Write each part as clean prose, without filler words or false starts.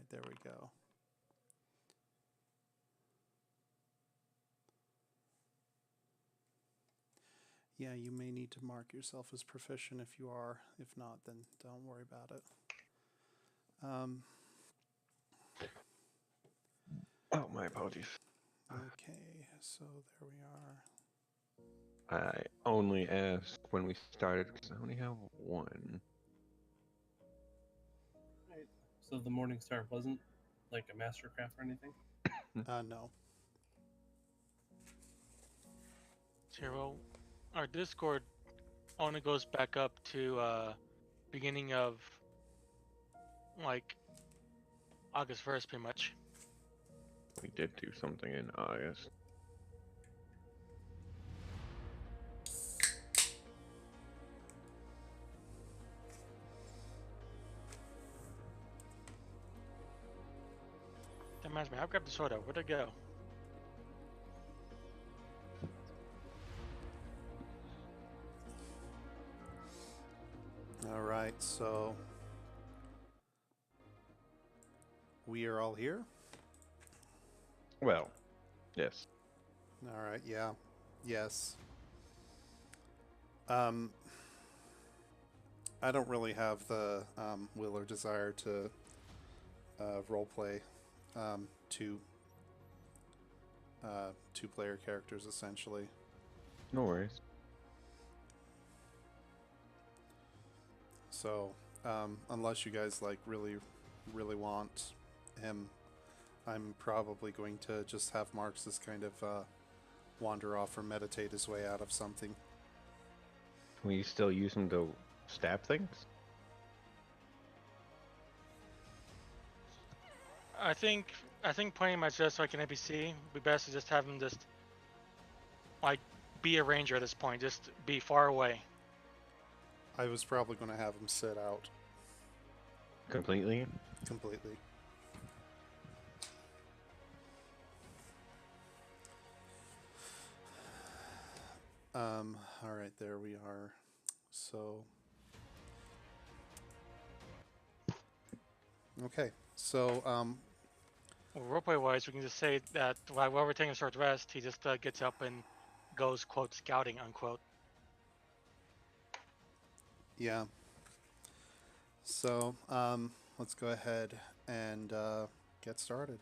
right, there we go. Yeah, you may need to mark yourself as proficient if you are. If not, then don't worry about it. Oh, my apologies. Okay, so there we are. I only asked when we started because I only have one. Right. So the Morning Star wasn't like a mastercraft or anything? No. Sure, well, our Discord only goes back up to beginning of like August 1st, pretty much. We did do something in August. That reminds me, I've grabbed the soda. Where'd it go? All right, so we are all here. Well, yes. All right, yeah, yes. I don't really have the will or desire to roleplay two two-player characters essentially. No worries. So unless you guys like really want him, I'm probably going to just have Marxus kind of wander off or meditate his way out of something. Can we still use them to stab things? I think playing my just like an NPC would be best to just have him just like be a ranger at this point, just be far away. I was probably going to have him sit out Completely? completely. All right, there we are. So, okay. So, Well, roleplay wise, we can just say that while we're taking a short rest, he just gets up and goes quote scouting unquote. yeah. So, let's go ahead and get started.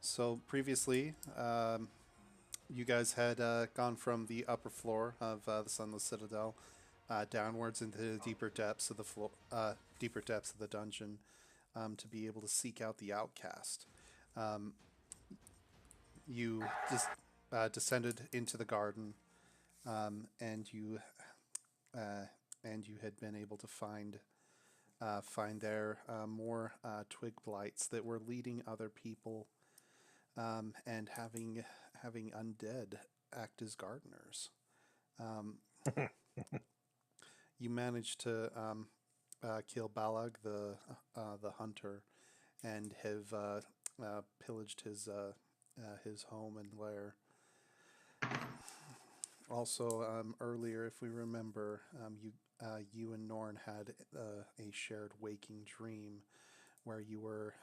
So, previously, you guys had gone from the upper floor of the Sunless Citadel downwards into the deeper depths of the deeper depths of the dungeon to be able to seek out the outcast. Um, you just descended into the garden, and you had been able to find there more twig blights that were leading other people and having undead act as gardeners. You managed to kill Balag the hunter and have pillaged his home and lair. Also, earlier, if we remember, you and Norn had a shared waking dream where you were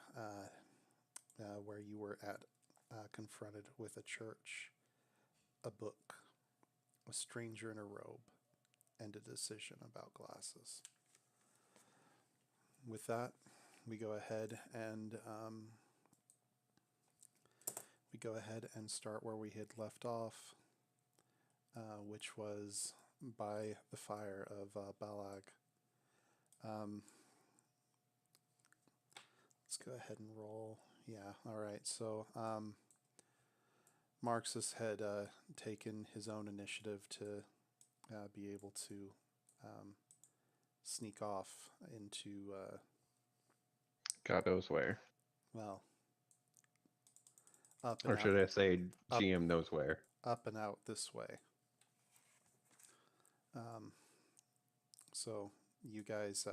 confronted with a church, a book, a stranger in a robe, and a decision about glasses. With that, we go ahead and start where we had left off, which was by the fire of Balag. Let's go ahead and roll. Yeah, all right. So Marxus had taken his own initiative to be able to sneak off into, God knows where. well, up and Or out, should I say Up. GM knows where? up and out this way. So you guys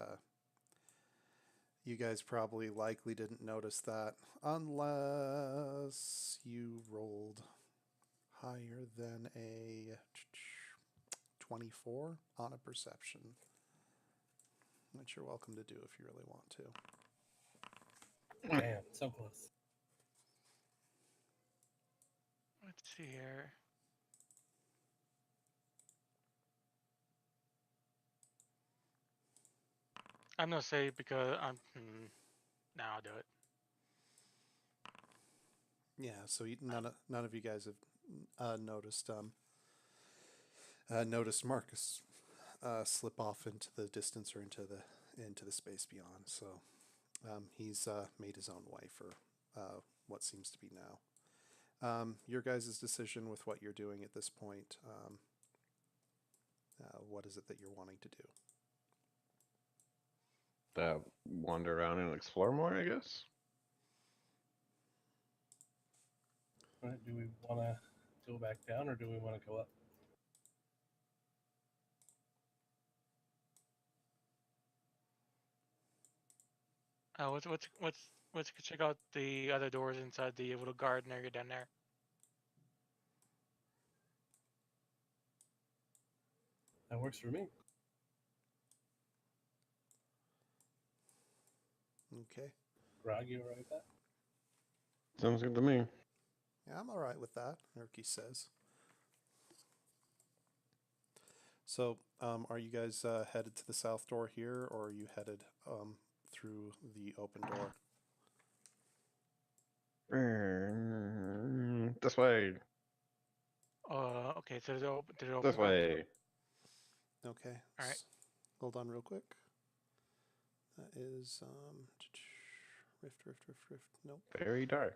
probably likely didn't notice that unless you rolled higher than a 24 on a perception, which you're welcome to do if you really want to. Damn, so close. Let's see here. I'm gonna say because I'm. Nah, I'll do it. Yeah. So none of you guys have noticed Marcus slip off into the distance or into the space beyond. So he's made his own way for what seems to be now. Your guys' decision with what you're doing at this point. What is it that you're wanting to do? Wander around and explore more, I guess. All right, do we want to go back down or do we want to go up? Let's check out the other doors inside the little garden area down there. That works for me. Okay. Grog, you alright with that? Sounds good to me. Yeah, I'm all right with that, Erky says. So, are you guys headed to the south door here, or are you headed through the open door? This way. Okay, so there's open This door? way. Okay. All right. Hold on real quick. That is rift. Nope. Very dark.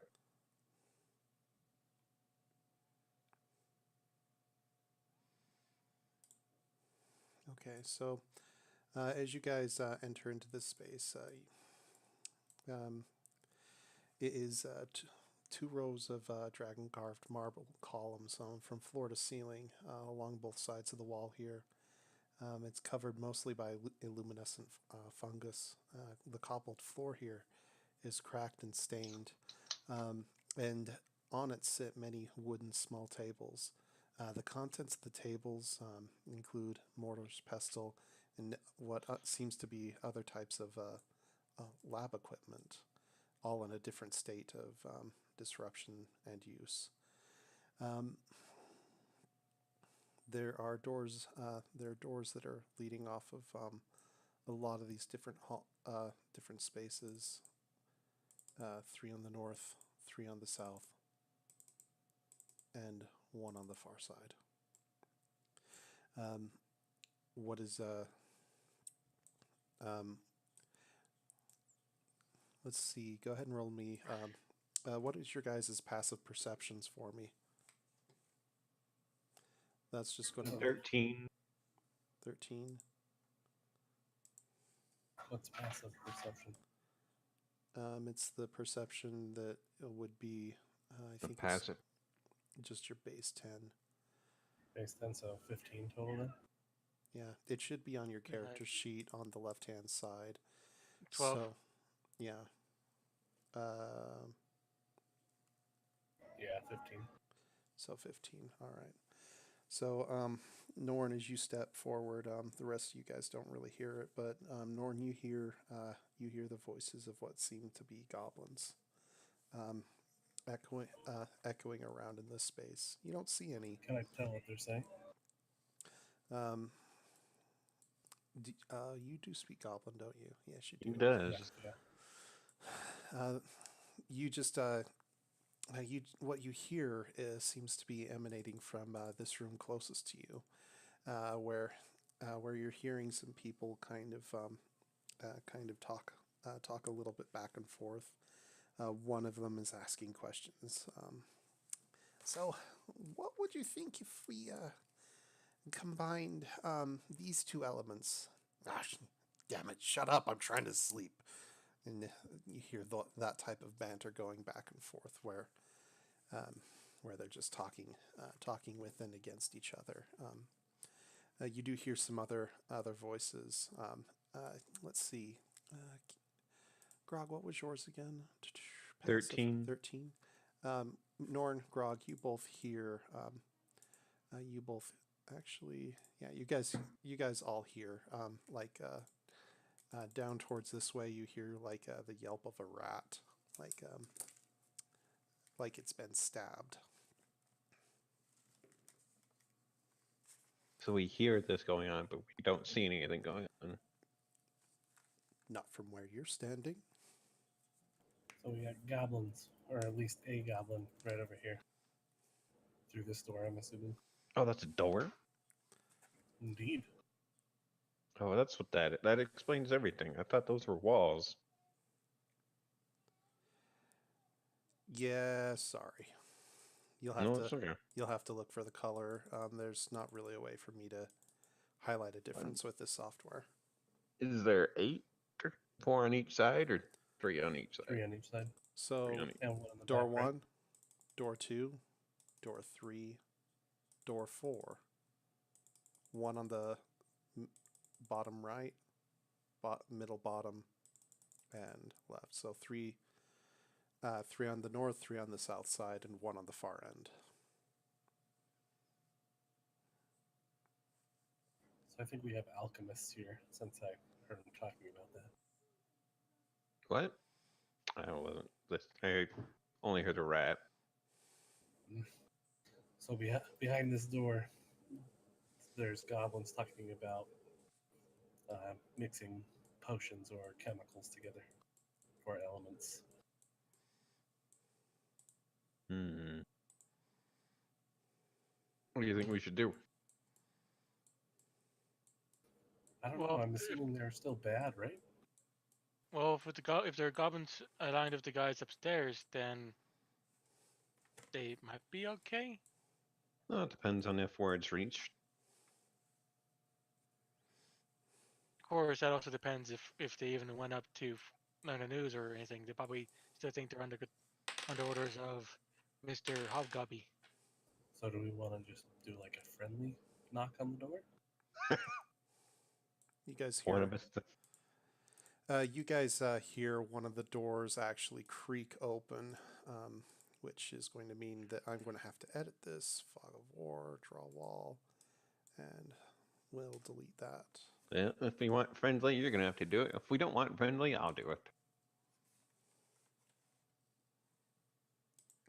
Okay, so as you guys enter into this space, it is two rows of dragon carved marble columns from floor to ceiling along both sides of the wall here. It's covered mostly by illuminescent fungus. The cobbled floor here is cracked and stained, and on it sit many wooden small tables. The contents of the tables include mortars, pestle, and what seems to be other types of lab equipment, all in a different state of disruption and use. There are doors. There are doors that are leading off of a lot of these different spaces. 3 on the north, 3 on the south, and 1 on the far side. What is let's see. Go ahead and roll me. What is your guys' passive perceptions for me? That's just going to 13. 13. What's passive perception? It's the perception that would be, I think, Passive. it's just your base 10. Base 10, so 15 total then? Yeah, it should be on your character sheet on the left-hand side. 12. So, yeah. Yeah, 15. So 15. All right. So, Norn, as you step forward, the rest of you guys don't really hear it, but Norn, you hear the voices of what seem to be goblins, echoing around in this space. You don't see any. Can I tell what they're saying? You do speak Goblin, don't you? Yes, you He do. does. Yeah. You just what you hear seems to be emanating from this room closest to you, where you're hearing some people kind of talk a little bit back and forth. One of them is asking questions. So, what would you think if we combined these two elements? Gosh, damn it! Shut up! I'm trying to sleep. And you hear that type of banter going back and forth, where they're just talking with and against each other. You do hear some other voices. Let's see. Grog, what was yours again? 13. 13. Norn, Grog, you both hear. You both actually, yeah. You guys all hear. Down towards this way, you hear like the yelp of a rat like it's been stabbed. So we hear this going on, but we don't see anything going on. Not from where you're standing. So we got goblins, or at least a goblin, right over here. Through this door, I'm assuming. Oh, that's a door? Indeed. Oh, that's what that explains everything. I thought those were walls. Yeah, sorry. You'll have No, to it's okay. you'll have to look for the color. There's not really a way for me to highlight a difference with this software. Is there 8? 4 on each side, or 3 on each side? 3 on each side. So 3 on each. And one on the door back, right? 1, door 2, door 3, door 4. One on the bottom right, middle bottom, and left. So 3 on the north, 3 on the south side, and 1 on the far end. So I think we have alchemists here, since I heard him talking about that. What? I wasn't. I only heard a rat. So behind this door, there's goblins talking about mixing potions or chemicals together, or elements. Hmm. What do you think we should do? I don't know. Well, I'm assuming they're still bad, right? Well, if there are goblins aligned with the guys upstairs, then they might be okay. Well, it depends on if words reach. Of course, that also depends if they even went up to learn the news or anything. They probably still think they're under orders of Mr. Hobgobby. So do we want to just do like a friendly knock on the door? You guys One hear? of us. You guys hear one of the doors actually creak open, which is going to mean that I'm going to have to edit this fog of war, draw wall, and we'll delete that. Yeah, if we want friendly, you're gonna have to do it. If we don't want friendly, I'll do it.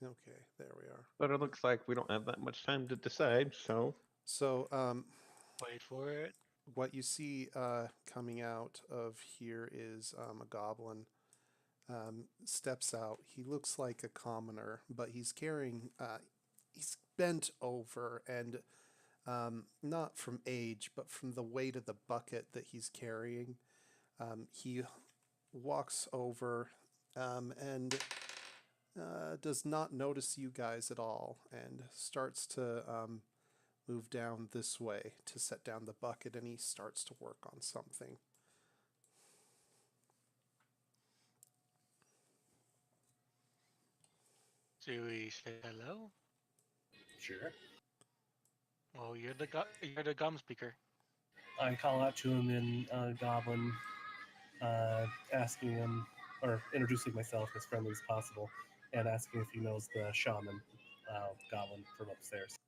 Okay, there we are. But it looks like we don't have that much time to decide, so So, Wait for it. what you see coming out of here is a goblin. Steps out. He looks like a commoner, but he's carrying. He's bent over, and not from age, but from the weight of the bucket that he's carrying. He walks over and does not notice you guys at all, and starts to move down this way to set down the bucket, and he starts to work on something. Do we say hello? Sure. Well, you're the gum speaker. I call out to him in Goblin, asking him, or introducing myself as friendly as possible, and asking if he knows the shaman Goblin from upstairs.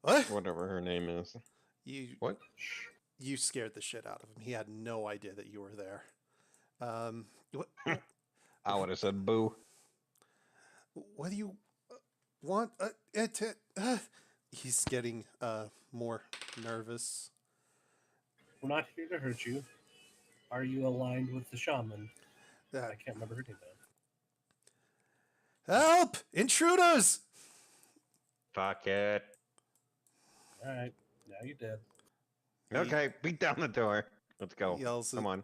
What? whatever her name is. You What? Shh. you scared the shit out of him. He had no idea that you were there. What? I would have said boo. What do you want? He's getting more nervous. We're not here to hurt you. Are you aligned with the shaman? Uh, I can't remember her name now. Help! Intruders! Fuck it. All right, now you're dead. He Okay, beat down the door. Let's go. yells Come on.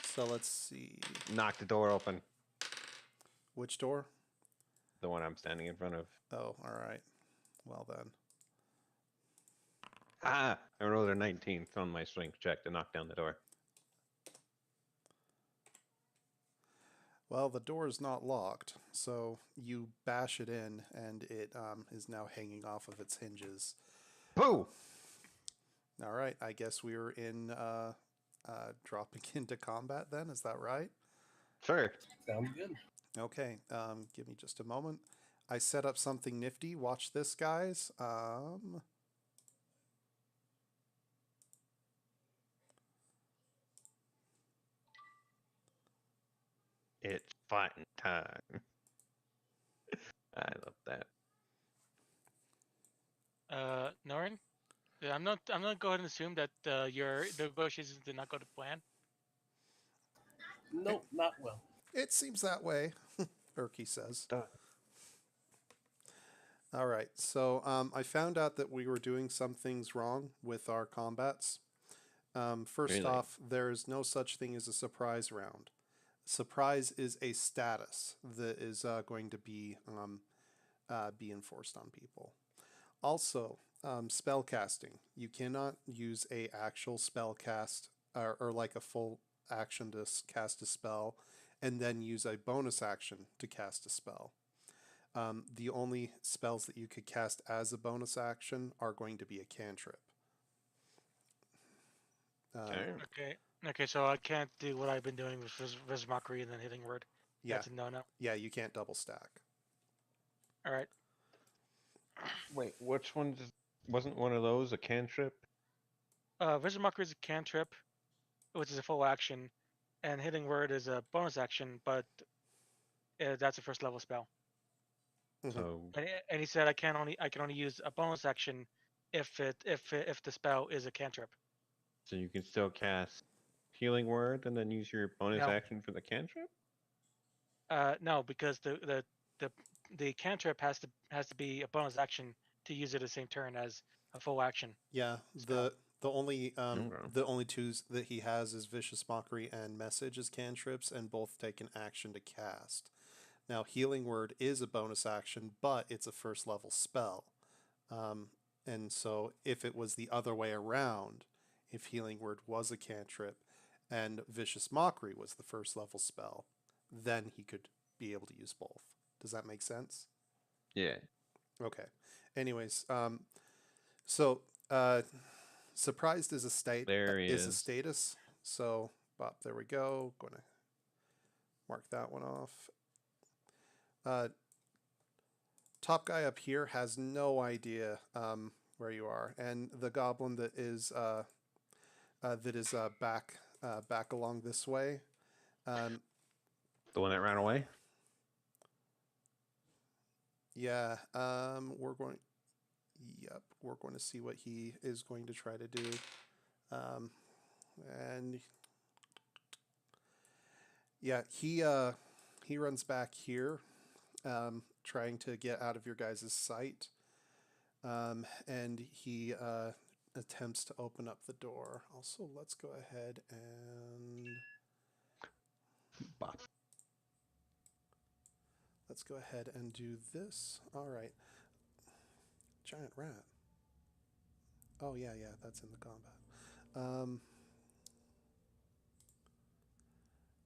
So let's see. Knock the door open. Which door? The one I'm standing in front of. Oh, all right. Well then. Ah! I rolled a 19 on my strength check to knock down the door. Well, the door is not locked, so you bash it in, and it is now hanging off of its hinges. Boo! All right, I guess we're in dropping into combat then. Is that right? Sure. Sounds good. Okay, give me just a moment. I set up something nifty. Watch this, guys. It's fighting time. I love that. Norin, I'm not going to assume that your negotiations did not go to plan. Nope, not well. It seems that way, Erky says. Done. All right, so I found out that we were doing some things wrong with our combats. First Really? off, there is no such thing as a surprise round. Surprise is a status that is going to be enforced on people. Also, spell casting. You cannot use a actual spell cast or like a full action to cast a spell and then use a bonus action to cast a spell. The only spells that you could cast as a bonus action are going to be a cantrip. Okay. Okay, so I can't do what I've been doing with Vis Mockery and then hitting word. Yeah, That's a no-no. yeah, you can't double stack. All right. Wait, which one wasn't one of those a cantrip? Vis Mockery is a cantrip, which is a full action, and hitting word is a bonus action, but that's a first level spell. Mhm. So And he said I can only use a bonus action if the spell is a cantrip. so you can still cast healing word and then use your bonus No. action for the cantrip? No, because the cantrip has to be a bonus action to use it the same turn as a full action. Yeah, Spell. the only Okay. the only twos that he has is Vicious Mockery and Message as cantrips, and both take an action to cast. Now, Healing Word is a bonus action, but it's a first level spell. And so, if it was the other way around, if Healing Word was a cantrip and Vicious Mockery was the first level spell, then he could be able to use both. Does that make sense? Yeah. Okay. Anyways, so surprised is a state There he is a is. status. So, Bob, there we go. Going to mark that one off. Top guy up here has no idea where you are, and the goblin that is back along this way. The one that ran away? Yeah, we're going. Yep, we're going to see what he is going to try to do, and yeah, he runs back here, trying to get out of your guys' sight, and he attempts to open up the door. Also, let's go ahead and Bop. let's go ahead and do this. All right, giant rat. Oh yeah, that's in the combat.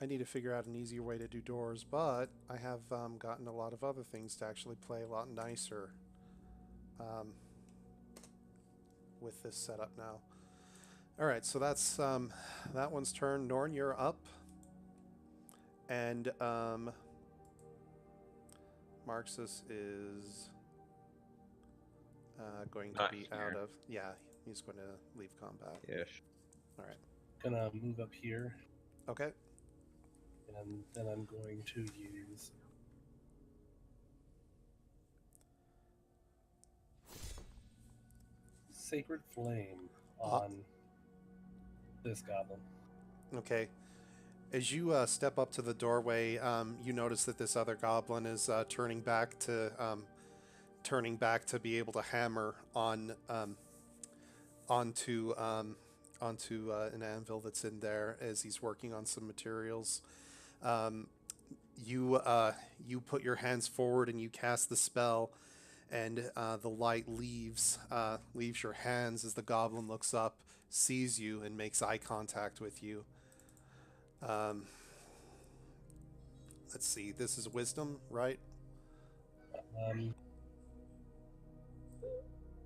I need to figure out an easier way to do doors, but I have gotten a lot of other things to actually play a lot nicer with this setup now. All right, so that's that one's turn. Norn, you're up, and Marxus is going to Not be here. out of. Yeah, he's going to leave combat. Yes. All right. Gonna move up here, Okay. and then I'm going to use Sacred Flame on this goblin. Okay. As you step up to the doorway, you notice that this other goblin is turning back to be able to hammer on onto an anvil that's in there as he's working on some materials. You put your hands forward and you cast the spell, and the light leaves your hands as the goblin looks up, sees you, and makes eye contact with you. Let's see. This is wisdom, right?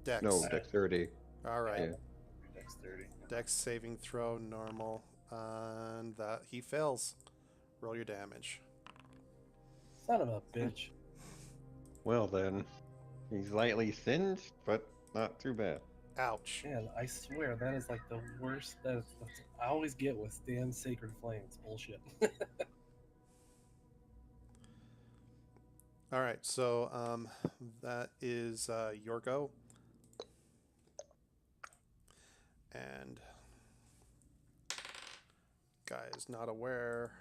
Dex. No, dexterity. All right. Yeah. Dexterity. Dex saving throw, normal, and that he fails. Roll your damage. Son of a bitch. Well then, he's lightly singed, but not too bad. Ouch. Man, I swear that is like the worst. That's I always get with damn Sacred Flame. It's bullshit. All right, so that is your go. And guy is not aware.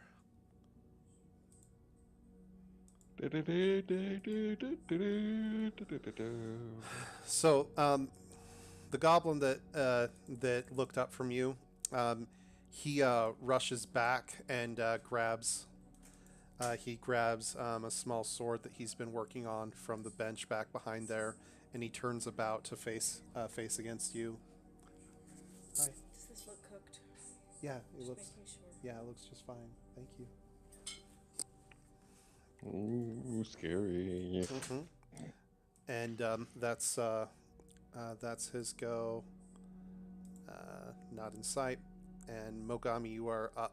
So the goblin that looked up from you, he rushes back and grabs. He grabs a small sword that he's been working on from the bench back behind there, and he turns about to face against you. Hi. Does this look cooked? Yeah, it Just looks. making sure. Yeah, it looks just fine. Thank you. Ooh, scary. Mm-hmm. And that's his go. Not in sight. And Mogami, you are up.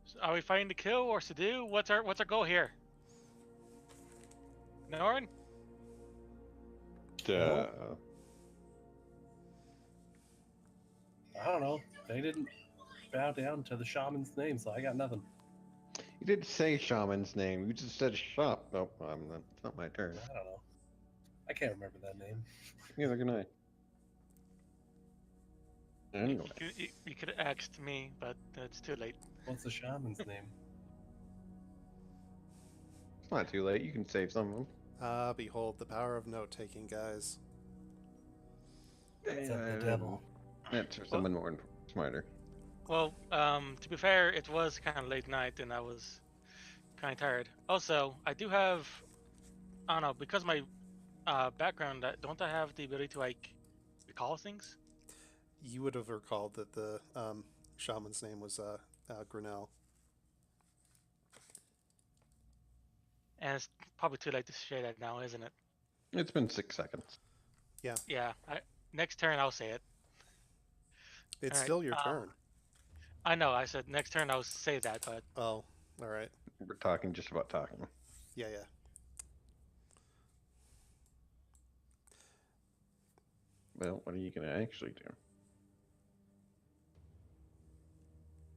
So are we fighting to kill or to do? What's our goal here? Norrin? Duh. I don't know. They didn't bow down to the shaman's name, so I got nothing. You didn't say shaman's name. You just said shop. Nope, it's not my turn. I don't know. I can't remember that name. Neither can I. Anyway, You could have asked me, but it's too late. What's the shaman's name? it's not too late. You can save some of them. Behold the power of note taking, guys. Except the devil. That's for someone more smarter. Well, to be fair, it was kind of late night and I was kind of tired. Also, I do have, I don't know, because my background, don't I have the ability to like recall things? You would have recalled that the shaman's name was Grinnell. And it's probably too late to share that now, isn't it? It's been 6 seconds. Yeah. Next turn I'll say it. It's All right, still your turn. I know. I said next turn I'll say that, but Oh, all right. We're talking just about talking. Yeah. Well, what are you going to actually do?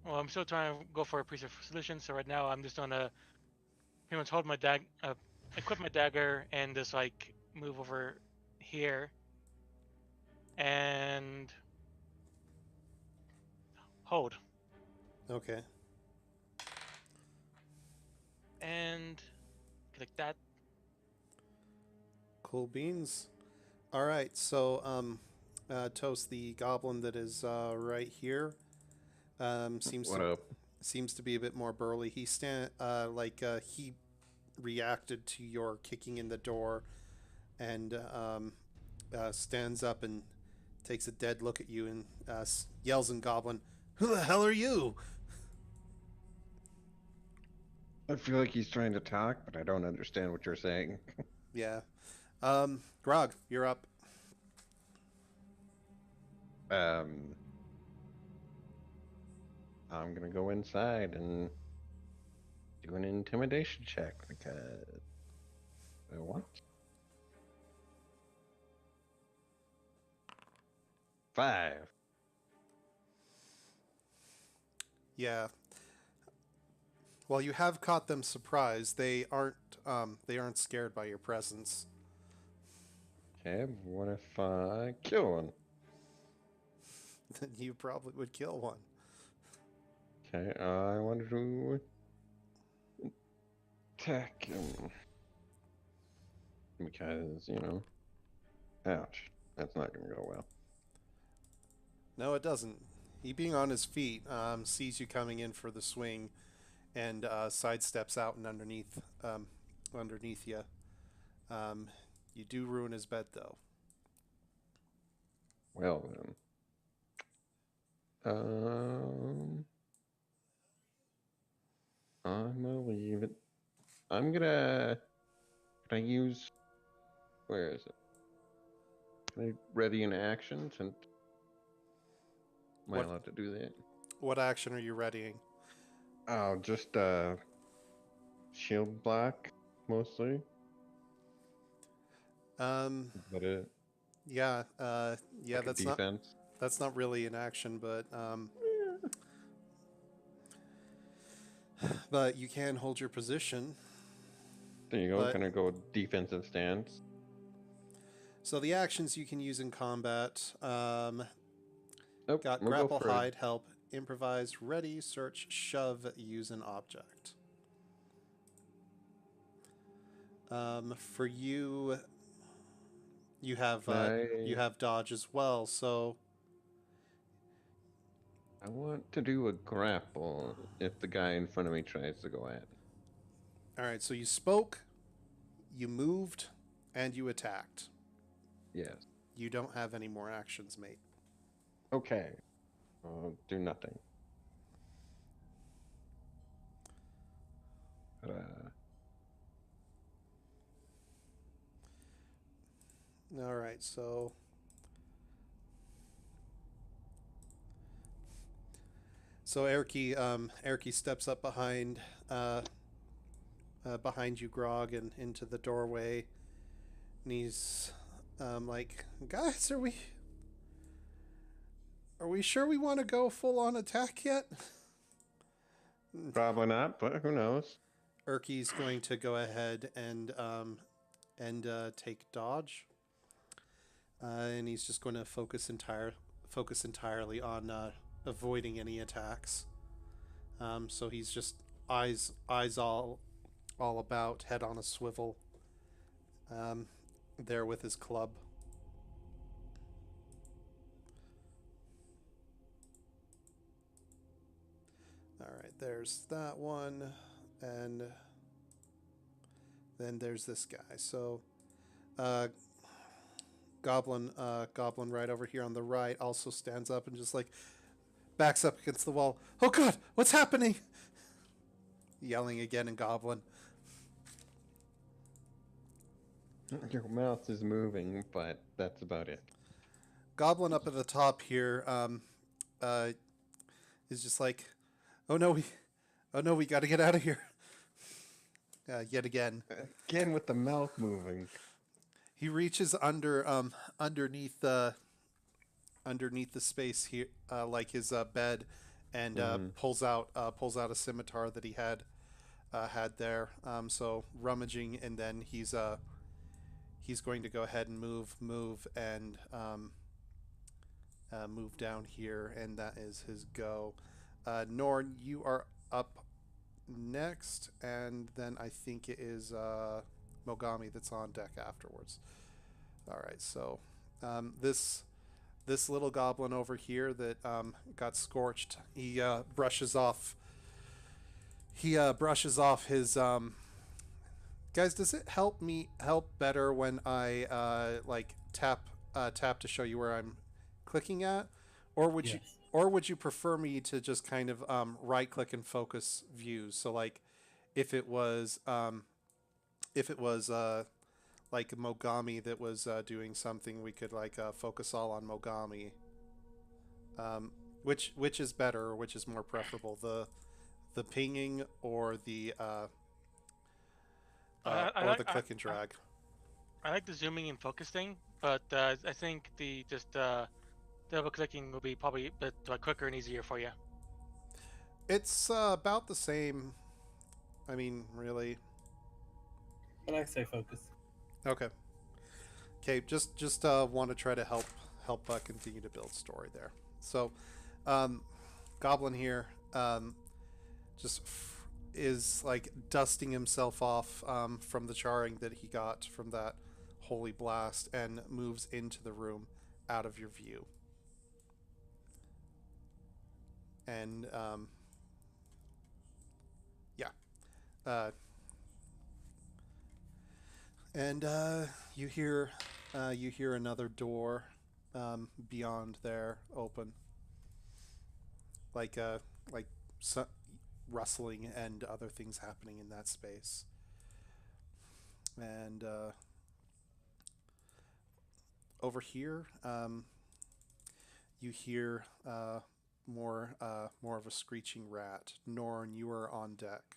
well, I'm still trying to go for a peaceful solution. So right now I'm just gonna pretty much hold my equip my dagger, and just like move over here, and hold, Okay. and like that. Cool beans. All right. So, Toast, the goblin that is right here, seems to be a bit more burly. He he reacted to your kicking in the door, and stands up and takes a dead look at you and yells in Goblin, "Who the hell are you?" I feel like he's trying to talk, but I don't understand what you're saying. Yeah. Grog, you're up. I'm gonna go inside and do an intimidation check because I want. 5. Yeah. Well, you have caught them surprised. They aren't scared by your presence. Okay, what if I kill one? Then you probably would kill one. Okay, I want to attack him. Because, ouch, that's not going to go well. No, it doesn't. He, being on his feet, sees you coming in for the swing, and sidesteps out and underneath you. You do ruin his bed, though. Well then. I'm gonna leave it. I'm gonna. Can I use? Where is it? Can I ready an action? Since am I What- allowed to do that? What action are you readying? Oh, just shield block mostly. But Yeah, like a that's defense. not really an action, but but you can hold your position. There you go. But- Gonna go defensive stance. So the actions you can use in combat Nope. got we'll go grapple, for a- hide, help, improvise, ready, search, shove, use an object. For you, you have dodge as well. So I want to do a grapple if the guy in front of me tries to go at me. all right. So you spoke, you moved, and you attacked. Yes. You don't have any more actions, mate. Okay. I'll do nothing. All right. So Erky steps up behind you, Grog, and into the doorway. And he's like, guys, are we sure we want to go full on attack yet? Probably not, but who knows? Erky's going to go ahead and take dodge, and he's just going to focus entirely on avoiding any attacks. So he's just eyes all about, head on a swivel. There with his club. All right, there's that one, and then there's this guy. So, Goblin right over here on the right also stands up and just like backs up against the wall. Oh God, what's happening? Yelling again in Goblin. Your mouth is moving, but that's about it. Goblin up at the top here is just like, oh no, we got to get out of here. Yet again. Again with the mouth moving. He reaches underneath the space here, like his bed, and pulls out a scimitar that he had there. So rummaging, and then he's going to go ahead and move and move down here, and that is his go. Norn, you are up next, and then I think it is Mogami that's on deck afterwards. All right, so this little goblin over here that got scorched, he brushes off his guys. Does it help better when I like tap to show you where I'm clicking at, or would Yes. you? Or would you prefer me to just kind of right click and focus views? So like, if it was like Mogami that was doing something, we could like focus all on Mogami. Which is better, or which is more preferable, the pinging or the click and drag? I like the zooming and focusing, but I think the just double clicking will be probably a bit quicker and easier for you. It's about the same. I mean, really. And I say focus. Okay. Just want to try to help continue to build story there. So, Goblin here is like dusting himself off from the charring that he got from that holy blast, and moves into the room out of your view. And you hear another door beyond there open, like rustling and other things happening in that space. And over here, you hear more of a screeching rat. Norn, you are on deck.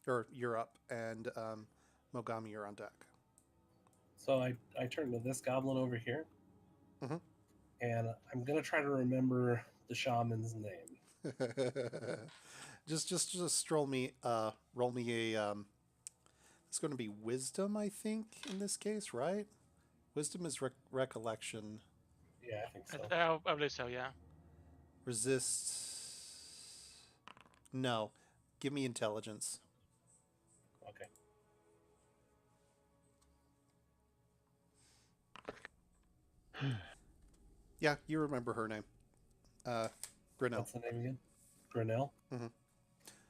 Or you're up, and Mogami, you're on deck. So I turn to this goblin over here, Mhm. and I'm gonna try to remember the shaman's name. just roll me a it's going to be wisdom, I think, in this case, right? Wisdom is recollection. Yeah, I think so. I believe so. Yeah. Resist. No, give me intelligence. Okay. Yeah, you remember her name. Grinnell. What's the name again? Grinnell. Mhm.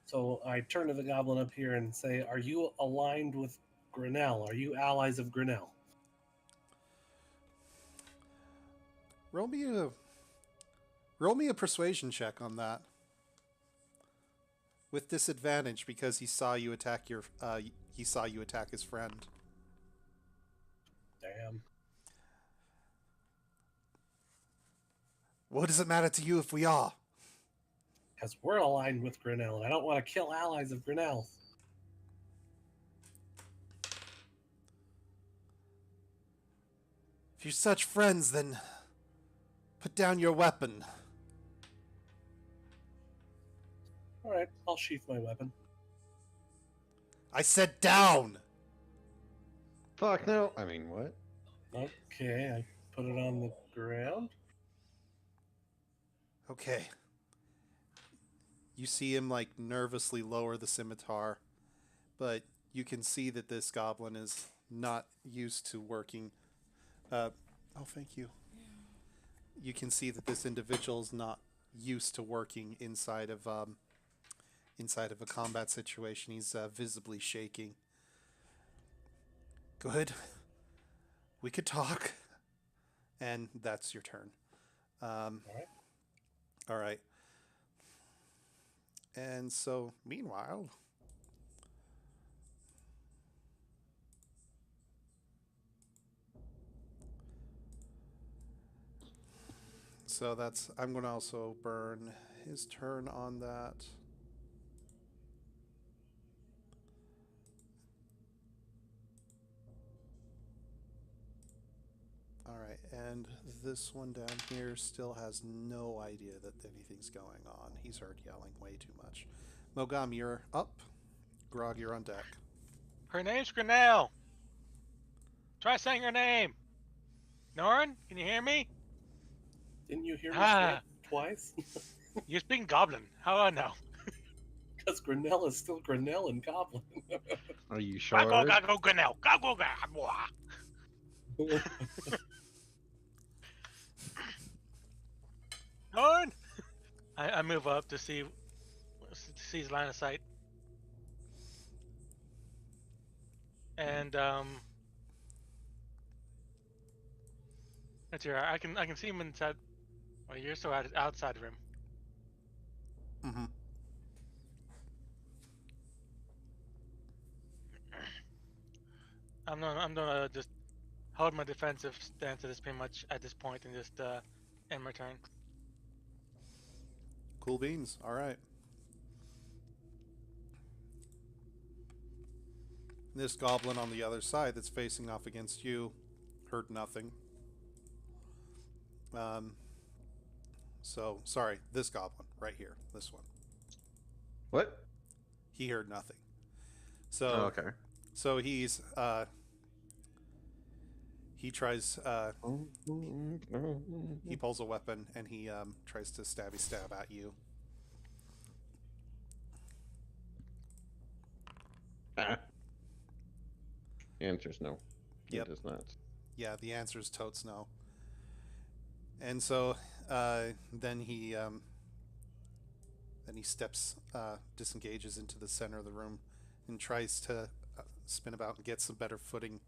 So I turn to the goblin up here and say, "Are you aligned with Grinnell? Are you allies of Grinnell?" Roll me a persuasion check on that. With disadvantage because he saw you attack his friend. Damn. What does it matter to you if we are? Because we're aligned with Grinnell, and I don't want to kill allies of Grinnell. If you're such friends, then put down your weapon. All right, I'll sheath my weapon. I said down! Fuck no. I mean, what? Okay, I put it on the ground. Okay. You see him, like, nervously lower the scimitar, but you can see that this goblin is not used to working. Oh, thank you. You can see that this individual is not used to working inside of a combat situation. He's visibly shaking. Good. We could talk. And that's your turn. All right. All right. And so, meanwhile, so that's, I'm going to also burn his turn on that. All right, and this one down here still has no idea that anything's going on. He's heard yelling way too much. Mogam, you're up. Grog, you're on deck. Her name's Grinnell. Try saying her name. Norn, can you hear me? Didn't you hear me say it twice? You're speaking Goblin. How do I know? Because Grinnell is still Grinnell and Goblin. Are you sure? Go, Grinnell. Go. Norn. I move up to see his line of sight, and that's here. I can see him inside. Well, you're still outside of him. Mm-hmm. I'm gonna just hold my defensive stance at this point and just end my turn. Cool beans. All right. This goblin on the other side that's facing off against you heard nothing. So, sorry, this goblin right here, this one. What? He heard nothing. So, Oh, okay. so he tries, he pulls a weapon and he tries to stab at you. Ah. The answer's no. Yep. It does not. Yeah, the answer is totes no. And so then he steps, disengages into the center of the room and tries to spin about and get some better footing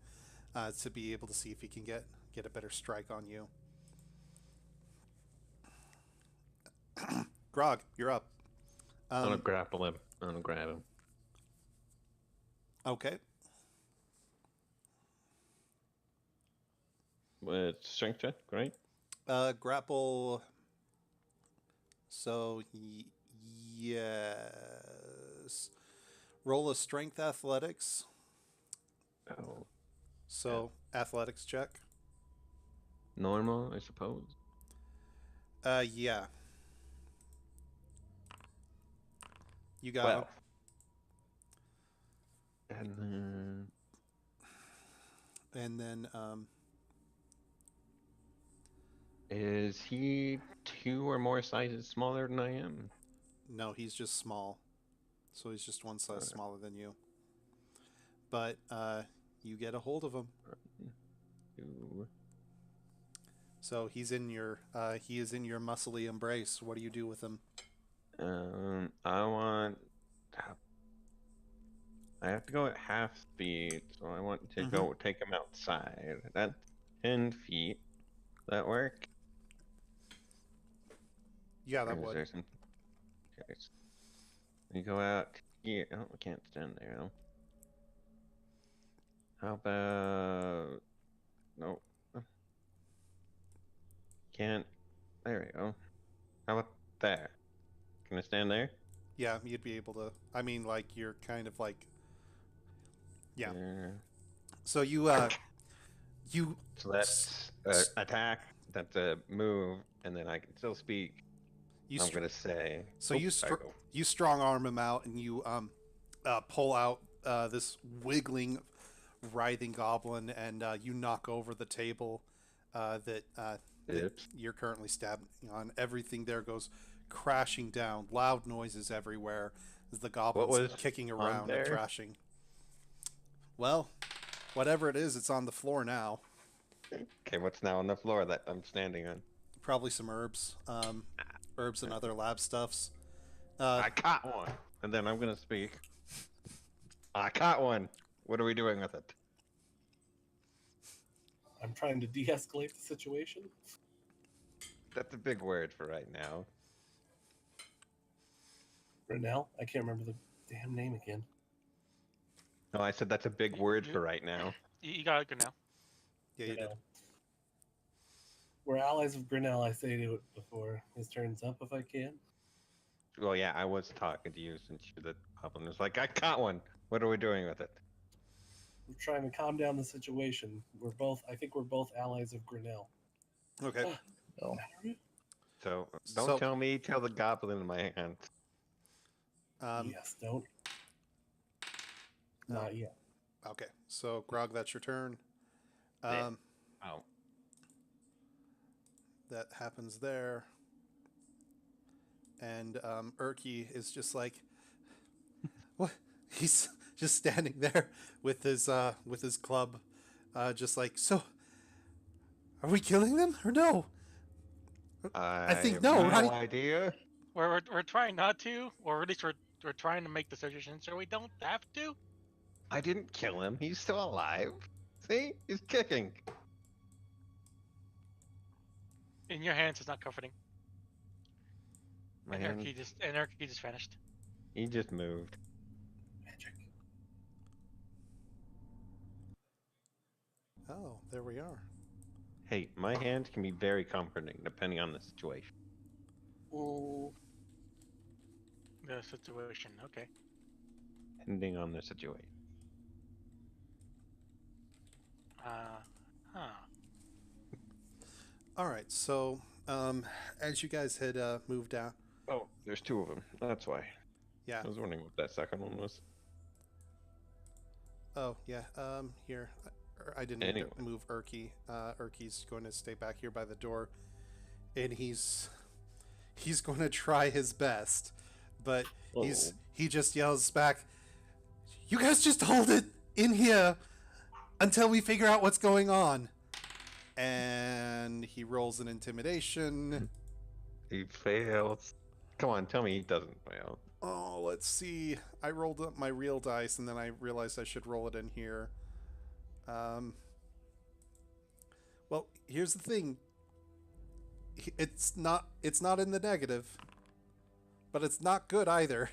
to be able to see if he can get a better strike on you. Grog, you're up. I'm gonna grapple him. I'm gonna grab him. Okay. It's strength check, right? Grapple. So, yes. Roll a strength athletics. Oh. So, athletics check. Normal, I suppose. Yeah. You got 12. him. And then And then is he 2 or more sizes smaller than I am? no, he's just small. So he's just one size Okay. smaller than you. But you get a hold of him. 2. So he is in your muscly embrace. What do you do with him? I have to go at half speed, so I want to Mhm. go take him outside. That's 10 feet. That work? Yeah, Or that is would. there some... Okay. So you go out here. Oh, I can't stand there though. How about... No. Can't. There we go. How about there? Can I stand there? Yeah, you'd be able to. I mean, like you're kind of like. Yeah. There. So you you So that's attack. That's a move, and then I can still speak. you I'm str- gonna say. so Oh, you sorry, go. you strong arm him out and you pull out this wiggling, writhing goblin and you knock over the table that Oops. you're currently stabbing on. Everything there goes crashing down. Loud noises everywhere as the goblin's was kicking on around and there? thrashing. Well, whatever it is, it's on the floor now. Okay, what's now on the floor that I'm standing on? Probably some herbs, herbs and other lab stuffs. I caught one, and then I'm gonna speak. I caught one. What are we doing with it? I'm trying to de-escalate the situation. That's a big word for right now. Renell, I can't remember the damn name again. No, I said that's a big word for right now. You got it good now. Yeah, you did. Grinnell. We're allies of Grinnell. I say to it before his turn's up if I can. Well, yeah, I was talking to you since you're the goblin. Was like, I caught one. What are we doing with it? I'm trying to calm down the situation. I think we're both allies of Grinnell. Okay. Oh. So don't So- tell me, tell the goblin in my hand. Yes, don't. Not yet. Okay. So Grog, that's your turn. Yeah. Oh, That happens there. And Urki is just like, what? He's just standing there with his club, just like, so. Are we killing them or no? I think have no, no right? idea. We're trying not to, or at least we're trying to make the suggestion so we don't have to. I didn't kill him. He's still alive. See, he's kicking. In your hands, it's not comforting. My And hand. Erky just vanished. He just moved. Magic. Oh, there we are. Hey, my hand can be very comforting depending on the situation. Mm, The situation. Okay. Depending on the situation. Huh. All right. So, as you guys had moved out, Oh, there's 2 of them. That's why. yeah. I was wondering what that second one was. Oh, yeah. Here, I didn't need Anyway. to move Urki. Urki's going to stay back here by the door, and he's going to try his best, but he just yells back, "You guys just hold it in here until we figure out what's going on." And he rolls an intimidation. He fails. Come on, tell me he doesn't fail. Oh, let's see. I rolled up my real dice, and then I realized I should roll it in here. Well, here's the thing. It's not in the negative, but it's not good either.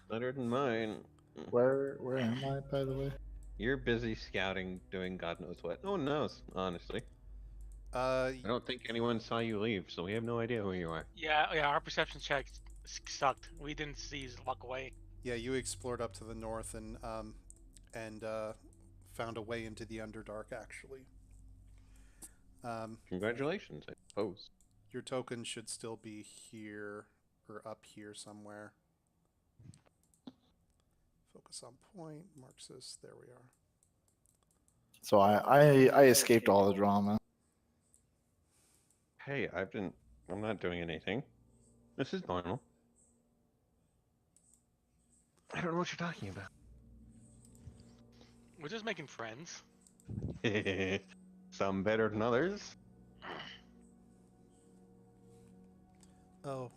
Better than mine. Where am I, by the way? You're busy scouting, doing God knows what. No one knows, honestly. I don't think anyone saw you leave, so we have no idea who you are. Yeah. Our perception checks sucked. We didn't see you walk away. Yeah, you explored up to the north and found a way into the Underdark. Actually, Congratulations, I suppose. your token should still be here, or up here somewhere. Focus on point. Marxist. There we are. So I escaped all the drama. Hey, I'm not doing anything. This is normal. I don't know what you're talking about. We're just making friends. Some better than others. Oh,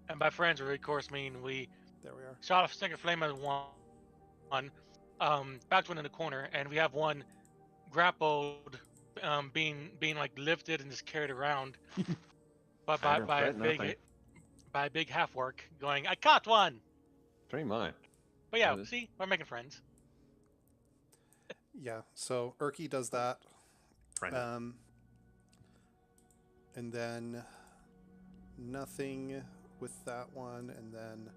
And by friends, we of course mean we there we are. shot off Stinger Flame as one, backed one in the corner, and we have one grappled, being like lifted and just carried around, but I don't by a fret nothing. big half work going. I caught one. Pretty much. But yeah, That is- see, we're making friends. Yeah. So Urki does that. Friend. And then nothing with that one, and then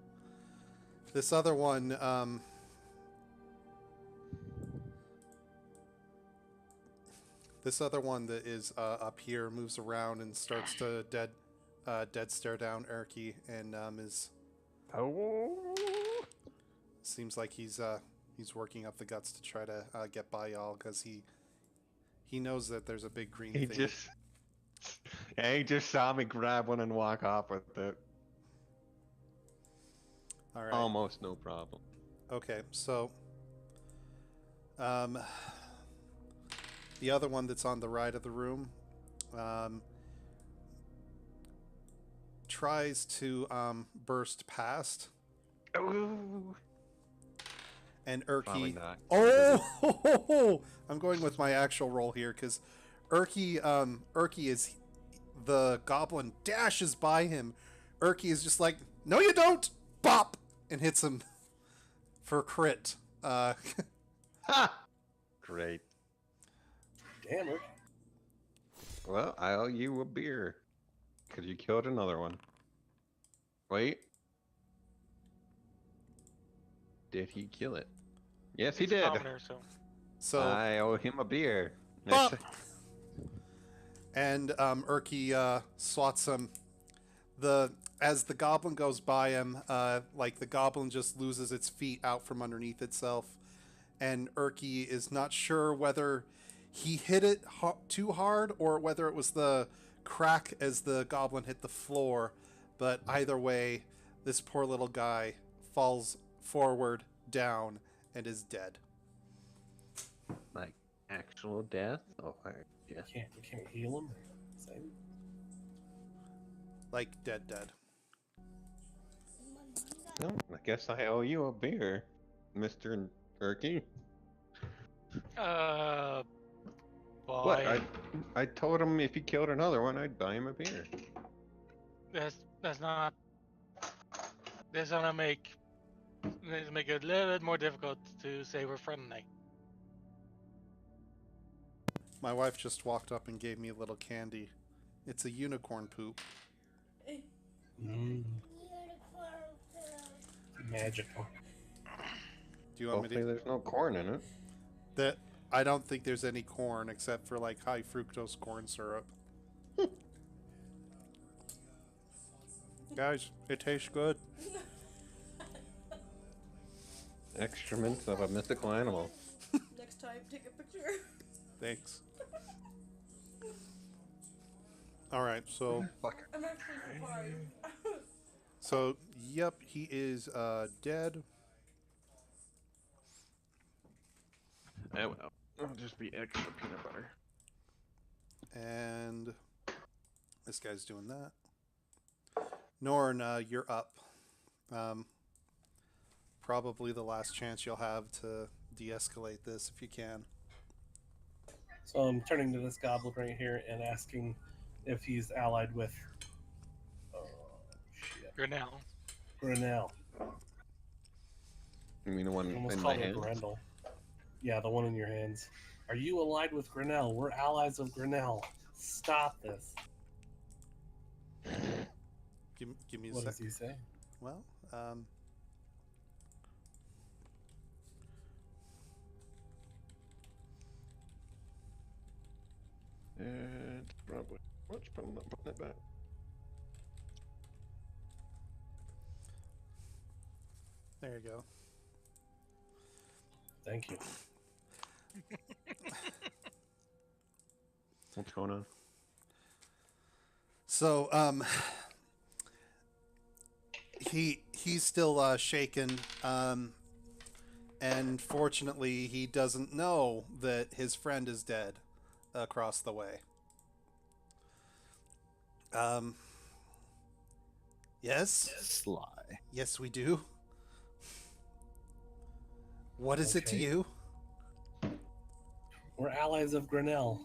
this other one. This other one that is up here moves around and starts to dead stare down Urki, and is Oh. seems like he's working up the guts to try to get by y'all because he knows that there's a big green He thing. he just saw me grab one and walk off with it. All right. Almost no problem. Okay, so the other one that's on the right of the room tries to burst past, Oh. and Probably Urki. not. Oh, I'm going with my actual roll here because Urki is the goblin dashes by him. Urki is just like, no, you don't. Bop, and hits him for crit. Ha! Great. Damn it. Well, I owe you a beer. Because you killed another one. Wait. Did he kill it? Yes, he He's a did. commoner, so So I owe him a beer. Bop! And Urki swats him. As the goblin goes by him, like the goblin just loses its feet out from underneath itself, and Urki is not sure whether he hit it too hard or whether it was the crack as the goblin hit the floor. But either way, this poor little guy falls forward, down, and is dead. Like actual death? Oh, yeah. You can't heal him. Same. Like dead. Well, I guess I owe you a beer, Mr. Urky. boy. What? I told him if he killed another one, I'd buy him a beer. That's not. That's gonna make it a little bit more difficult to say we're friendly. My wife just walked up and gave me a little candy. It's a unicorn poop. Mm. Magical. Do you want Hopefully me to? there's no corn in it. That I don't think there's any corn except for like high fructose corn syrup. Guys, it tastes good. Excrements of a mythical animal. Next time, take a picture. Thanks. All right, so I'm actually surprised. yep, he is dead. Oh well. It'll just be extra peanut butter. And this guy's doing that. Norn, you're up. Probably the last chance you'll have to de-escalate this if you can. So I'm turning to this goblin right here and asking if he's allied with. Oh shit. Grinnell. Grinnell. You mean the I one almost in my called her hand? Grendel. Yeah, the one in your hands. Are you allied with Grinnell? We're allies of Grinnell. Stop this. Give me a What sec. does he say? Well, It's probably. What's putting it back? There you go. Thank you. What's going on? So, he's still shaken, and fortunately, he doesn't know that his friend is dead across the way. Yes, Sly. yes, we do. What is it to Okay. you? We're allies of Grinnell.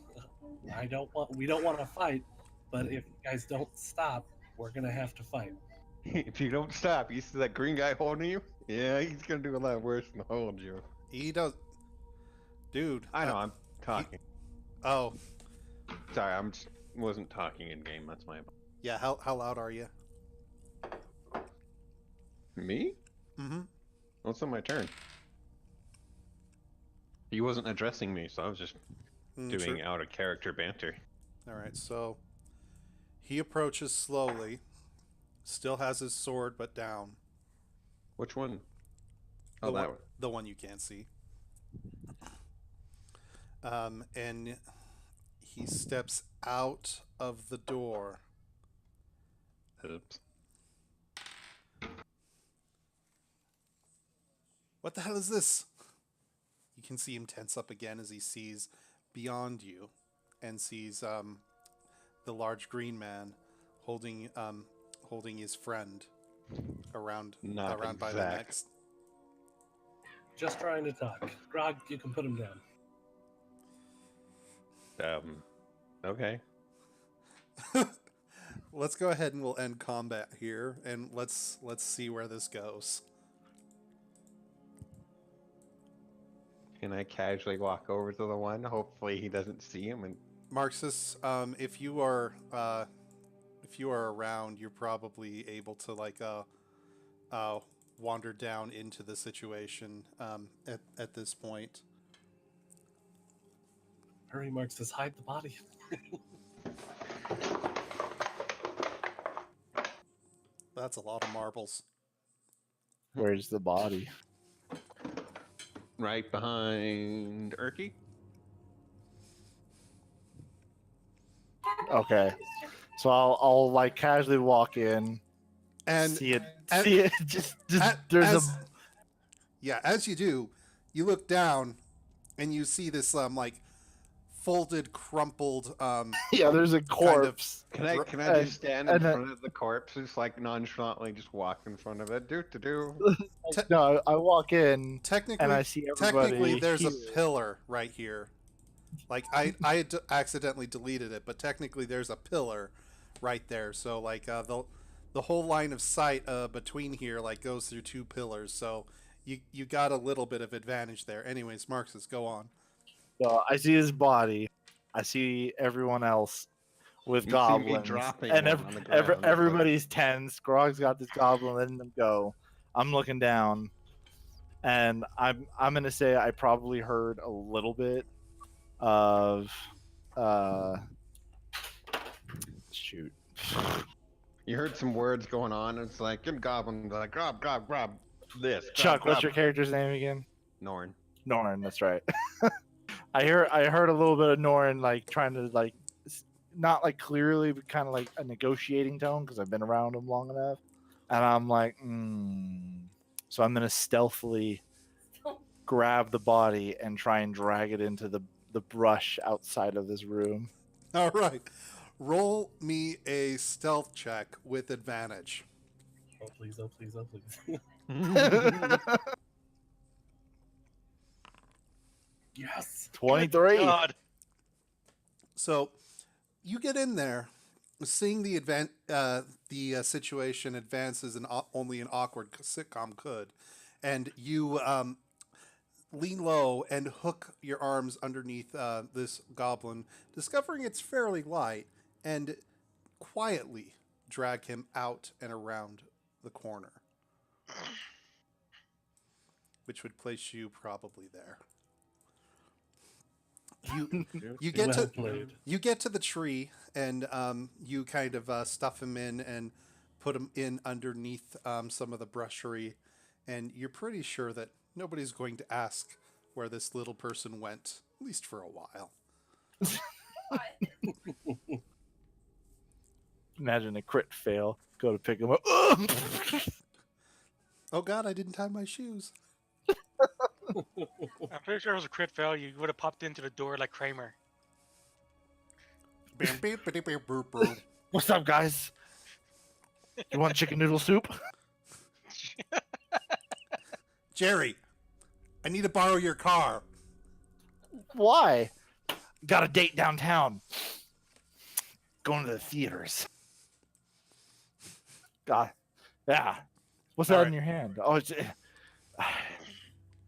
We don't want to fight, but if you guys don't stop, we're gonna have to fight. If you don't stop, you see that green guy holding you? Yeah, he's gonna do a lot worse than hold you. He does, dude. I know, I'm talking. Oh, Sorry, wasn't talking in game. That's my. yeah. How loud are you? Me? Mm-hmm. Well, it's not my turn. He wasn't addressing me, so I was just doing out of character banter. All right, so he approaches slowly, still has his sword but down. Which one? The Oh, that one, one. the one you can't see. And he steps out of the door. Oops. What the hell is this? You can see him tense up again as he sees beyond you, and sees the large green man holding his friend around Not by the exact. neck. Just trying to talk. Grog, you can put him down. Okay. Let's go ahead and we'll end combat here, and let's see where this goes. Can I casually walk over to the one? Hopefully he doesn't see him and Marxus, if you are around, you're probably able to wander down into the situation at this point. Hurry, Mark says, hide the body. That's a lot of marbles. Where's the body? right behind Erky. Okay. So I'll like casually walk in And see it. and- See it. Just there's as, a yeah, as you do, you look down and you see this like folded, crumpled yeah. There's a corpse. Can I just stand in front of the corpse, just like nonchalantly, just walk in front of it? Do. No, I walk in technically and I see everybody. technically there's a here. pillar right here. Like I had accidentally deleted it, but technically there's a pillar right there. So like the whole line of sight between here like goes through two pillars. So you got a little bit of advantage there. Anyways, Marxus, go on. So I see his body. I see everyone else with You see me goblins, dropping and one on the ground, everybody's tense. Grog's got this goblin letting them go. I'm looking down, and I'm gonna say I probably heard a little bit of shoot. You heard some words going on. It's like, good goblin, like, grab this. Chuck, grab, what's your character's name again? Norn. Norn, that's right. I heard a little bit of Norn like trying to like not like clearly, but kind of like a negotiating tone because I've been around him long enough, and I'm like, so I'm gonna stealthily grab the body and try and drag it into the brush outside of this room. All right, roll me a stealth check with advantage. Oh, please, oh, please, oh, please. Yes. 23. God. So you get in there, seeing the situation advances in only an awkward sitcom could, and you lean low and hook your arms underneath this goblin, discovering it's fairly light, and quietly drag him out and around the corner, which would place you probably there. You get Well to played. you get to the tree, and you kind of stuff him in and put him in underneath some of the brushery, and you're pretty sure that nobody's going to ask where this little person went, at least for a while. What? Imagine a crit fail. Go to pick him up. Oh God, I didn't tie my shoes. I'm pretty sure it was a crit fail. You would have popped into the door like Kramer. Bam, beep, beep, beep, boop, boop. What's up, guys? You want chicken noodle soup? Jerry, I need to borrow your car. Why? Got a date downtown. Going to the theaters. God, yeah. What's All that right. in your hand? Oh,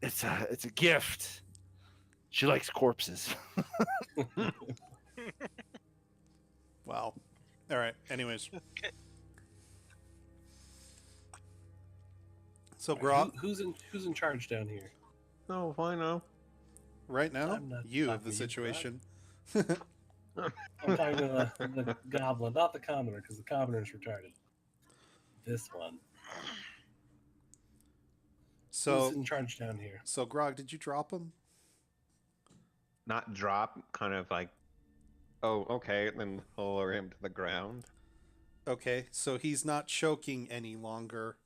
it's a gift. She likes corpses. Wow. All right. Anyways. So Grog, Who's in charge down here? No, fine now. right now, I'm not you have talking the to you, Grog. situation. I'm talking to the goblin, not the commoner, because the commoner's retarded. This one. So, Who's in charge down here? so Grog, did you drop him? Not drop, kind of like, oh, okay, then lower him to the ground. Okay, so he's not choking any longer,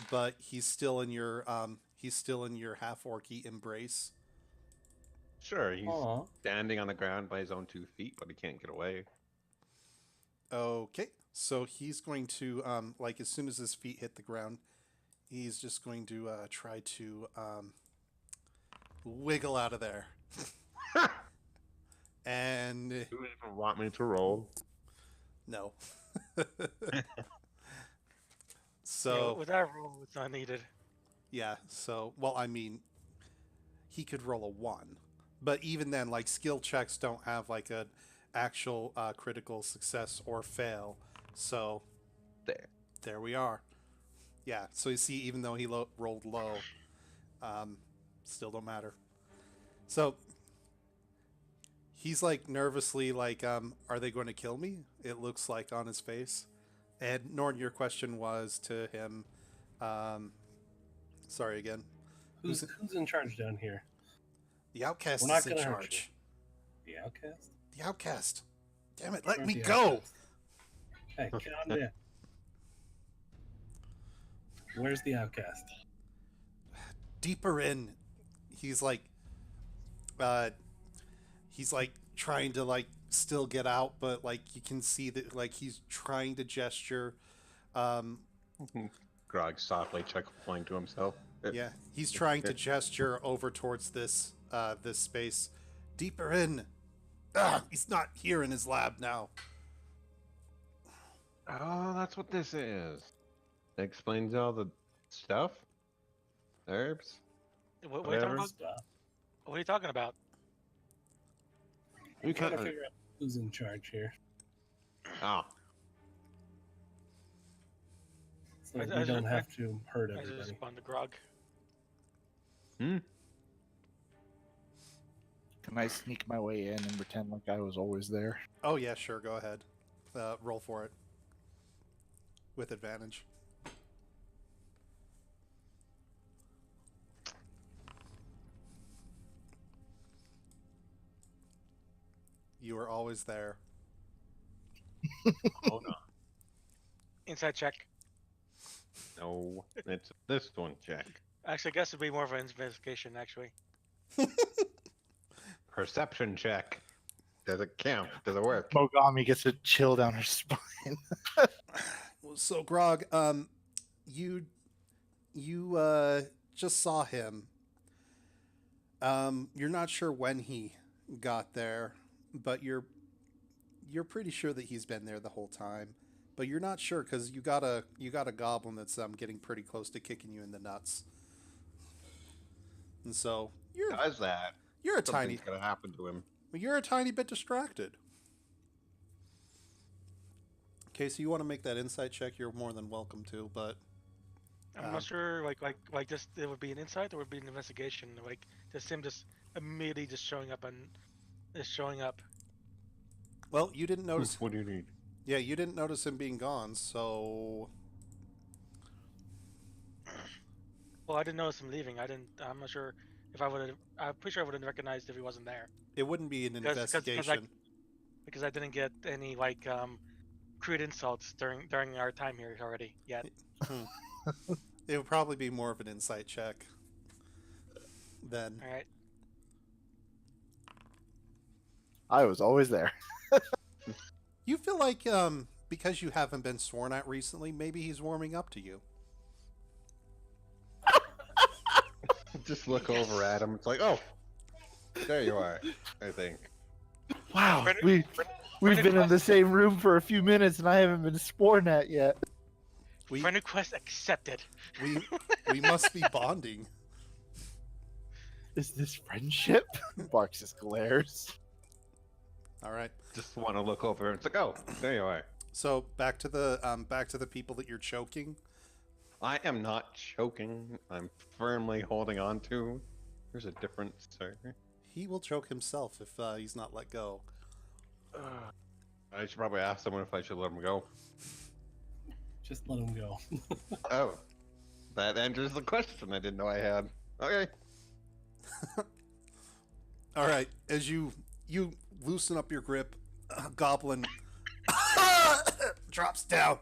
but he's still in your half orky embrace. Sure, he's Aw. standing on the ground by his own 2 feet, but he can't get away. Okay, so he's going to like as soon as his feet hit the ground, he's just going to try to wiggle out of there. And Do you even want me to roll? no. Yeah, So with that rule, it's not needed. yeah, so well, I mean, he could roll a 1, but even then, like skill checks don't have like an actual critical success or fail. So there we are. Yeah, so you see, even though he rolled low, still don't matter. So he's like nervously like, are they going to kill me? It looks like on his face. And Norn, your question was to him. Sorry again. Who's in charge down here? The outcast We're not is in gonna hurt charge. The outcast? The outcast. Damn it, let Or me the go. outcast? Hey, calm down. Where's the outcast? Deeper in. He's like trying to like still get out, but like you can see that like he's trying to gesture. Grog softly chuckling to himself. Yeah, he's trying to gesture over towards this this space. Deeper in. He's not here in his lab now. Oh, that's what this is. That explains all the stuff. Herbs. What are you talking Whatever. about? Stop. What are you talking about? I'm trying to can't- figure out who's in charge here. Oh, So I we just- don't have to hurt I just everybody. respond to Grog. Can I sneak my way in and pretend like I was always there? Oh yeah, sure, go ahead. Roll for it. With advantage. You were always there. hold on. Inside check. No, it's this one check. Actually, I guess it'd be more of an investigation, actually. Perception check. Does it count? Does it work? Mogami gets a chill down her spine. So Grog, you just saw him. You're not sure when he got there, but you're pretty sure that he's been there the whole time. But you're not sure because you got a goblin that's getting pretty close to kicking you in the nuts. And so Does that? you're a tiny Something's gonna happen to him. bit distracted. Okay, so you want to make that insight check? You're more than welcome to, but I'm not sure, like just it would be an insight or would it be an investigation, like just him just immediately just showing up and just showing up. well, you didn't notice. What do you need? Yeah, you didn't notice him being gone, so Well, I didn't notice him leaving. I'm not sure if I would have. I'm pretty sure I would have recognized if he wasn't there. It wouldn't be an Because investigation. because I didn't get any like crude insults during our time here already yet. Hmm. It would probably be more of an insight check. Then All right. I was always there. you feel like because you haven't been sworn at recently, maybe he's warming up to you. Just look over at him. It's like, oh, there you are. I think. Wow, Friend- we've friend been in the request- same room for a few minutes and I haven't been sworn at yet. We Friend request accepted. we must be bonding. Is this friendship? Barks just glares. All right. Just want to look over. It's like, oh, there you are. So back to the people that you're choking. I am not choking. I'm firmly holding on to. There's a difference, sir. He will choke himself if he's not let go. I should probably ask someone if I should let him go. Just let him go. Oh, that answers the question I didn't know I had. Okay. All right. As you loosen up your grip, Goblin drops down,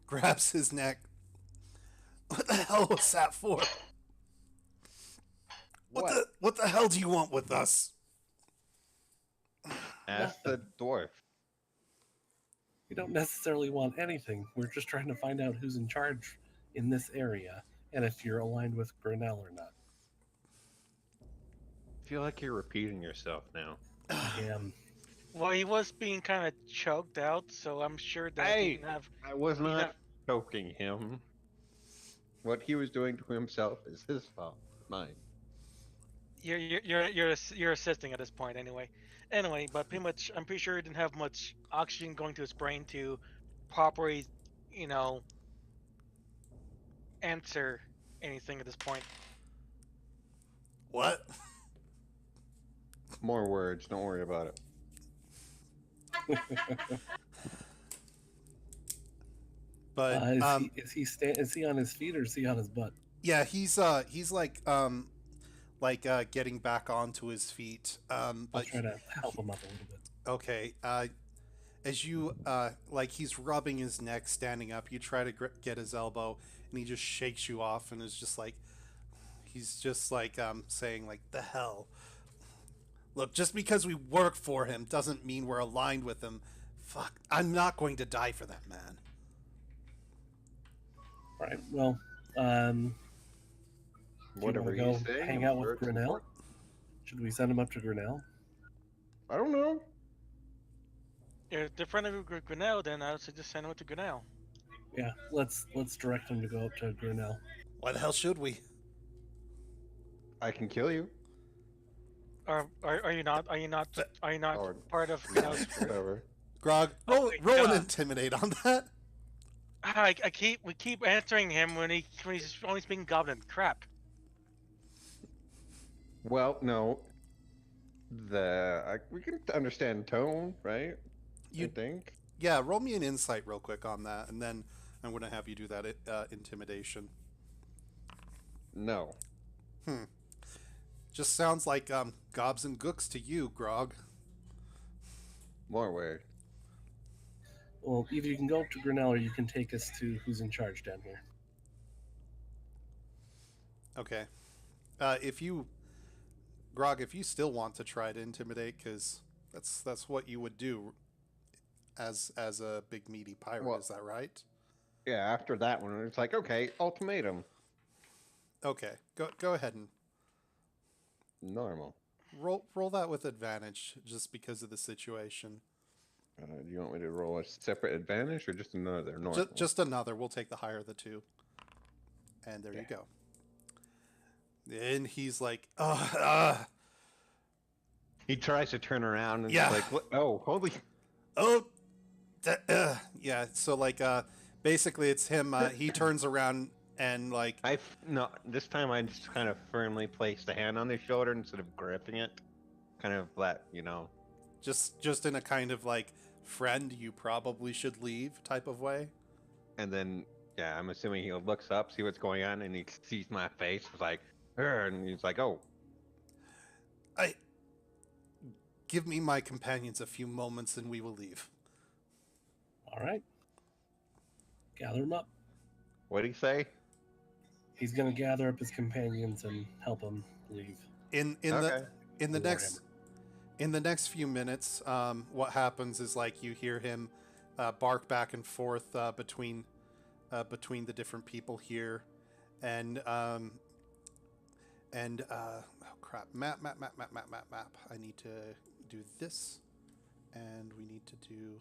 grabs his neck. What the hell was that for? What the hell do you want with us? Ask the dwarf. We don't necessarily want anything. We're just trying to find out who's in charge in this area and if you're aligned with Grinnell or not. I feel like you're repeating yourself now. I am. Well, he was being kind of choked out, so I'm sure that he Hey! didn't have. I was not- not choking him. What he was doing to himself is his fault, mine. You're assisting at this point anyway. Anyway, but pretty much, I'm pretty sure he didn't have much oxygen going to his brain to properly, answer anything at this point. What? More words. Don't worry about it. But Is he on his feet or is he on his butt? yeah, he's like getting back onto his feet. I'll But try to help him up a little bit. okay. As you like he's rubbing his neck, standing up. You try to get his elbow, and he just shakes you off, and is just like he's just like saying like the hell. Look, just because we work for him doesn't mean we're aligned with him. Fuck, I'm not going to die for that man. Right. Well, Whatever go you say. hang out with words Grinnell? work. should we send him up to Grinnell? I don't know. If they're friend of Grinnell, then I would suggest send him to Grinnell. Yeah, let's direct him to go up to Grinnell. Why the hell should we? I can kill you. Or are you not? Are you not Or- part of Grinnell's? Whatever. Grog, Oh roll, my roll an God. intimidate on that. We keep answering him when he's only speaking Goblin. Crap. Well, no. We can understand tone, right? I You think. Yeah, roll me an insight real quick on that, and then I'm going to have you do that intimidation. No. Just sounds like gobs and gooks to you, Grog. More weird. Well, either you can go up to Grinnell or you can take us to who's in charge down here. Okay. Grog, if you still want to try to intimidate, because that's what you would do as a big meaty pirate, Well- is that right? Yeah, after that one, it's like, okay, ultimatum. Okay, go ahead and Normal. roll that with advantage, just because of the situation. Do you want me to roll a separate advantage or just another normal? Just another. We'll take the higher of the two. And there you Okay. go. And he's like, He tries to turn around and Yeah. it's like, what? Oh, holy. yeah. So like, basically, it's him. He turns around and like, No, this time I just kind of firmly placed a hand on his shoulder instead of gripping it. Kind of that, just in a kind of like, friend, you probably should leave type of way. and then Yeah, I'm assuming he looks up, see what's going on, and he sees my face. It's like, and he's like, oh, I give me my companions a few moments and we will leave. All right. Gather him up. what'd he say? He's gonna gather up his companions and help him leave. In Okay. the The next Warhammer. in the next few minutes, what happens is like you hear him bark back and forth between the different people here, and oh crap, map. I need to do this, and we need to do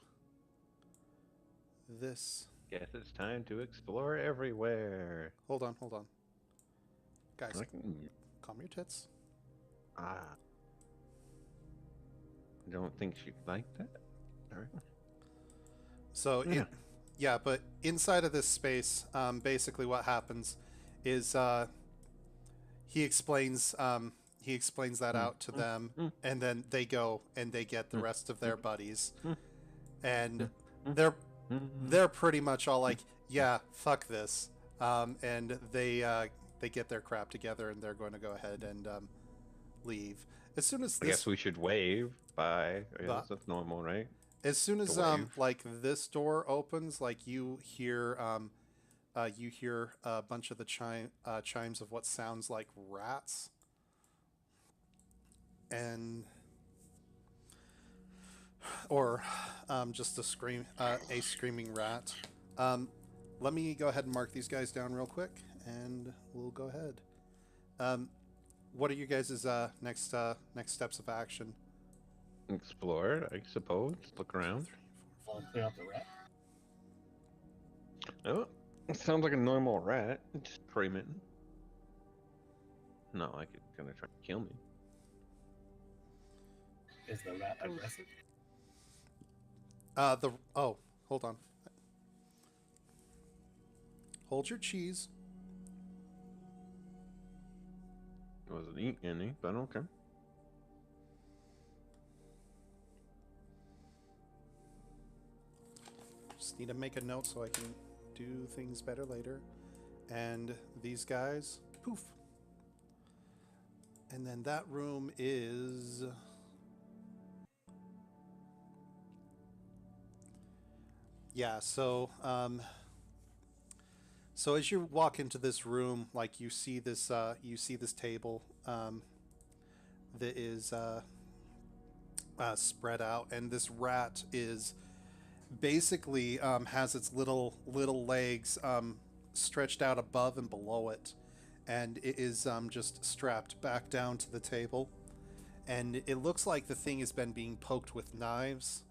this. Guess it's time to explore everywhere. Hold on, guys, I can- calm your tits. I don't think she'd like that. All right. So Yeah. yeah, but inside of this space, basically what happens is he explains that out to them, and then they go and they get the rest of their buddies, and they're pretty much all like, yeah, fuck this, and they get their crap together and they're going to go ahead and leave as soon as I this guess we should wave. Bye. I guess Bye. that's normal, right? As soon as To wave. like this door opens, like you hear a bunch of the chimes of what sounds like rats, and or just a screaming rat. Let me go ahead and mark these guys down real quick, and we'll go ahead. What are you guys' next steps of action? Explore, I suppose. Look around. I'll clear out the rat. Oh, it sounds like a normal rat. Just screaming. Not like it's gonna try to kill me. Is the rat aggressive? Hold on. Hold your cheese. I wasn't eating any, but okay. Just need to make a note so I can do things better later. And these guys, poof. And then that room is... Yeah, so as you walk into this room, like you see this table that is spread out, and this rat is basically has its little legs stretched out above and below it, and it is just strapped back down to the table, and it looks like the thing has been being poked with knives,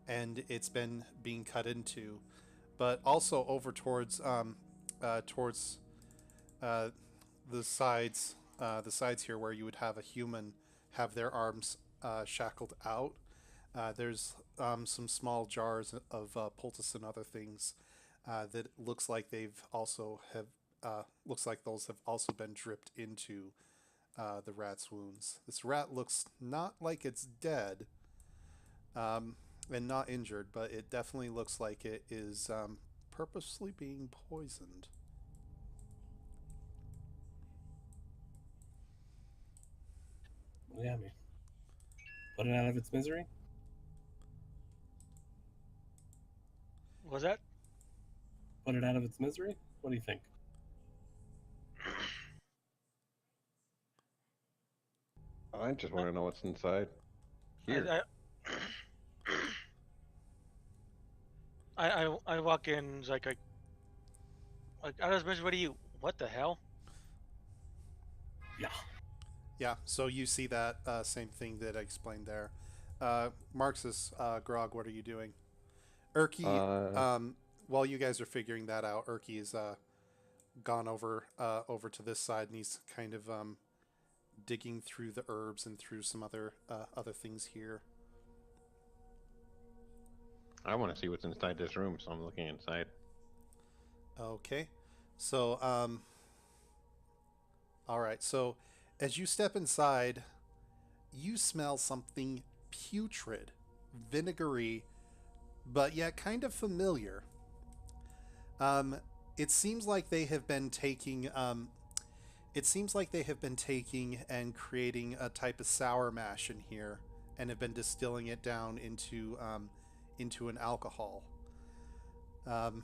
and it's been being cut into, but also over towards the sides here where you would have a human have their arms shackled out. There's some small jars of poultice and other things that looks like looks like those have also been dripped into the rat's wounds. This rat looks not like it's dead and not injured, but it definitely looks like it is purposely being poisoned. Yeah, me. Put it out of its misery. What was that? Put it out of its misery. What do you think? I just want to know what's inside. Here. I walk in like I was what are you? What the hell? Yeah. Yeah, so you see that same thing that I explained there. Marxus, Grog, what are you doing? Erky, while you guys are figuring that out, Erky has gone over to this side, and he's kind of digging through the herbs and through some other things here. I want to see what's inside this room, so I'm looking inside. Okay, so all right, so as you step inside, you smell something putrid, vinegary, but yet kind of familiar. it seems like they have been taking it seems like they have been taking and creating a type of sour mash in here and have been distilling it down into an alcohol. Um,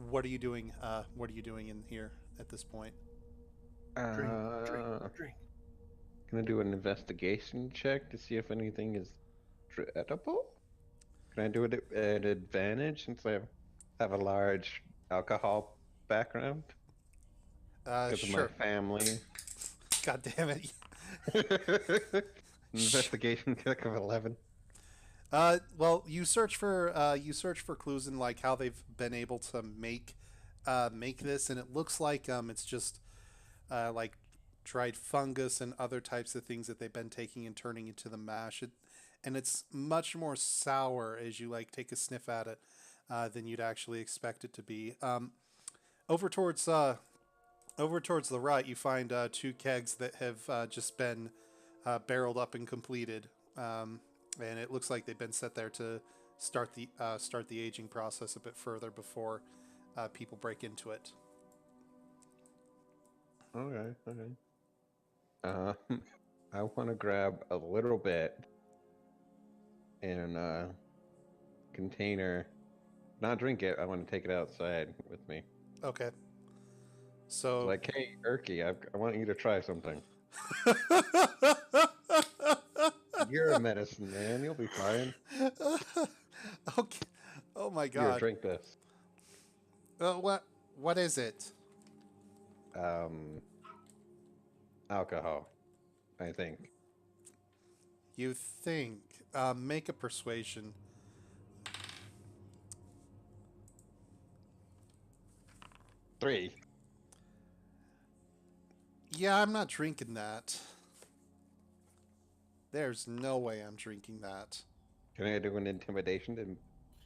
what are you doing? What are you doing in here at this point? Drink, Uh, drink. Gonna do an investigation check to see if anything is edible. Can I do it at advantage since I have a large alcohol background because of my Sure. family? God damn it. Investigation check of 11. Well, you search for clues in like how they've been able to make this, and it looks like it's just like dried fungus and other types of things that they've been taking and turning into the mash. And it's much more sour as you like take a sniff at it than you'd actually expect it to be. Over towards the right, you find two kegs that have just been barreled up and completed. And it looks like they've been set there to start the aging process a bit further before people break into it. Okay, okay. I want to grab a little bit in a container. Not drink it. I want to take it outside with me. Okay. So Like, hey, Erky, I want you to try something. You're a medicine man. You'll be fine. okay. Oh my Here, god. drink this. What is it? Alcohol, I think. You think? Make a persuasion. Three. Yeah, I'm not drinking that. There's no way I'm drinking that. Can I do an intimidation to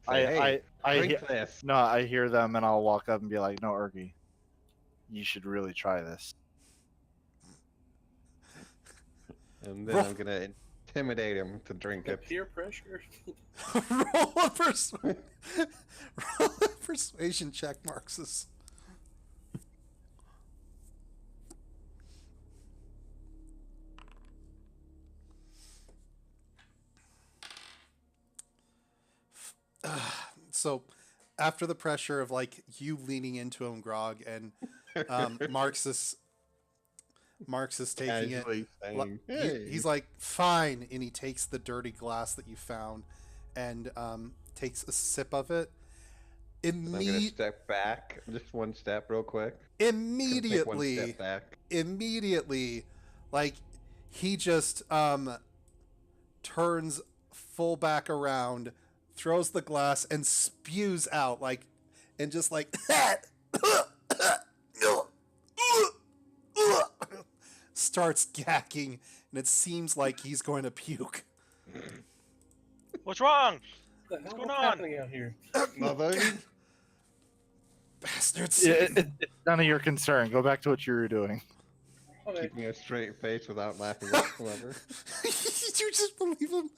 say, I hey, drink hear, this? no, I hear them and I'll walk up and be like, "No, Ergy, you should really try this." And then Roll- I'm gonna intimidate him to drink it. Peer pressure. roll a persuasion check, Marxus. So, after the pressure of like you leaning into him, Grog, and Marxus taking it. Casually saying, hey. He's like, fine, and he takes the dirty glass that you found and takes a sip of it. I'm gonna step back, just one step, real quick. Take one step back. Immediately, like he just turns full back around, throws the glass, and spews out like, and just like starts gagging, and it seems like he's going to puke. What's wrong? What the hell? going What's on? happening out here? Nothing. Bastards. It's none of your concern. Go back to what you were doing. Okay. Keeping a straight face without laughing whatsoever. Did you just believe him?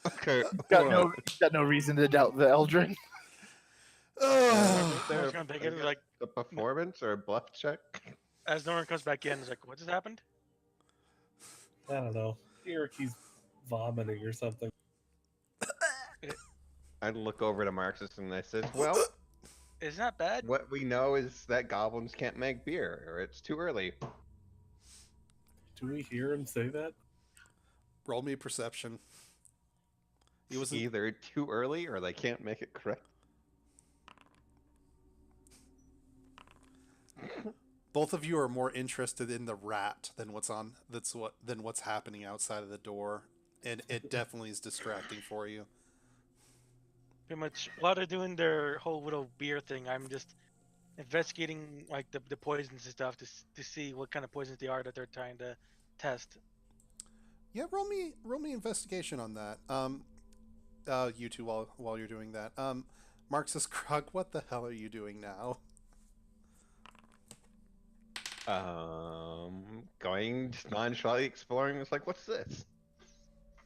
Okay. Got no reason to doubt the Eldrin. Oh. I was gonna take it like a performance or a bluff check? as Norman comes back in, it's like, what just happened? I don't know. Eric, he's vomiting or something. I look over to Marxus and I said, well, Isn't that bad? what we know is that goblins can't make beer, or it's too early. Do we hear him say that? Roll me a perception. He was Either too early or they can't make it correct. both of you are more interested in the rat than what's happening outside of the door, and it definitely is distracting for you. Pretty much while they're doing their whole little beer thing, I'm just investigating like the poisons and stuff to see what kind of poisons they are that they're trying to test. Yeah, roll me investigation on that. You two while you're doing that. Marxus Krug, what the hell are you doing now? Going just nonchalantly exploring. It's like, what's this?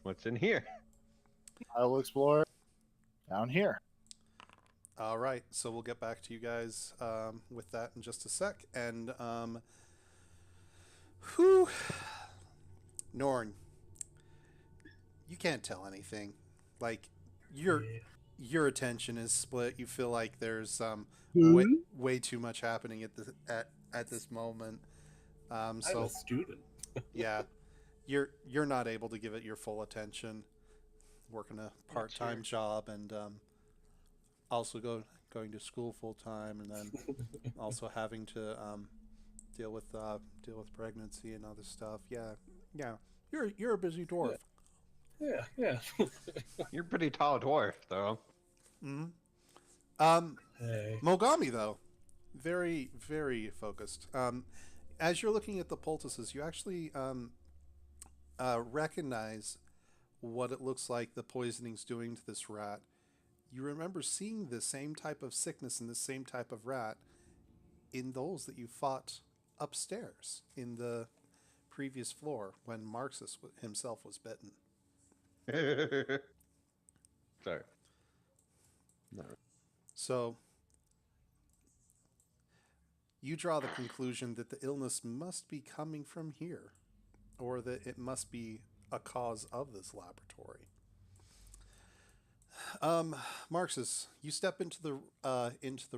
What's in here? I'll explore down here. All right, so we'll get back to you guys with that in just a sec. And, whew, Norn, you can't tell anything. Like, your attention is split. You feel like there's way too much happening at this moment. I'm So a student. yeah, you're not able to give it your full attention. Working a part-time job and also going to school full time, and then also having to deal with pregnancy and other stuff. Yeah. You're a busy dwarf. Yeah. You're a pretty tall dwarf, though. Hmm. Hey. Mogami though, very very focused. As you're looking at the poultices, you actually recognize what it looks like the poisoning's doing to this rat. You remember seeing the same type of sickness in the same type of rat in those that you fought upstairs in the previous floor when Marxus himself was bitten. Sorry. No. So you draw the conclusion that the illness must be coming from here, or that it must be a cause of this laboratory. Marxus, you step into the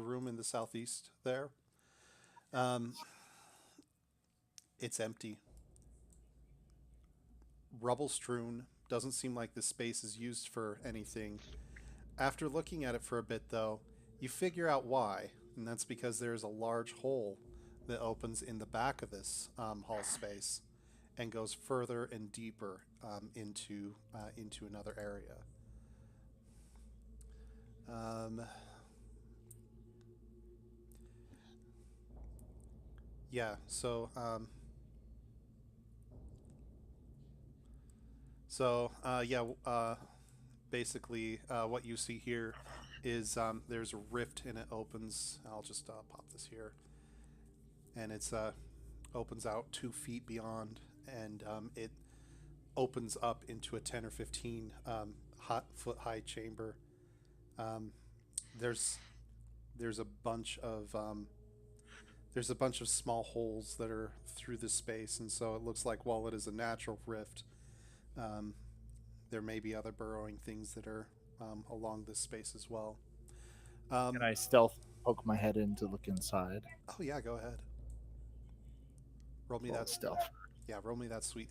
room in the southeast there. It's empty. Rubble strewn. Doesn't seem like this space is used for anything. After looking at it for a bit, though, you figure out why, and that's because there's a large hole that opens in the back of this hall space and goes further and deeper into another area. Yeah. Basically, what you see here is there's a rift and it opens. I'll just pop this here, and it's opens out 2 feet beyond, and it opens up into a 10 or 15 foot high chamber. There's a bunch of small holes that are through this space, and so it looks like while it is a natural rift, there may be other burrowing things that are along this space as well. Can I stealth poke my head in to look inside? Oh yeah, go ahead. Roll me Roll that stealth. Yeah, roll me that sweet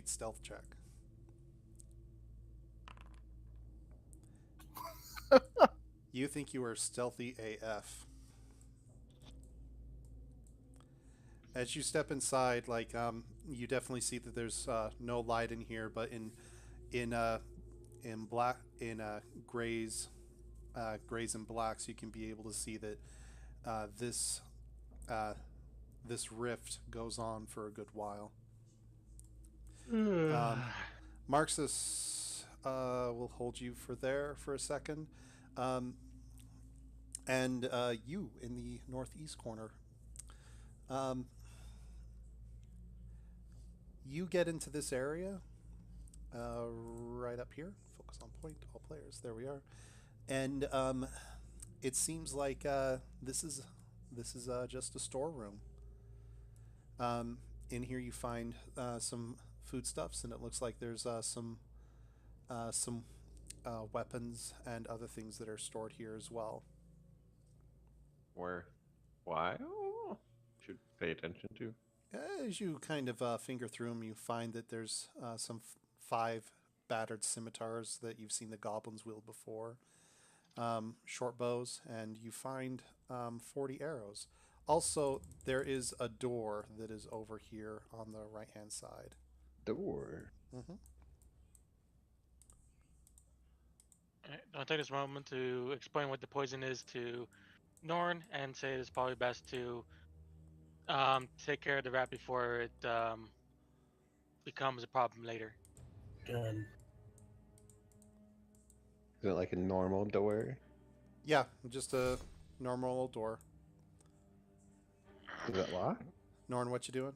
stealth check. You think you are stealthy AF. As you step inside, you definitely see that there's no light in here, but in grays and blacks, you can be able to see that this rift goes on for a good while. Marxus will hold you for a second. And you in the northeast corner. You get into this area right up here. Focus on point, all players. There we are. And it seems like this is just a storeroom. In here you find some foodstuffs, and it looks like there's some weapons and other things that are stored here as well. Why? Should pay attention to. As you kind of finger through them, you find that there's some 5 battered scimitars that you've seen the goblins wield before, short bows, and you find 40 arrows. Also, there is a door that is over here on the right-hand side. Door. Mm-hmm. I'll take this moment to explain what the poison is to Norn and say it's probably best to take care of the rat before it becomes a problem later. Done. Is it like a normal door? Yeah, just a normal old door. Is it locked? Norn, what you doing?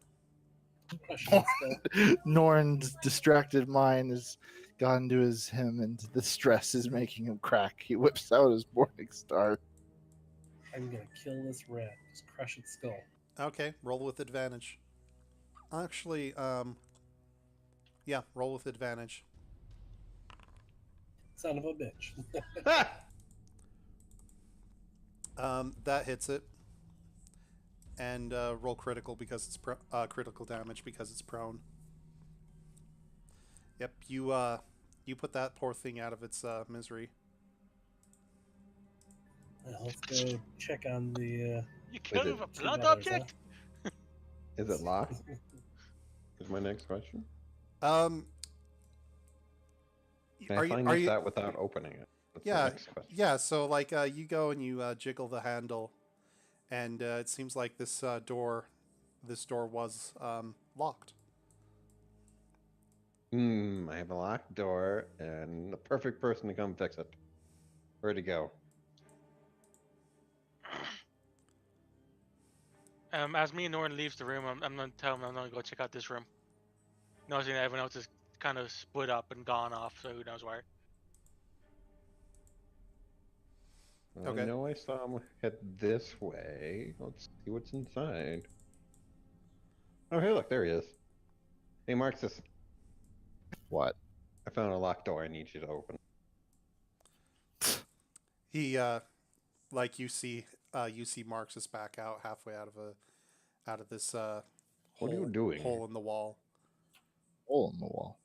Crushing the skull. Norn's distracted mind has gone to him, and the stress is making him crack. He whips out his Morning Star. I'm gonna kill this rat. Just crush its skull. Okay, roll with advantage. Actually, yeah, roll with advantage. Son of a bitch. That hits it. And roll critical because it's critical damage because it's prone. Yep, you put that poor thing out of its misery. Let's go check on the. You killed it with a two blunt brothers, object? Is it locked? Is my next question. Um, Can are I you find are this you? out without opening it? That's my Yeah, next question. yeah. So like, you go and you jiggle the handle, and it seems like this door was locked. I have a locked door and the perfect person to come fix it. Where'd he go? As me and Norn leaves the room, I'm gonna tell him I'm gonna go check out this room. Noticing that everyone else is kind of split up and gone off, so who knows where. Okay. I know I saw him head this way. Let's see what's inside. Oh, hey, look, there he is. Hey, Marxus, What? I found a locked door I need you to open. He like you see Marxus back out halfway out of this What are you doing? hole in the wall. Hole in the wall.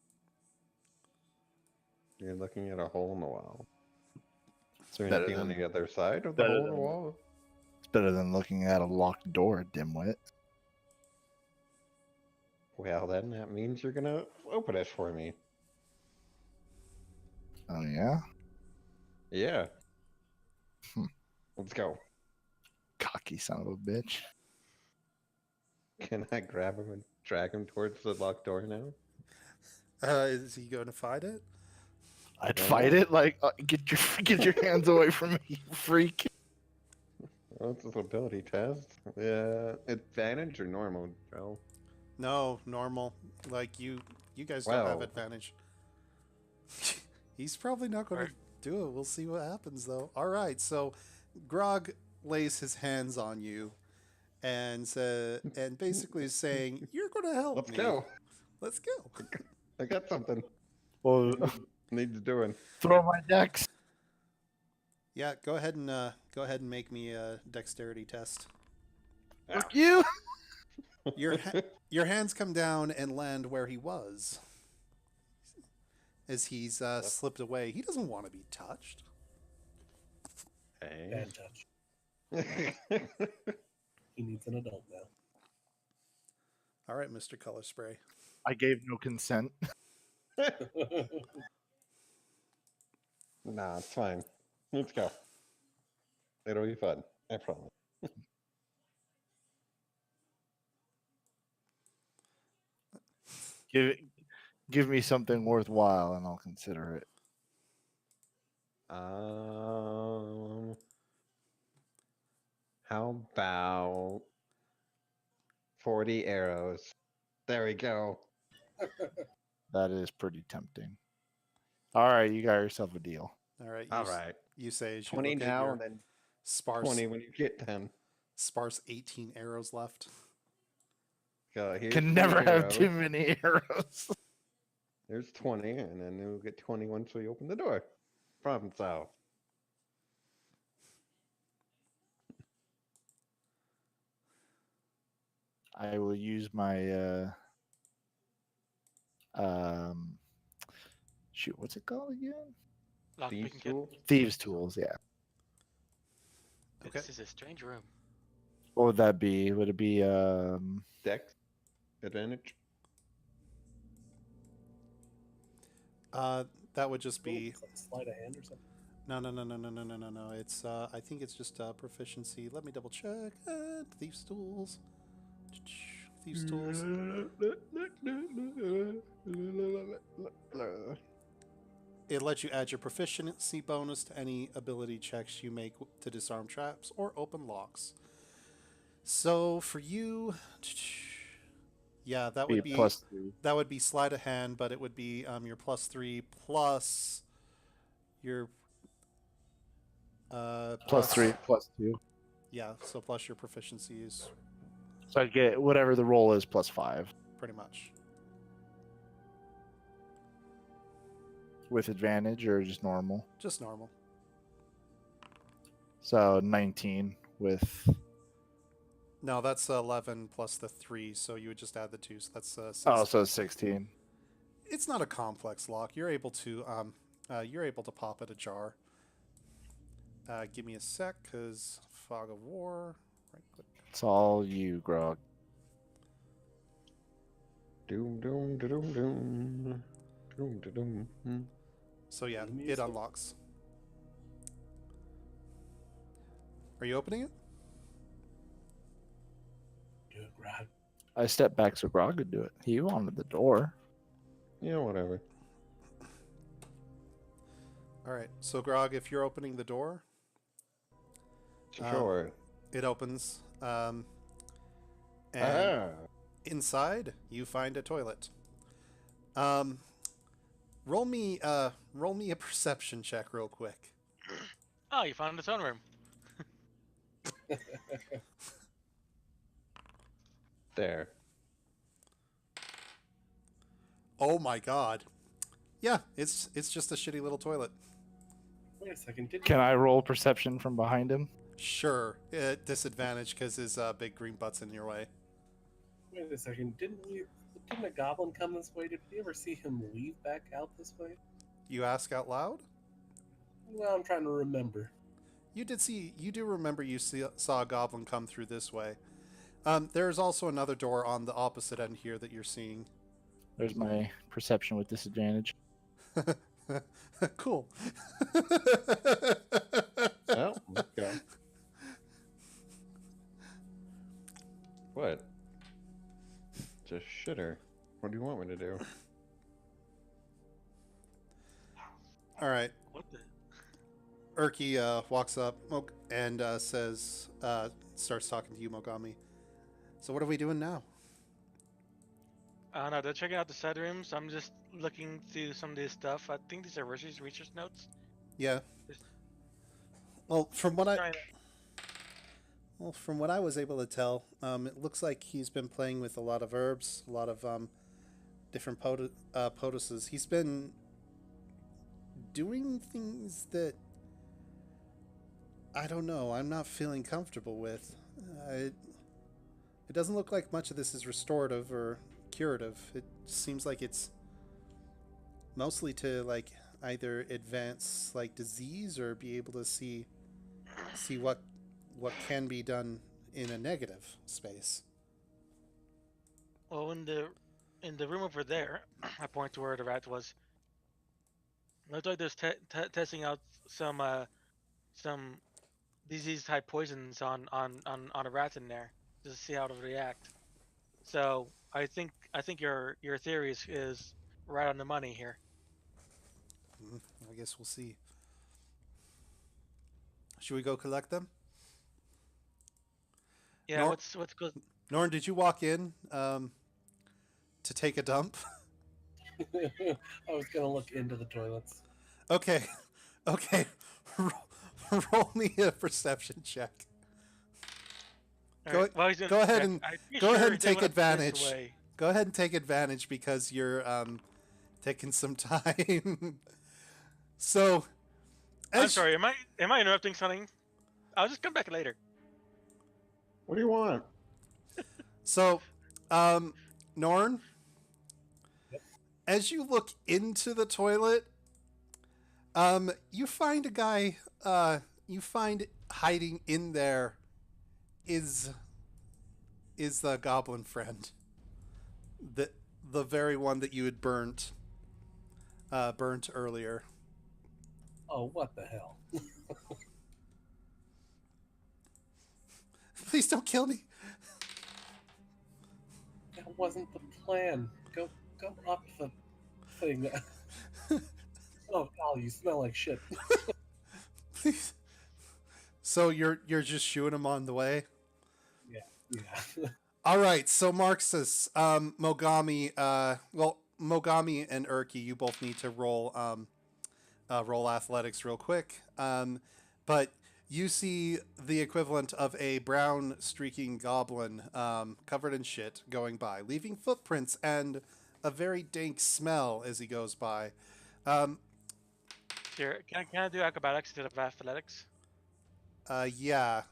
You're looking at a hole in the wall. Is there better anything on than- the other side of the better hole in the than- wall? It's better than looking at a locked door, dimwit. Well, then that means you're gonna open it for me. Oh yeah, Yeah. Hmm. Let's go. cocky son of a bitch. Can I grab him and drag him towards the locked door now? Is he going to fight it? I'd Yeah. fight it. Like, get your hands away from me, you freak. Oh, it's an ability test. Yeah. Advantage or normal, Joe? No, normal. Like you guys don't have Wow. advantage. He's probably not going to Alright. do it. We'll see what happens though. All right, so Grog lays his hands on you, and basically is saying, "You're going to help Let's me. go. Let's go." I got something. Well, Needs doing. throw my decks. Yeah, go ahead and make me a dexterity test. Fuck you. Your hands come down and land where he was. As he's slipped away. He doesn't want to be touched. Hey. Bad touch. He needs an adult now. All right, Mr. Color Spray. I gave no consent. Nah, it's fine. Let's go. It'll be fun. I promise. Give me something worthwhile, and I'll consider it. How about 40 arrows? There we go. That is pretty tempting. All right, you got yourself a deal. All right. All right. You say as you 20 look at now, your and then sparse 20 when you get 10. sparse 18 arrows left. Here's Can 20 never have arrows. too many arrows. There's 20, and then you'll get 20 once we open the door. Problem solved. I will use my shoot, what's it called again? Lock, Thieves pick, and tool? Thieves tools, yeah. get. Okay. This is a strange room. What would that be? Would it be Dex? Advantage? That would just be Sleight of hand or something. no. It's I think it's just proficiency. Let me double check. Thieves tools. Thieves tools. It lets you add your proficiency bonus to any ability checks you make to disarm traps or open locks. So for you, Yeah, that Be would be +3. that would be sleight of hand, but it would be your +3 plus your +3, +2. Yeah, so plus your proficiencies, So I get whatever the roll is +5 pretty much. with advantage or just normal. Just normal. So 19 with. No, that's 11 plus the 3, so you would just add the 2, so that's 6. Oh, so 16. It's not a complex lock. You're able to pop it ajar. Give me a sec, cause fog of war. Right click. It's all you, Grog. Doom, doom, doom, doom. Doom, doom, doom. So yeah, Give me a it sec. unlocks. Are you opening it? Do it, Grog. I stepped back so Grog could do it. He wanted the door. Yeah, whatever. All right. So Grog, if you're opening the door, Sure. it opens. And Ah. inside, you find a toilet. Roll me a perception check real quick. Oh, you found the throne room. There. Oh my god. Yeah, it's just a shitty little toilet. Wait a second. Didn't Can I roll perception from behind him? Sure, disadvantage because his big green butt's in your way. Wait a second. Didn't a goblin come this way? Did we ever see him leave back out this way? You ask out loud? Well, I'm trying to remember. You do remember you saw a goblin come through this way. There's also another door on the opposite end here that you're seeing. There's my perception with disadvantage. Cool. Oh, let's go. What? Just shitter. What do you want me to do? All right. What the? Urki walks up and says, starts talking to you, Mogami. So what are we doing now? No, they're checking out the side rooms. I'm just looking through some of this stuff. I think these are research notes. Yeah. Just Well, from what trying to- from what I was able to tell, it looks like he's been playing with a lot of herbs, a lot of different potuses. He's been doing things that I don't know. I'm not feeling comfortable with. It doesn't look like much of this is restorative or curative. It seems like it's mostly to like either advance like disease or be able to see what can be done in a negative space. Well, in the room over there, I point to where the rat was. Looks like they're testing out some disease type poisons on a rat in there just to see how it'll react. So I think your theory is right on the money here. I guess we'll see. Should we go collect them? Yeah, Nor- what's good? Norn, did you walk in to take a dump? I was gonna look into the toilets. Okay. Okay. Roll me a perception check. All Go- right, well, he's gonna go ahead check. and- I'm pretty go ahead sure and they take would've put this advantage. away. Go ahead and take advantage because you're taking some time. So, I'm as- sorry. Am I interrupting something? I'll just come back later. What do you want? So, Norn, as you look into the toilet, you find a guy. You find hiding in there is the goblin friend, the very one that you had burnt earlier. Oh, what the hell? Please don't kill me. That wasn't the plan. Go up the thing. Oh, God, you smell like shit. Please. So you're just shooing him on the way. Yeah. All right, so Marxus, Mogami, Mogami and Urki, you both need to roll athletics real quick. But you see the equivalent of a brown streaking goblin covered in shit going by, leaving footprints and a very dank smell as he goes by. Um, Here, can I do acrobatics instead of athletics? yeah,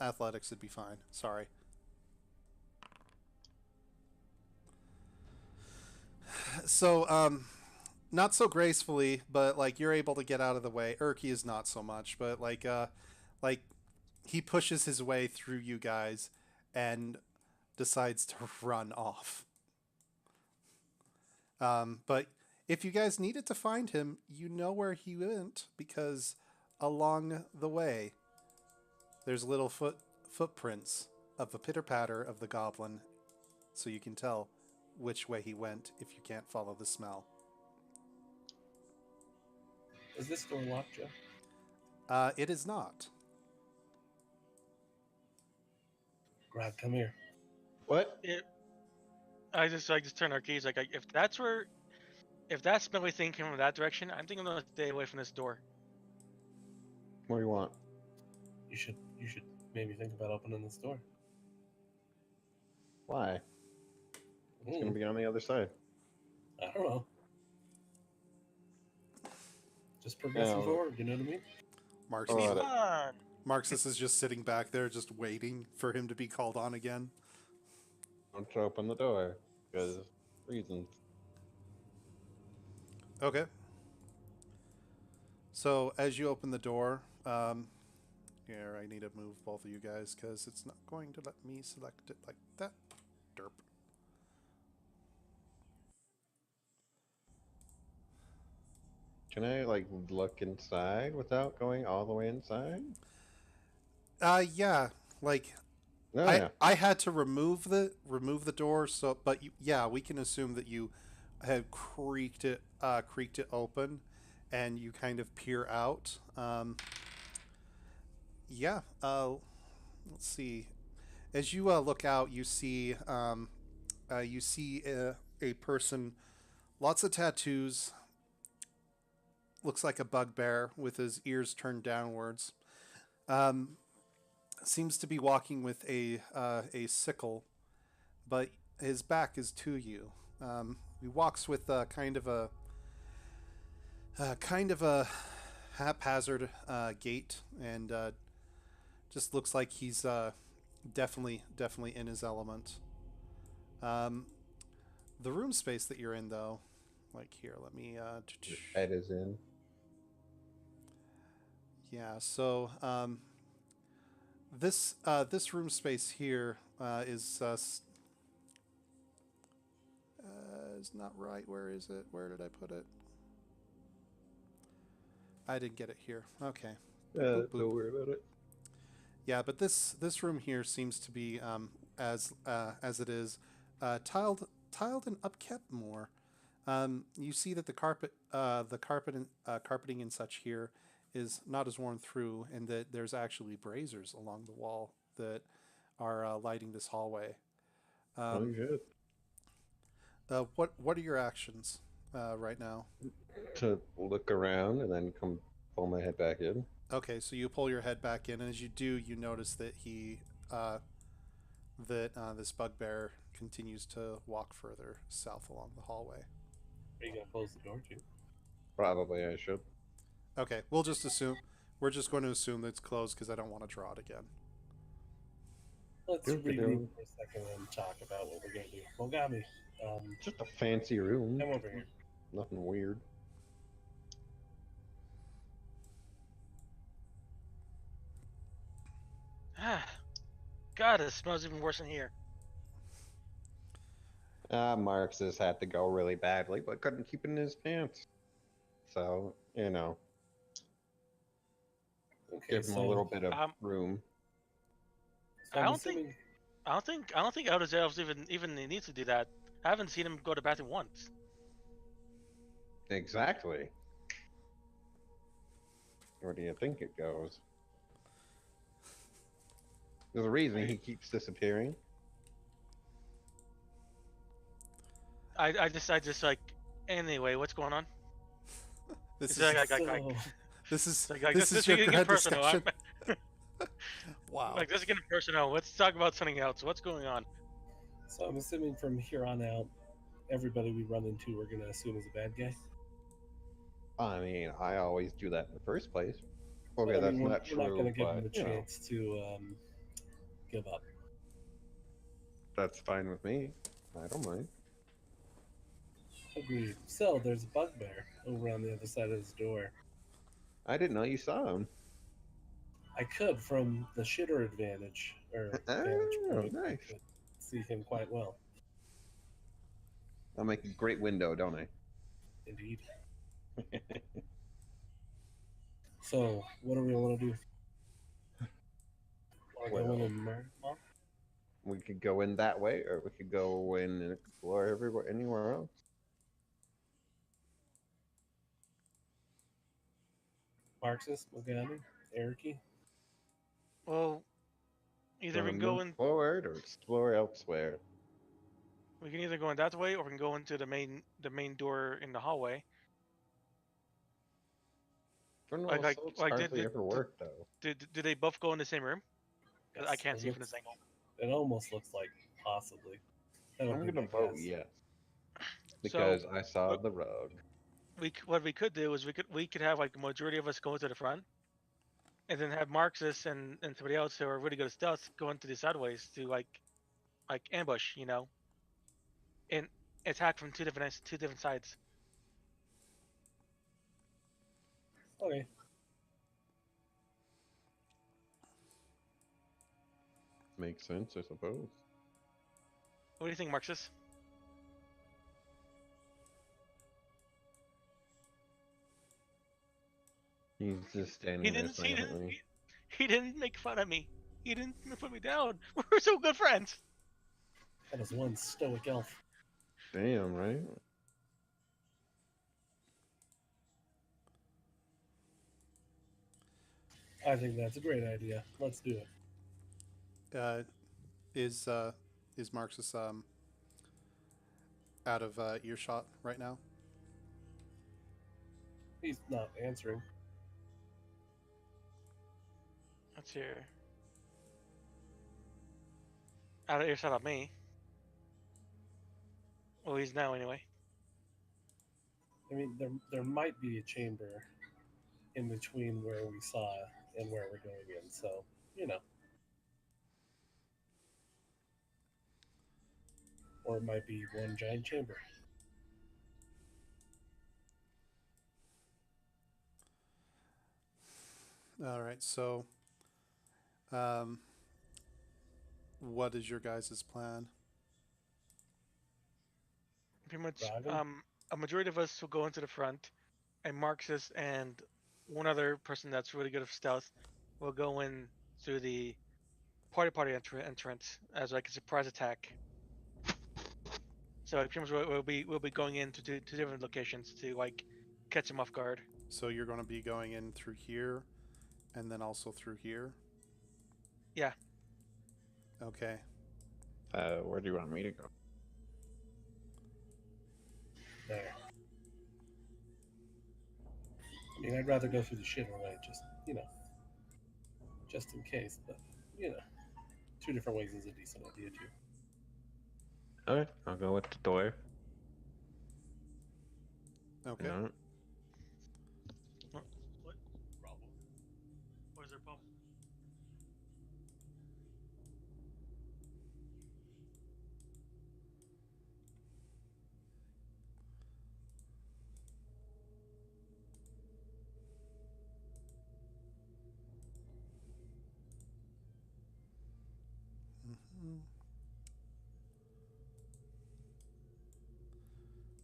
athletics would be fine. Sorry. So, not so gracefully, but like you're able to get out of the way. Urki is not so much, but like he pushes his way through you guys and decides to run off. But if you guys needed to find him, you know where he went because along the way there's little footprints of the pitter patter of the goblin, so you can tell which way he went if you can't follow the smell. Is this door locked, Joe? It is not. Grab, come here. What? I just turn our keys. Like if that smelly thing came from that direction, I'm thinking I'm gonna stay away from this door. What do you want? You should maybe think about opening this door. Why? It's gonna be on the other side. I don't know. Just progressing Oh. forward, you know what I mean? Marxus, Oh, Come that- on. Marxus is just sitting back there, just waiting for him to be called on again. Don't open the door because reasons. Okay. So as you open the door, here I need to move both of you guys because it's not going to let me select it like that. Derp. Can I like look inside without going all the way inside? Yeah, like Oh I yeah. I had to remove the door, so but yeah, we can assume that you had creaked it open, and you kind of peer out. Yeah. Let's see. As you look out, you see a person, lots of tattoos. Looks like a bugbear with his ears turned downwards. Seems to be walking with a sickle, but his back is to you. He walks with kind of a haphazard gait, and just looks like he's definitely in his element. The room space that you're in, though, like here, let me. Your head is in. Yeah. So this room space here is not right. Where is it? Where did I put it? I didn't get it here. Okay. Boop, boop. Don't worry about it. Yeah, but this room here seems to be as it is tiled and upkept more. You see that the carpeting and such here is not as worn through, and that there's actually braziers along the wall that are lighting this hallway. Oh shit. What are your actions right now? To look around and then come pull my head back in. Okay, so you pull your head back in, and as you do, you notice that this bugbear continues to walk further south along the hallway. Are you gonna close the door too? Probably I should. Okay, we're just going to assume that it's closed because I don't want to draw it again. Let's Good to regroup go. for a second and talk about what we're gonna do. Mogami, Just a fancy room. come over here. Nothing weird. Ah, God, it smells even worse in here. Marxus had to go really badly, but couldn't keep it in his pants. So, you know, Okay, give him a little bit of room. so I I'm don't think- assuming- I don't think Elder Elves even needs to do that. I haven't seen him go to the bathroom once. Exactly. Where do you think it goes? There's a reason he keeps disappearing. I just like. Anyway, what's going on? This It's is So, this is like this this is is your getting grand personal. discussion. Like Wow. this is getting personal. Let's talk about something else. What's going on? so I'm assuming from here on out, everybody we run into, we're gonna assume is a bad guy. I mean, I always do that in the first place. But Okay, I that's mean, not we're not gonna true, give them but the you know, chance to give up. that's fine with me. I don't mind. Agreed. So there's a bugbear over on the other side of his door. I didn't know you saw him. I could, from the shitter advantage or vantage Oh, point, I nice. could see him quite well. I'll make a great window, don't I? Indeed. So, what do we want to do? Want to go in Well, and murder them all? we could go in that way, or we could go in and explore everywhere, anywhere else. Marxist, Mogami, Eriki? Well, either we Wanna can go move in. forward or explore elsewhere. We can either go in that way, or we can go into the main door in the hallway. Funeral Like assaults like hardly ever work, though. do they both go in the same room? 'Cause I Yes, can't it see from looks- this angle. It almost looks like possibly. That would I'm be gonna my vote guess. yes So because I saw what- the rogue. what we could do is we could have like a majority of us go to the front, and then have Marxists and somebody else who are really good at stealth go into the sideways to like ambush, you know, and attack from two different sides. Okay. Makes sense, I suppose. What do you think, Marxist? He's just He standing there didn't. silently. He didn't make fun of me. He didn't put me down. We're so good friends. That is one stoic elf. Damn, right? I think that's a great idea. Let's do it. Is Marxus out of earshot right now? He's not answering. Let's hear. Out of earshot of me. Well, he's now anyway. I mean, there might be a chamber in between where we saw and where we're going in. So, you know. Or it might be one giant chamber. All right. So, what is your guys' plan? Pretty much. Dragon? A majority of us will go into the front, and Marxist and one other person that's really good at stealth will go in through the party entrance as like a surprise attack. So pretty much we'll be going into two different locations to like catch them off guard. So you're going to be going in through here, and then also through here. Yeah. Okay. Where do you want me to go? There. I mean, I'd rather go through the shitter way, just, you know, just in case. But, you know, two different ways is a decent idea, too. Okay, I'll go with the door. Okay. You know? What problem? What is their problem? Mhm.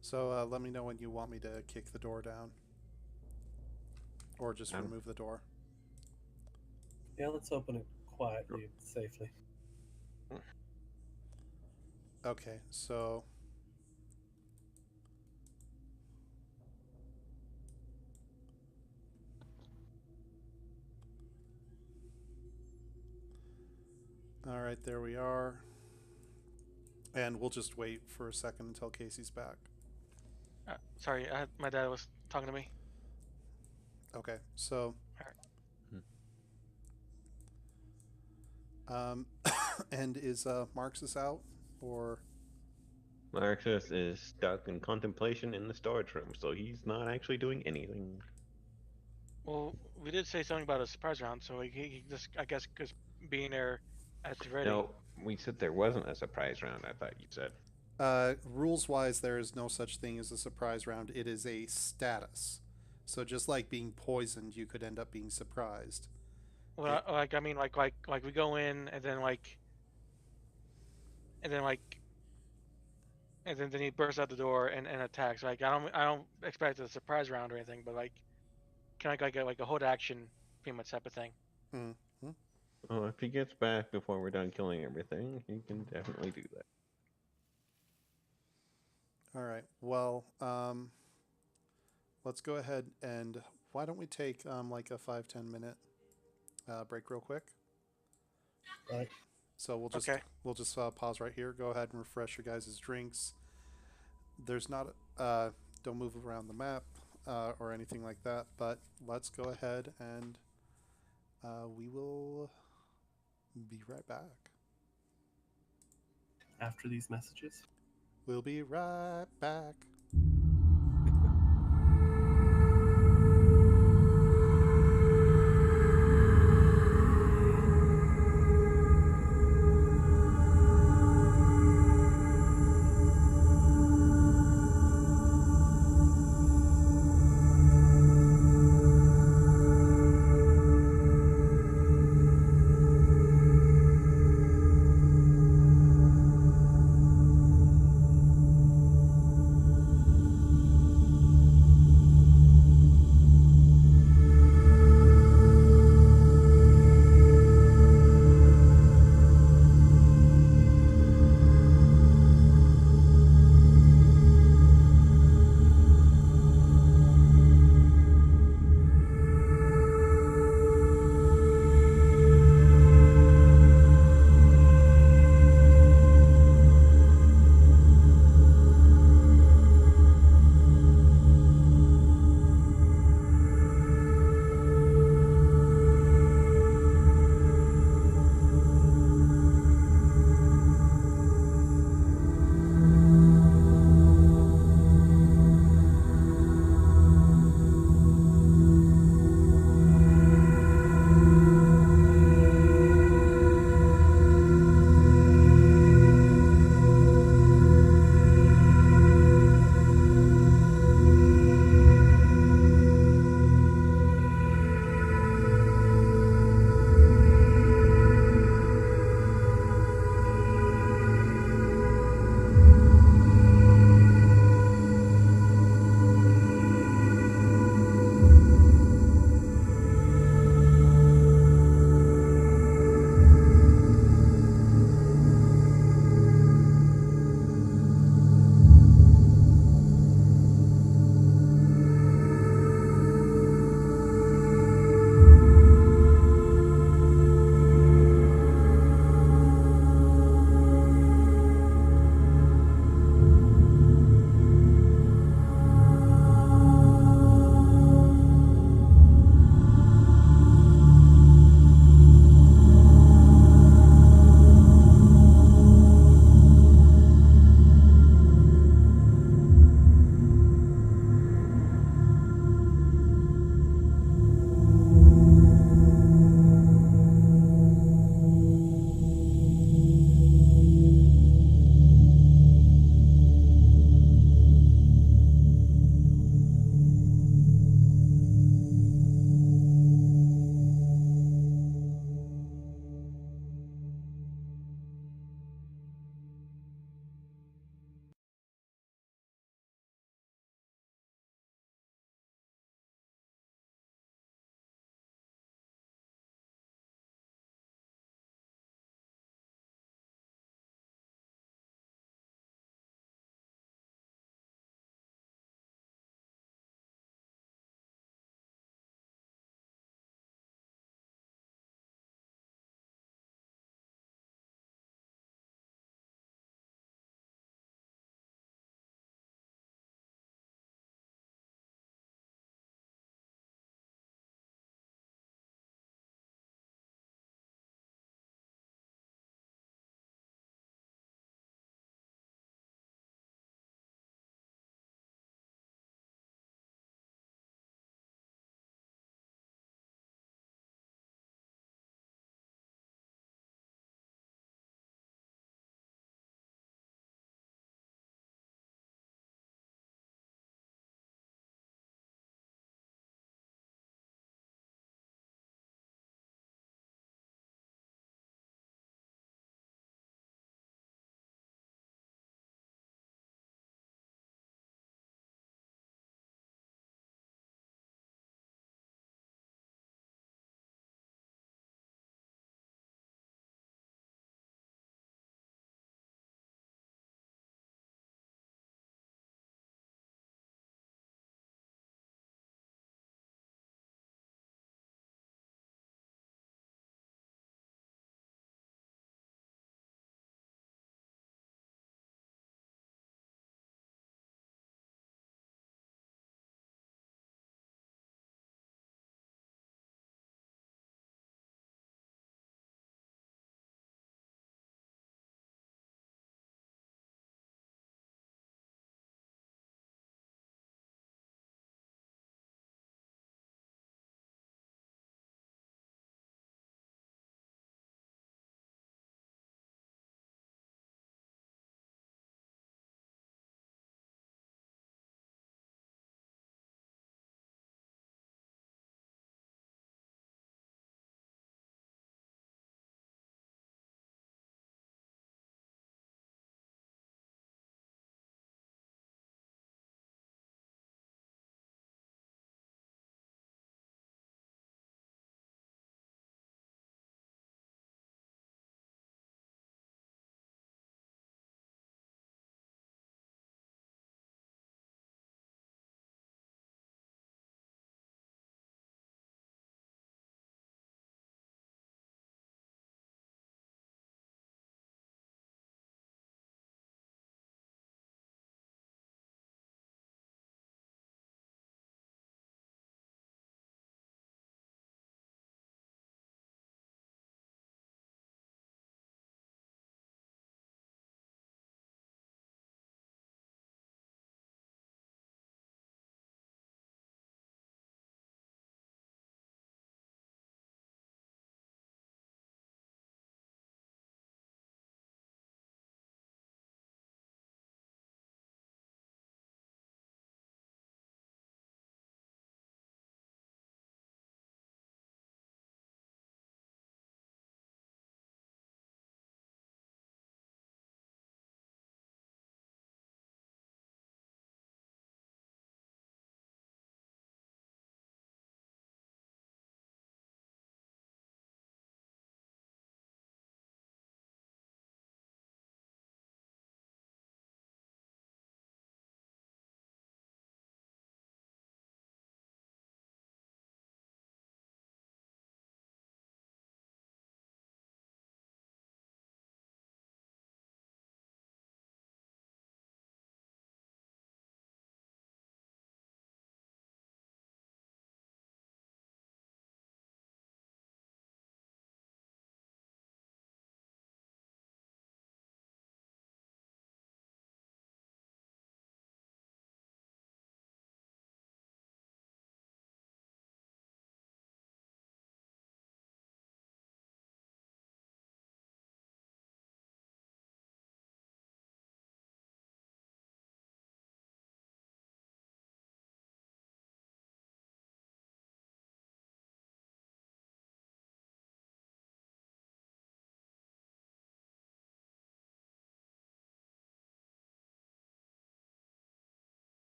So let me know when you want me to kick the door down, or just Um, remove the door. Yeah, let's open it quietly and safely. Okay. So. All right, there we are. And we'll just wait for a second until Casey's back. Sorry, my dad was talking to me. Okay, so. And is Marxus out or? Marcus is stuck in contemplation in the storage room, so he's not actually doing anything. Well, we did say something about a surprise round, so he just, I guess, just being there at the ready. No, we said there wasn't a surprise round. I thought you said. Rules wise, there is no such thing as a surprise round. It is a status. So just like being poisoned, you could end up being surprised. Well, like I mean, like we go in and then then he bursts out the door and attacks. Like I don't expect a surprise round or anything, but like kind of like a hold action pretty much type of thing. Mm-hmm. Oh, if he gets back before we're done killing everything, he can definitely do that. All right. Well, let's go ahead and why don't we take like a 5-10 minute break real quick. Right. So we'll just pause right here. Go ahead and refresh your guys' drinks. There's not don't move around the map or anything like that, but let's go ahead and we will be right back. After these messages. We'll be right back.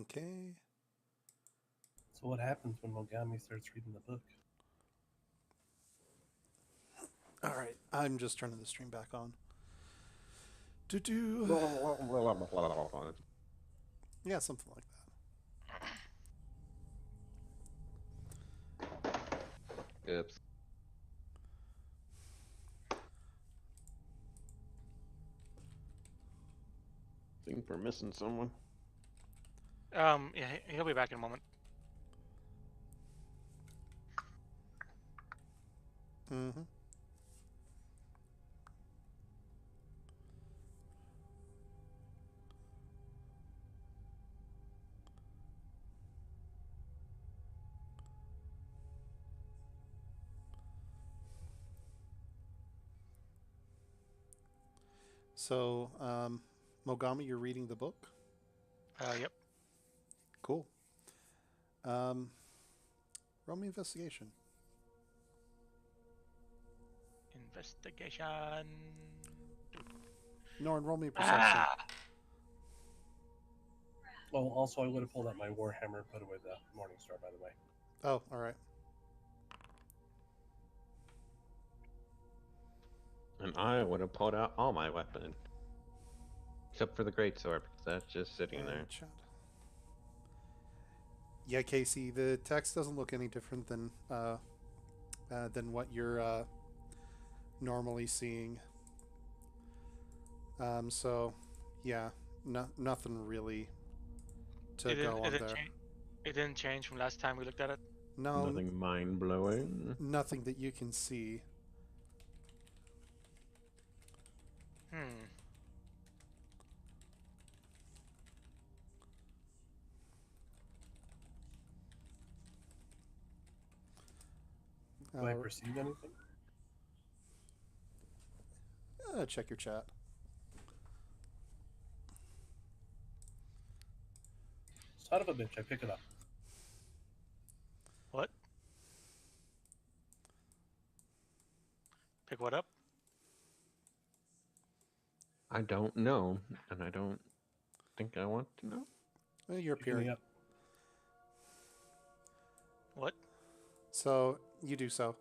Okay. So what happens when Mogami starts reading the book? All right. I'm just turning the stream back on. Do. Yeah, something like that. Oops. Think we're missing someone. Yeah, he'll be back in a moment. Mm-hmm. So, Mogami, you're reading the book? Yep. Cool. Roll me investigation. Investigation. Norn, roll me perception. Ah! Oh, also, I would have pulled out my Warhammer and put away the Morningstar, by the way. Oh, all right. And I would have pulled out all my weapons. Except for the greatsword, because that's just sitting there. Chat. Yeah, Casey, the text doesn't look any different than what you're normally seeing. So, yeah, nothing really to go on there. It didn't change from last time we looked at it. No, Nothing mind blowing. nothing that you can see. Hmm. Do I perceive anything? Check your chat. Son of a bitch, I pick it up. What? Pick what up? I don't know, and I don't think I want to know. Well, you're Picking appearing. me up. What? So you do so.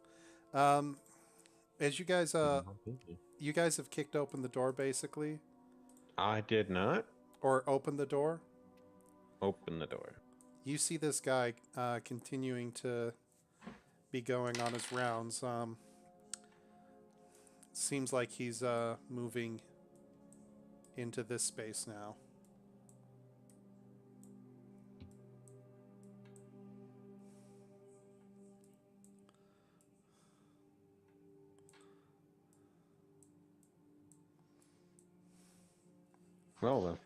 As you guys have kicked open the door basically, I did not or opened the door. open the door. You see this guy continuing to be going on his rounds. Seems like he's moving into this space now. Well then.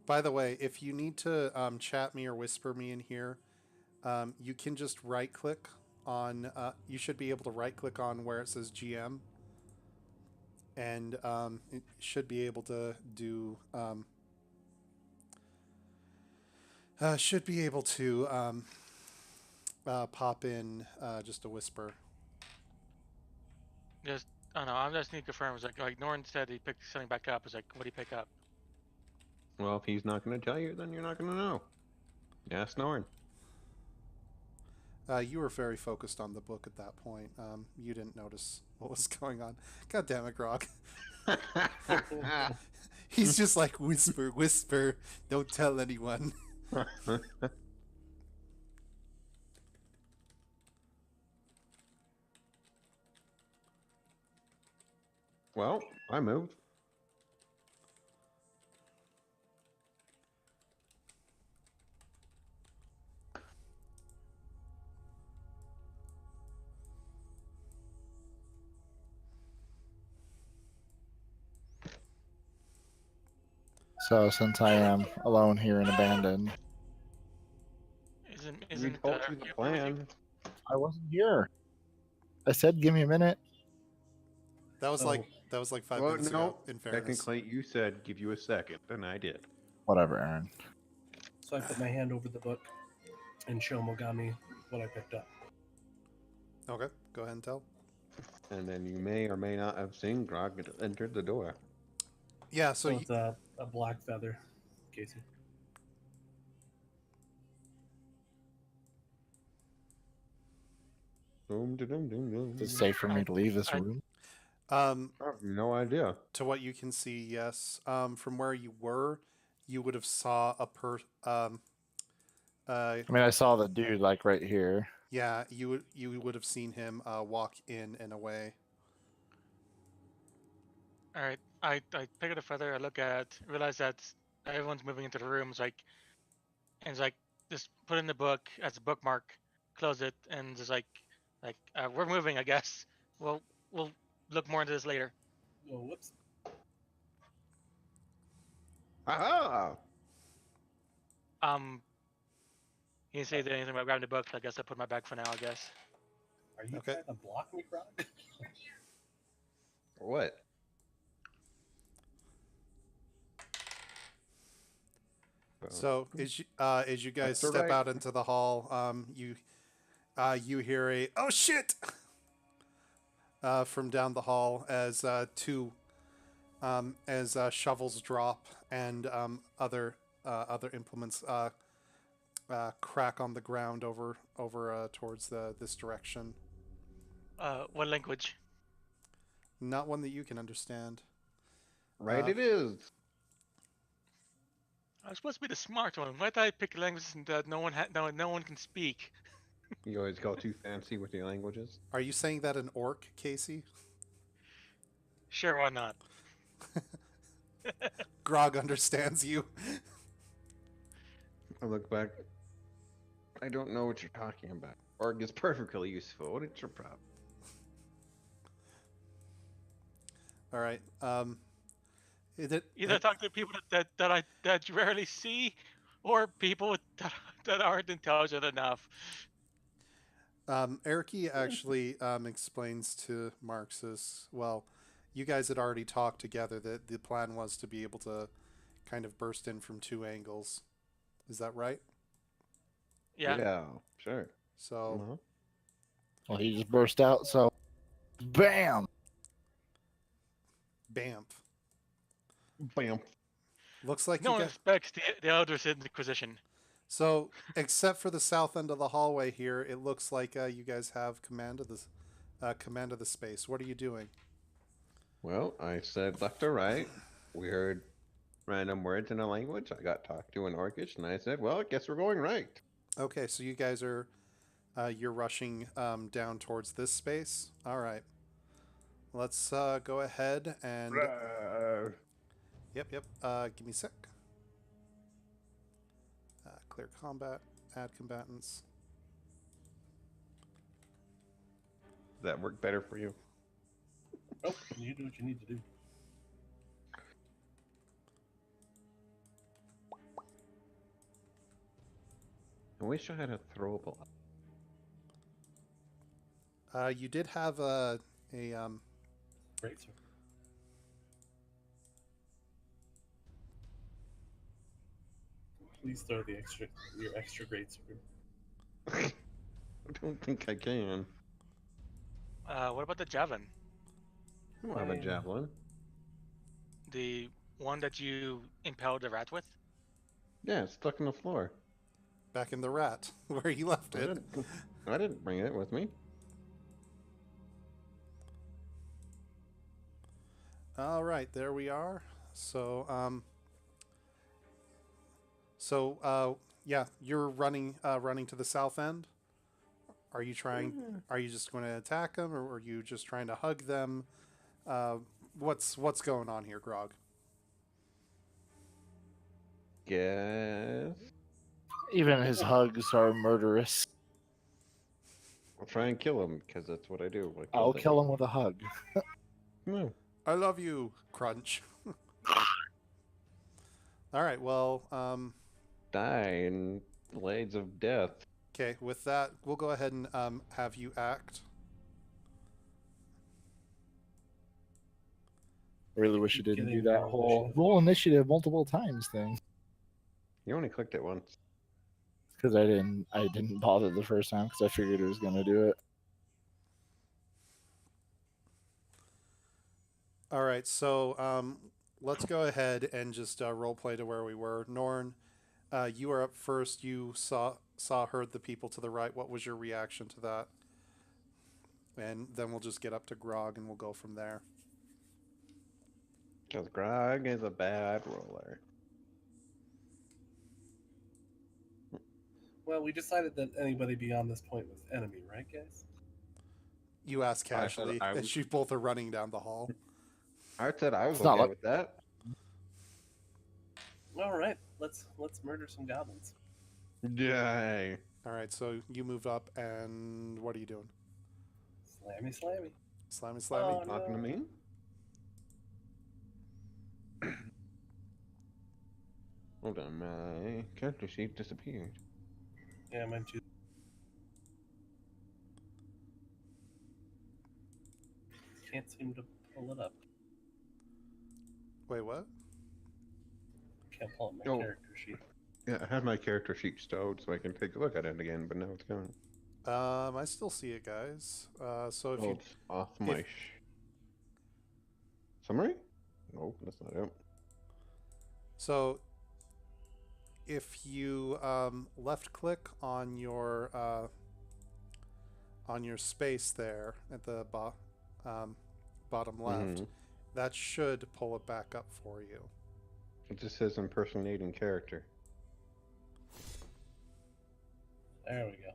By the way, if you need to chat me or whisper me in here, you can just right click on. You should be able to right click on where it says GM, and it should be able to do. Should be able to pop in just a whisper. Just, I don't know. I just need to confirm. It's like Norn said he picked something back up. It's like, what did he pick up? Well, if he's not going to tell you, then you're not going to know. Ask Norn. You were very focused on the book at that point. You didn't notice what was going on. God damn it, Grog. He's just like, whisper, whisper, don't tell anyone. Well, I moved. So since I am alone here and abandoned, Isn't We told you the here with plan. I wasn't here. I said, "Give me a minute." That was Oh. like 5 Well, minutes no. ago. In fairness, Technically, you said give you a second, and I did. Whatever, Aaron. So I put my hand over the book and show Mogami what I picked up. okay, go ahead and tell. And then you may or may not have seen Grog entered the door. Yeah, So so it's a black feather, Casey. Boom, da-dum, dum, dum. Is it safe for me to leave this room? I have no idea. to what you can see, yes. From where you were, you would have saw I mean, I saw the dude like right here. yeah, you would have seen him walk in and away. All right. I pick up the feather. I look at, realize that everyone's moving into the rooms. And it's like just put in the book as a bookmark, close it, and just we're moving. I guess we'll look more into this later. Oh, whoops. Aha! He didn't say anything about grabbing the book. So I guess I put my bag for now. I guess. Are you Okay. trying to block me, Grog? What? So as you guys That's all step right. out into the hall, you hear a "oh shit" from down the hall as shovels drop and other implements crack on the ground over towards this direction. What language? Not one that you can understand. Right, it is. I was supposed to be the smart one. Why did I pick languages that no one can speak? You always go too fancy with your languages. Are you saying that an orc, Casey? Sure, why not? Grog understands you. I look back. I don't know what you're talking about. Org is perfectly useful. What is your problem? All right. Either talk to people that you rarely see, or people that aren't intelligent enough. Erky actually explains to Marxus, well, you guys had already talked together that the plan was to be able to kind of burst in from two angles. Is that right? Yeah. Sure. So, Uh-huh. Well, he just burst out. So, bam. BAMF. Bam. Looks like No you one guys... expects the Elders Inquisition. So, except for the south end of the hallway here, it looks like you guys have command of the space. What are you doing? Well, I said left or right. We heard random words in a language. I got talked to in Orcish, and I said, well, I guess we're going right. Okay, so you guys are you're rushing down towards this space. All right. Let's go ahead and Yep. Give me a sec. Clear combat. Add combatants. Does that work better for you? Nope, you do what you need to do. I wish I had a throwable. You did have a Great, sir. Please throw your extra great sword. I don't think I can. What about the javelin? I don't have a javelin. The one that you impaled the rat with? Yeah, it's stuck in the floor. back in the rat where you left it. I didn't bring it with me. All right, there we are. So, yeah, you're running to the south end. Are you trying? Are you just going to attack them, or are you just trying to hug them? What's going on here, Grog? Guess Even his hugs are murderous. I'll try and kill him because that's what I do. I'll kill him with a hug. No. I love you, Crunch. All right, well, Die in blades of death. okay, with that, we'll go ahead and have you act. I really wish you didn't do Getting that more whole initiative. roll initiative multiple times thing. You only clicked it once. Because I didn't bother the first time because I figured it was gonna do it. All right, so let's go ahead and just role play to where we were. Norn, you are up first. You heard the people to the right. What was your reaction to that? And then we'll just get up to Grog and we'll go from there. Because Grog is a bad roller. Well, we decided that anybody beyond this point was enemy, right, guys? You ask I said casually, I as was- you both are running down the hall. I said I was It's not okay like- with that. All right, let's murder some goblins. Yay. All right, so you move up, and what are you doing? Slammy, slammy. Slammy, slammy. Oh, Talking to no. me? Hold on, my character sheet disappeared. Yeah, mine too. Can't seem to pull it up. Wait, what? Can't pull up my Oh. character sheet. Yeah, I have my character sheet stowed so I can take a look at it again, but now it's gone. I still see it, guys. So if Oh, you it's off my summary? Nope, that's not it. So if you left click on your space there at the bottom left, Mhm. that should pull it back up for you. It just says impersonating character. There we go.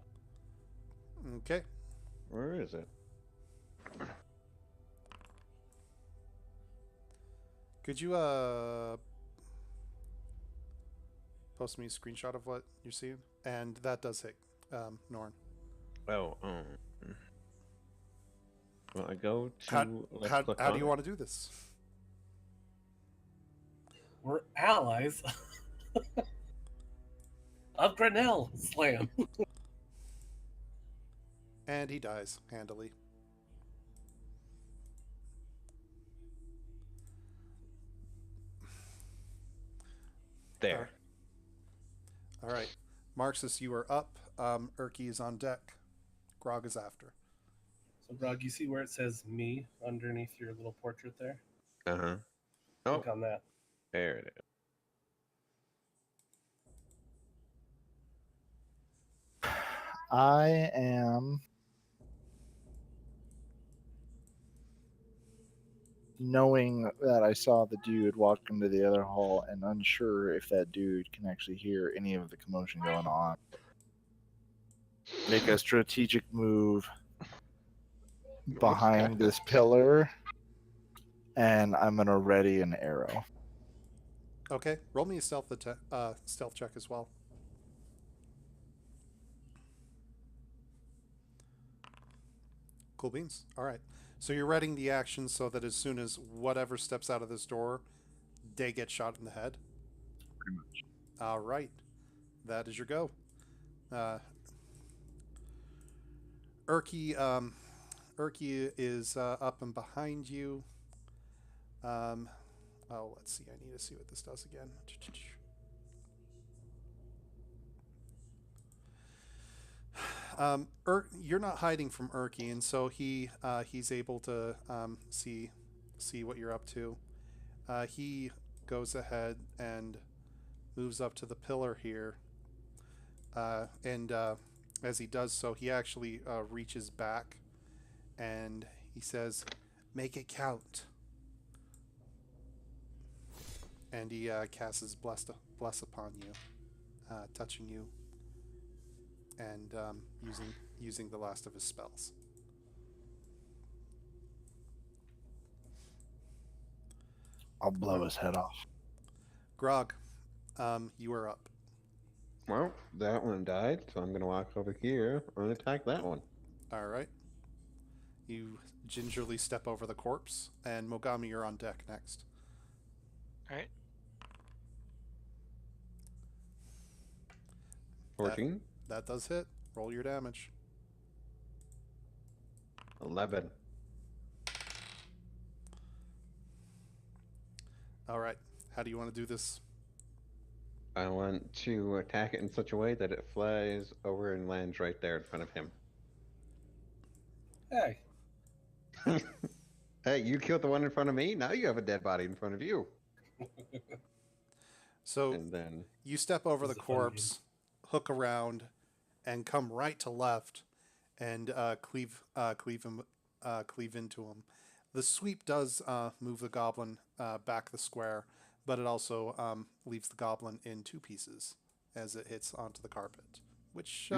Okay. Where is it? Could you post me a screenshot of what you're seeing? And that does hit Norn. Oh, well, I go to How left-click do on you it. want to do this? We're allies of Grinnell. Slam. And he dies handily. There. All right. Marxus, you are up. Erky is on deck. Grog is after. So, Grog, you see where it says me underneath your little portrait there? Uh-huh. Oh, Click on that. there it is. I am knowing that I saw the dude walk into the other hall and unsure if that dude can actually hear any of the commotion going on. Make a strategic move behind this pillar, and I'm gonna ready an arrow. Okay. Roll me a stealth check as well. Cool beans. All right. So you're readying the action so that as soon as whatever steps out of this door, they get shot in the head. Pretty much. All right. That is your go. Erky is up and behind you. Let's see. I need to see what this does again. You're not hiding from Erky, and so he's able to see what you're up to. He goes ahead and moves up to the pillar here, and as he does so, he actually reaches back, and he says, "Make it count." And he casts his bless upon you, touching you, and using the last of his spells. I'll blow his head off. Grog, you are up. Well, that one died, so I'm gonna walk over here and attack that one. All right. You gingerly step over the corpse, and Mogami, you're on deck next. All right. 14, That does hit. Roll your damage. 11. All right. How do you want to do this? I want to attack it in such a way that it flies over and lands right there in front of him. Hey, Hey, you killed the one in front of me. Now you have a dead body in front of you. So And then you step over This the is a fun game. corpse, hook around, and come right to left, and cleave into him. The sweep does move the goblin back the square, but it also leaves the goblin in two pieces as it hits onto the carpet, which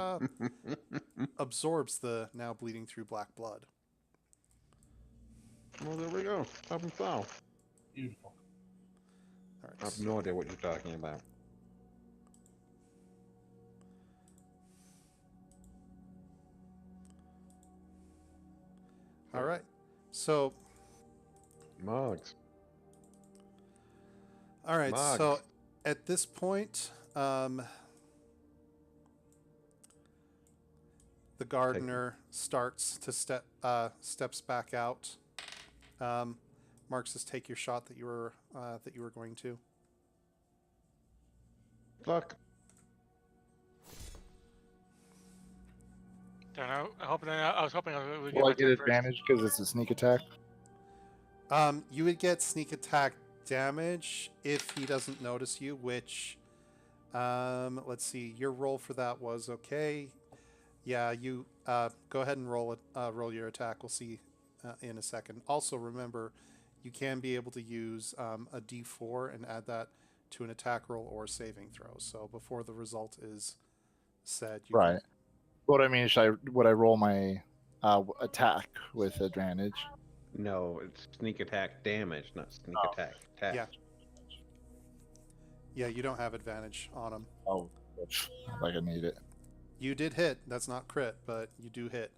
absorbs the now bleeding through black blood. well, there we go. Problem solved. Beautiful. All I right. have no idea what you're talking about. All right. So, Mugs. all right. So Mugs. at this point, the gardener starts to steps back out. Marxus, take your shot that you were going to. Look. Don't know. I was hoping I would get Will I my get turn first. advantage because it's a sneak attack? You would get sneak attack damage if he doesn't notice you, which, let's see, your roll for that was okay. Yeah, you go ahead and roll your attack. We'll see in a second. Also, remember, you can be able to use a D4 and add that to an attack roll or saving throw. So before the result is said, you Right. What I mean is, would I roll my attack with advantage? No, it's sneak attack damage, not sneak Oh. attack. Yeah. Yeah, you don't have advantage on him. Oh, like I need it. You did hit. That's not crit, but you do hit.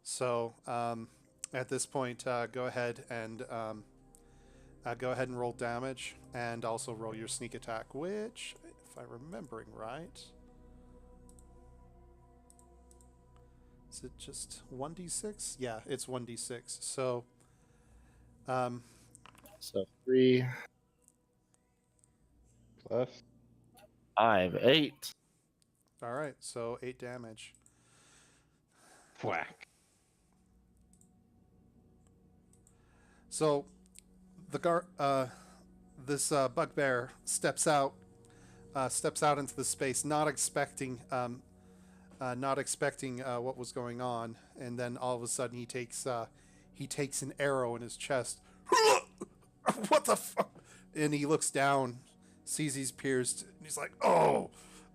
So at this point, go ahead and roll damage, and also roll your sneak attack, which, if I'm remembering right, is it just 1d6? Yeah, it's 1d6. So, So 3, Plus. 5, 8. all right. So 8 damage. Whack. So this bugbear steps out into the space, not expecting what was going on, and then all of a sudden he takes an arrow in his chest. What the fuck? And he looks down, sees he's pierced, and he's like, "Oh,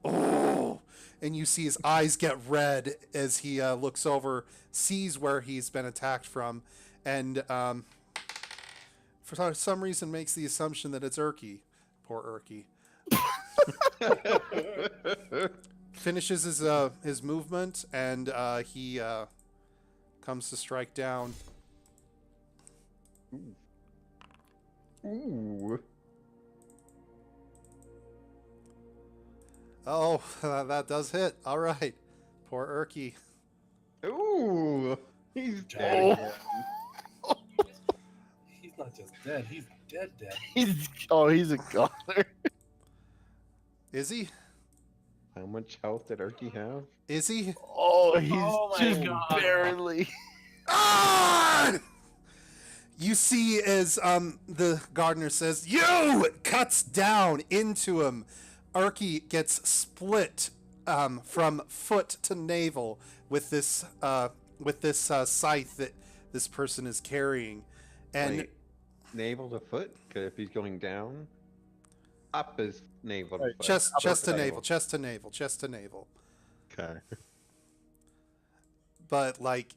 oh!" And you see his eyes get red as he looks over, sees where he's been attacked from, and for some reason makes the assumption that it's Urki. Poor Urki. Finishes his movement, and he comes to strike down. Ooh. Oh, that does hit. All right. Poor Urki. Ooh. He's Oh. dead. again. He's not just dead, he's dead. He's a goner. Is he? How much health did Urki have? Is he? Oh, he's Oh my just God. barely. Ah! You see as the gardener says, "You!" cuts down into him. Urki gets split from foot to navel with this scythe that this person is carrying, and Wait, navel to foot? Because if he's going down, up is navel to Right, foot. chest Up to is navel, chest to navel, chest to navel. Okay. But like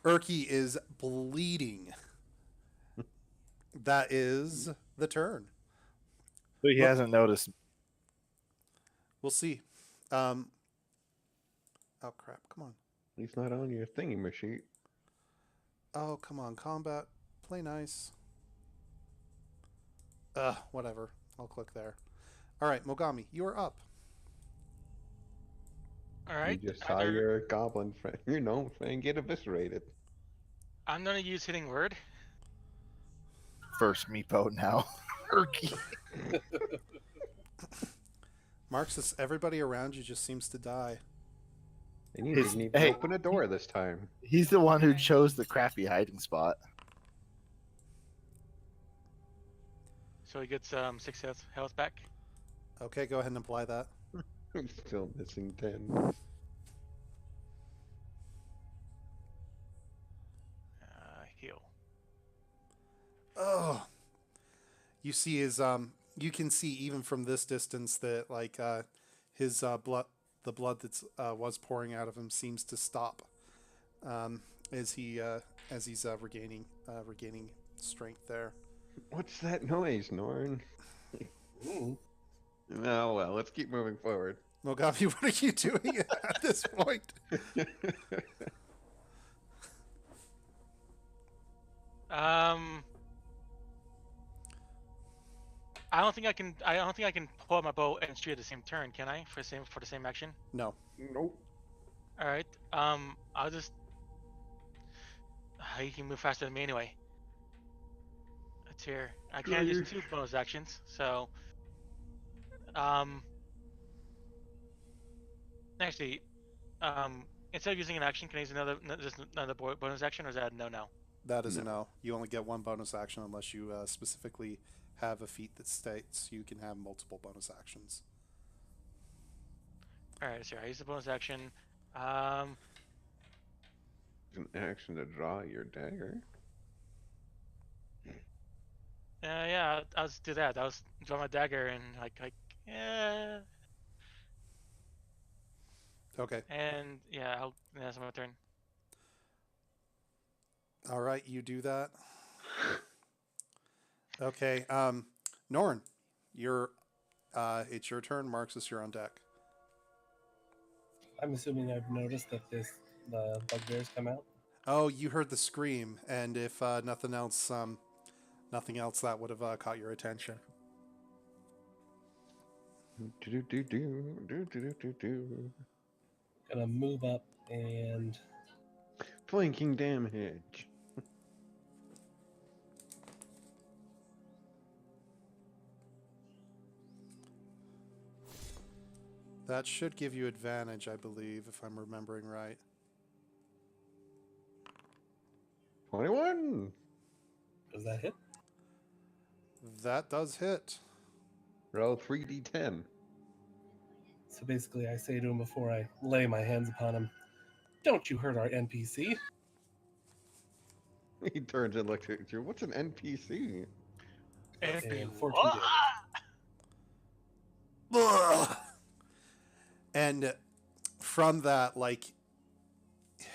Urki is bleeding. That is the turn. But he Look- hasn't noticed. We'll see. Oh crap! Come on. He's not on your thingy machine. Oh come on, combat. Play nice. Whatever. I'll click there. All right, Mogami, you are up. All right. You just saw either- your goblin friend, your gnome friend get eviscerated. I'm gonna use hitting word. First meepo now. Urki. Marxus, everybody around you just seems to die. And you His- didn't even hey. open a door this time. He's the one who chose the crappy hiding spot. so he gets 6 health back. Okay, go ahead and apply that. I'm still missing 10. Heal. Oh, you see his you can see even from this distance that like his blood, the blood that's was pouring out of him seems to stop as he's regaining strength there. What's that noise, Norn? Ooh. Oh well, let's keep moving forward. Mogavi, what are you doing at this point? I don't think I can. I don't think I can pull out my bow and shoot at the same turn. Can I? For the same action. No. Nope. All right. I'll just. He can move faster than me anyway. Let's hear. I can't use 2 bonus actions, so. Actually, instead of using an action, can I use just another bonus action, or is that no? That is a No. no. You only get 1 bonus action unless you specifically have a feat that states you can have multiple bonus actions. All right. So I use the bonus action. An action to draw your dagger. Yeah. I'll just do that. I'll just draw my dagger and yeah. Okay. And yeah, that's my turn. All right, you do that. Okay. Norn, it's your turn. Marxus, you're on deck. I'm assuming I've noticed that the bugbears come out. Oh, you heard the scream, and if nothing else, that would have caught your attention. Gonna move up and Flanking damage. That should give you advantage, I believe, if I'm remembering right. 21. does that hit? That does hit. Roll 3d10. So basically, I say to him before I lay my hands upon him, "Don't you hurt our NPC." He turns and looks at you. What's an NPC? And 14 damage. Ugh. And from that, like,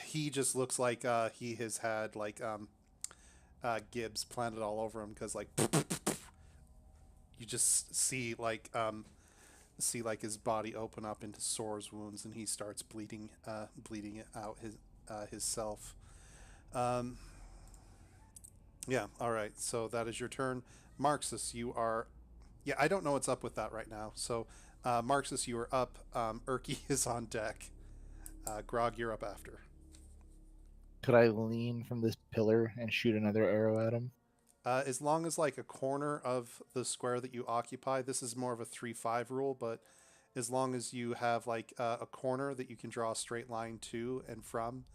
he just looks like he has had like Gibbs planted all over him, because like you just see like his body open up into sores, wounds, and he starts bleeding out his self. Yeah. All right. So that is your turn, Marxus. You are. Yeah, I don't know what's up with that right now. So, Marxus, you are up. Erky is on deck. Grog, you're up after. Could I lean from this pillar and shoot another arrow at him? As long as like a corner of the square that you occupy, this is more of a 3-5 rule, but as long as you have like a corner that you can draw a straight line to and from,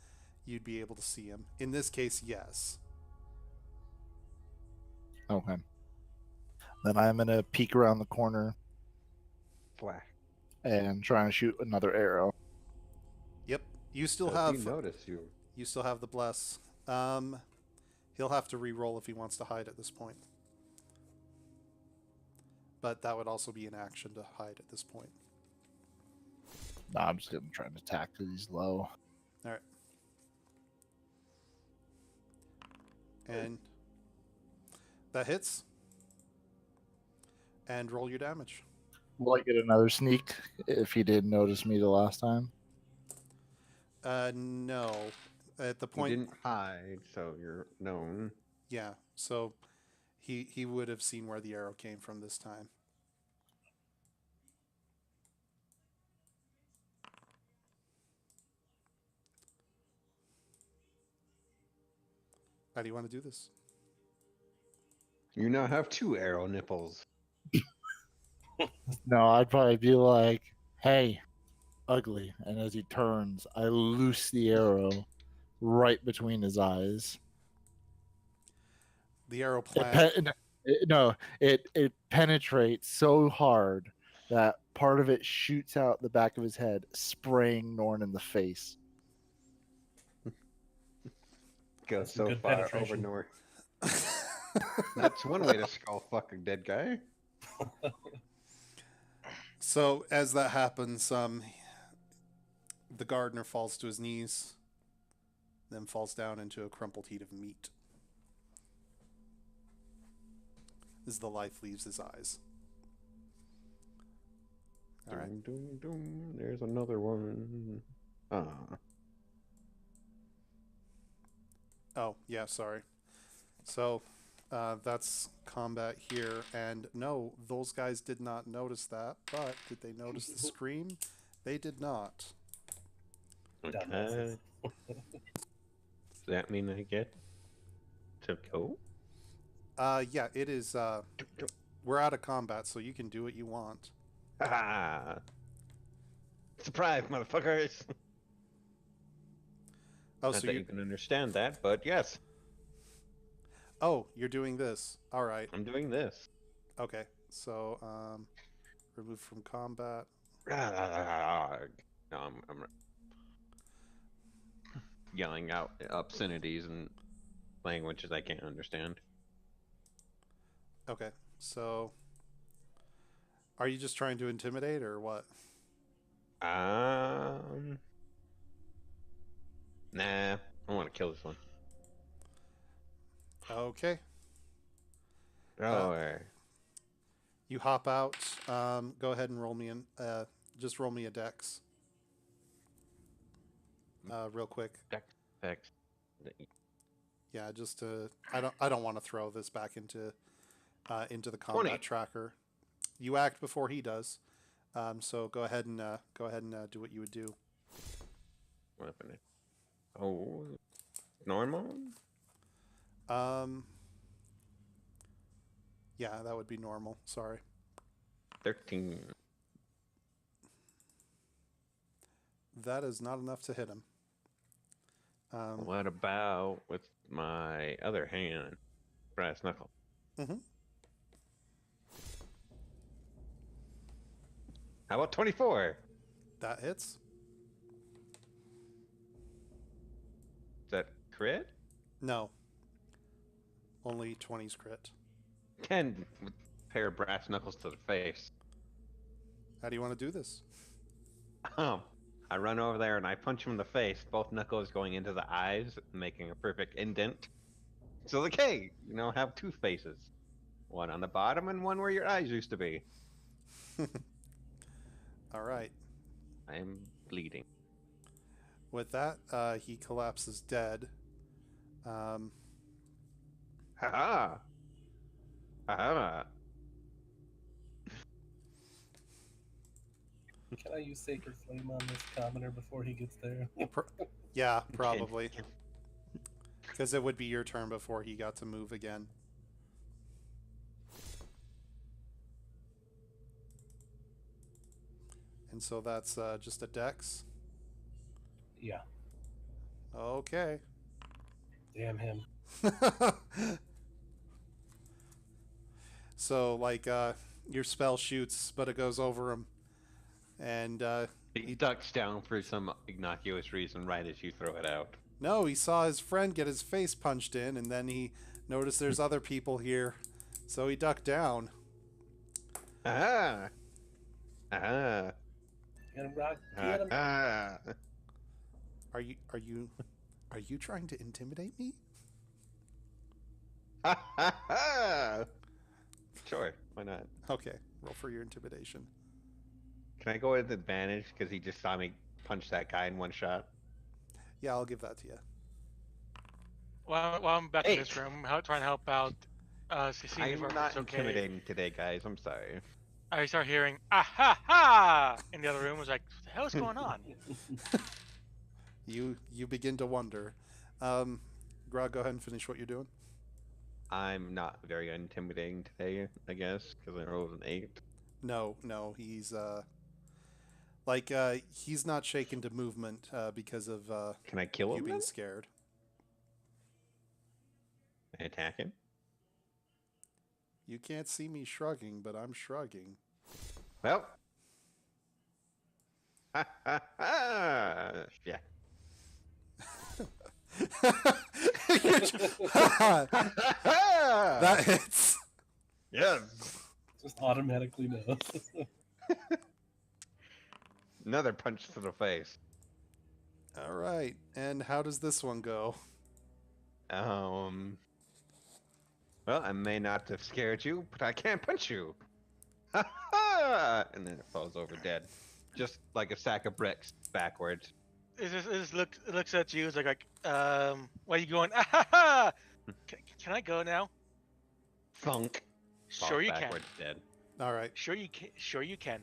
you'd be able to see him. In this case, yes. Okay. Then I'm gonna peek around the corner Flash. and try and shoot another arrow. Yep. You still Does have. he notice you? You still have the bless. He'll have to re-roll if he wants to hide at this point. But that would also be an action to hide at this point. No, I'm just gonna try and attack because he's low. All right. And that hits. And roll your damage. Will I get another sneak if he didn't notice me the last time? No. At the You point, didn't hide, so you're known. yeah. So he would have seen where the arrow came from this time. How do you want to do this? You now have 2 arrow nipples. No, I'd probably be like, "Hey, ugly," and as he turns, I loose the arrow right between his eyes. The arrow plant. No, it penetrates so hard that part of it shoots out the back of his head, spraying Norn in the face. Go That's some so good far over penetration. north. That's one way to skull fuck a dead guy. So as that happens, the gardener falls to his knees, then falls down into a crumpled heap of meat. As the life leaves his eyes. All right. Doom, doom, doom. There's another one. Oh, yeah, sorry. So that's combat here. And no, those guys did not notice that. But did they notice the scream? They did not. Okay. Dumbasses. Does that mean I get to go? Yeah, it is. We're out of combat, so you can do what you want. Ah! Surprise, motherfuckers! Oh, Not so that you you can understand that, but yes, Oh, you're doing this. All right. I'm doing this. Okay. So, remove from combat. Ah. No, I'm yelling out obscenities and languages I can't understand. Okay. So, are you just trying to intimidate or what? Nah, I want to kill this one. Okay. Oh, You hop out. Go ahead and roll me just roll me a dex. Real quick. X. Yeah, just to I don't want to throw this back into the combat 20. tracker. You act before he does. So go ahead and do what you would do. Weapon. Oh, normal. Yeah, that would be normal. Sorry. 13. That is not enough to hit him. What about with my other hand? Brass knuckle. Mhm. How about 24? That hits. Is that crit? No. Only 20's crit. 10 with a pair of brass knuckles to the face. How do you want to do this? I run over there and I punch him in the face, both knuckles going into the eyes, making a perfect indent. So like, hey, have two faces. One on the bottom and one where your eyes used to be. All right. I am bleeding. With that, he collapses dead. Ha ha! Ha Can I use Sacred Flame on this commoner before he gets there? Yeah, probably. Because it would be your turn before he got to move again. And so that's just a dex. Yeah. Okay. Damn him. So, like, your spell shoots, but it goes over him. And, He ducks down for some innocuous reason right as you throw it out. no, he saw his friend get his face punched in, and then he noticed there's other people here. So he ducked down. Aha! Aha! Get him, Rock. Get him. Aha! Are you trying to intimidate me? Ha ha ha! Sure, why not? Okay, roll for your intimidation. Can I go with advantage because he just saw me punch that guy in one shot? Yeah, I'll give that to you. While I'm back in 8. this room, trying to help out, seeing I if am not it's okay. intimidating today, guys. I'm sorry. I start hearing "ah ha ha" in the other room. I was like, "What the hell is going on?" You begin to wonder. Grog, go ahead and finish what you're doing. I'm not very intimidating today, I guess, because I rolled an 8. No, he's he's not shaken to movement because of Can I kill you him? being Then? scared. Can I attack him? You can't see me shrugging, but I'm shrugging. Well. Ha ha ha! Yeah. That hits. Yes. Just automatically knows. Another punch to the face. All right. And how does this one go? Well, I may not have scared you, but I can't punch you. Ha ha! And then it falls over dead, just like a sack of bricks backwards. It looks at you. It's like, why are you going? Ah, ha, ha! Can I go now? Thunk. Sure Falls you can. backwards dead. All right. Sure you can. Sure you can.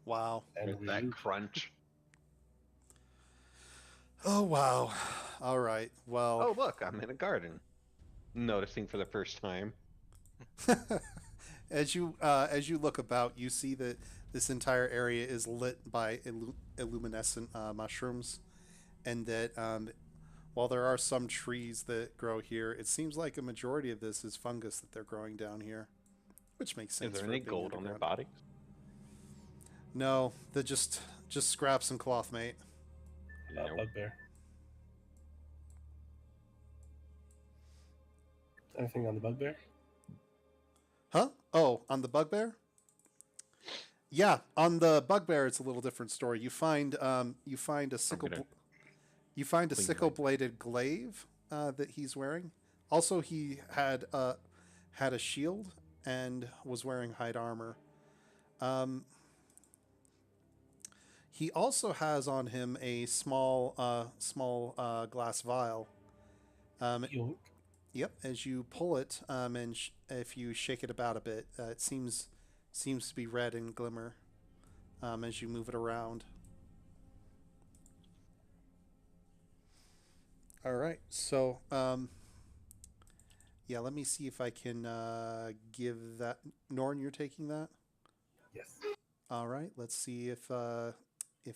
Wow. And With we that crunch. Oh, wow. All right. Well, Oh look, I'm in a garden. Noticing for the first time. as you look about, you see that this entire area is lit by illuminescent mushrooms, and that while there are some trees that grow here, it seems like a majority of this is fungus that they're growing down here, which makes sense. Is there for any it being gold on their underground. bodies? No, they're just scraps and cloth, mate. Nope. Bugbear. Anything on the bugbear? Huh? Oh, on the bugbear? Yeah, on the bugbear, it's a little different story. You find a sickle, gonna you find a clean sickle bladed glaive that he's wearing. Also, he had a shield and was wearing hide armor. He also has on him a small glass vial. Yoink. Yep, as you pull it, and if you shake it about a bit, it seems to be red and glimmer as you move it around. All right, so yeah, let me see if I can give that. Norn, you're taking that. Yes. All right, let's see if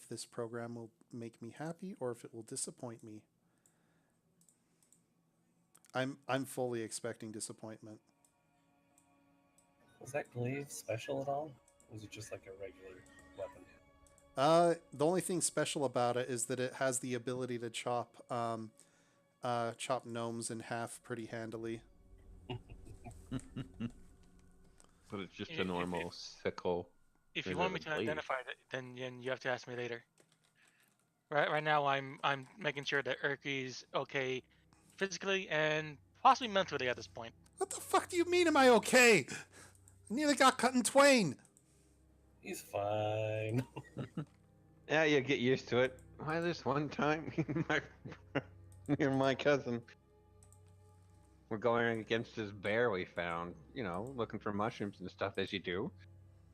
this program will make me happy or if it will disappoint me. I'm fully expecting disappointment. Was that glaive special at all? Or was it just like a regular weapon? The only thing special about it is that it has the ability to chop gnomes in half pretty handily. But it's just If- a if- normal sickle. If you Is want it me a to blade? identify it, then you have to ask me later. Right now, I'm making sure that Urki's okay physically and possibly mentally at this point. What the fuck do you mean? Am I okay? I nearly got cut in twain. He's fine. Yeah, you get used to it. Why this one time, me and my cousin were going against this bear we found, looking for mushrooms and stuff as you do.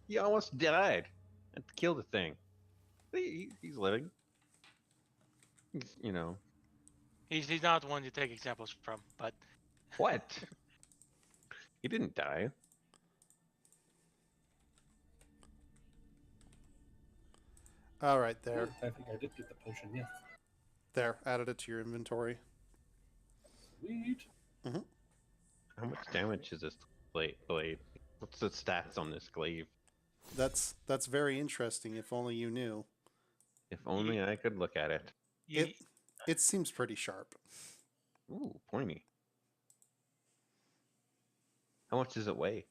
He almost died. Had to kill the thing. He's living. He's not the one to take examples from, but What? He didn't die. All right, there. I think I did get the potion, yes. There, added it to your inventory. Sweet. How much damage is this blade? What's the stats on this glaive? That's very interesting. If only you knew. If only I could look at it. you, It seems pretty sharp. Ooh, pointy. How much does it weigh?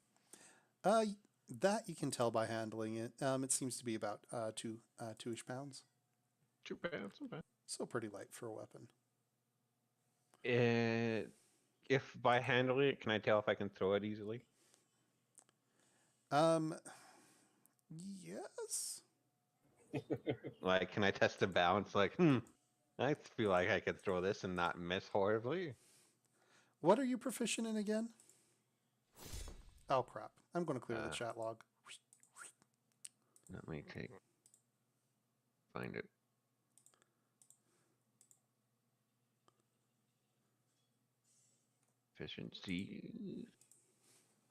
That you can tell by handling it. It seems to be about 2-ish pounds. 2 pounds. Okay. So pretty light for a weapon. If by handling it, can I tell if I can throw it easily? Yes. Like, can I test the balance? Like, I feel like I could throw this and not miss horribly. What are you proficient in again? Oh crap! I'm going to clear the chat log. Let me find it. Efficiency.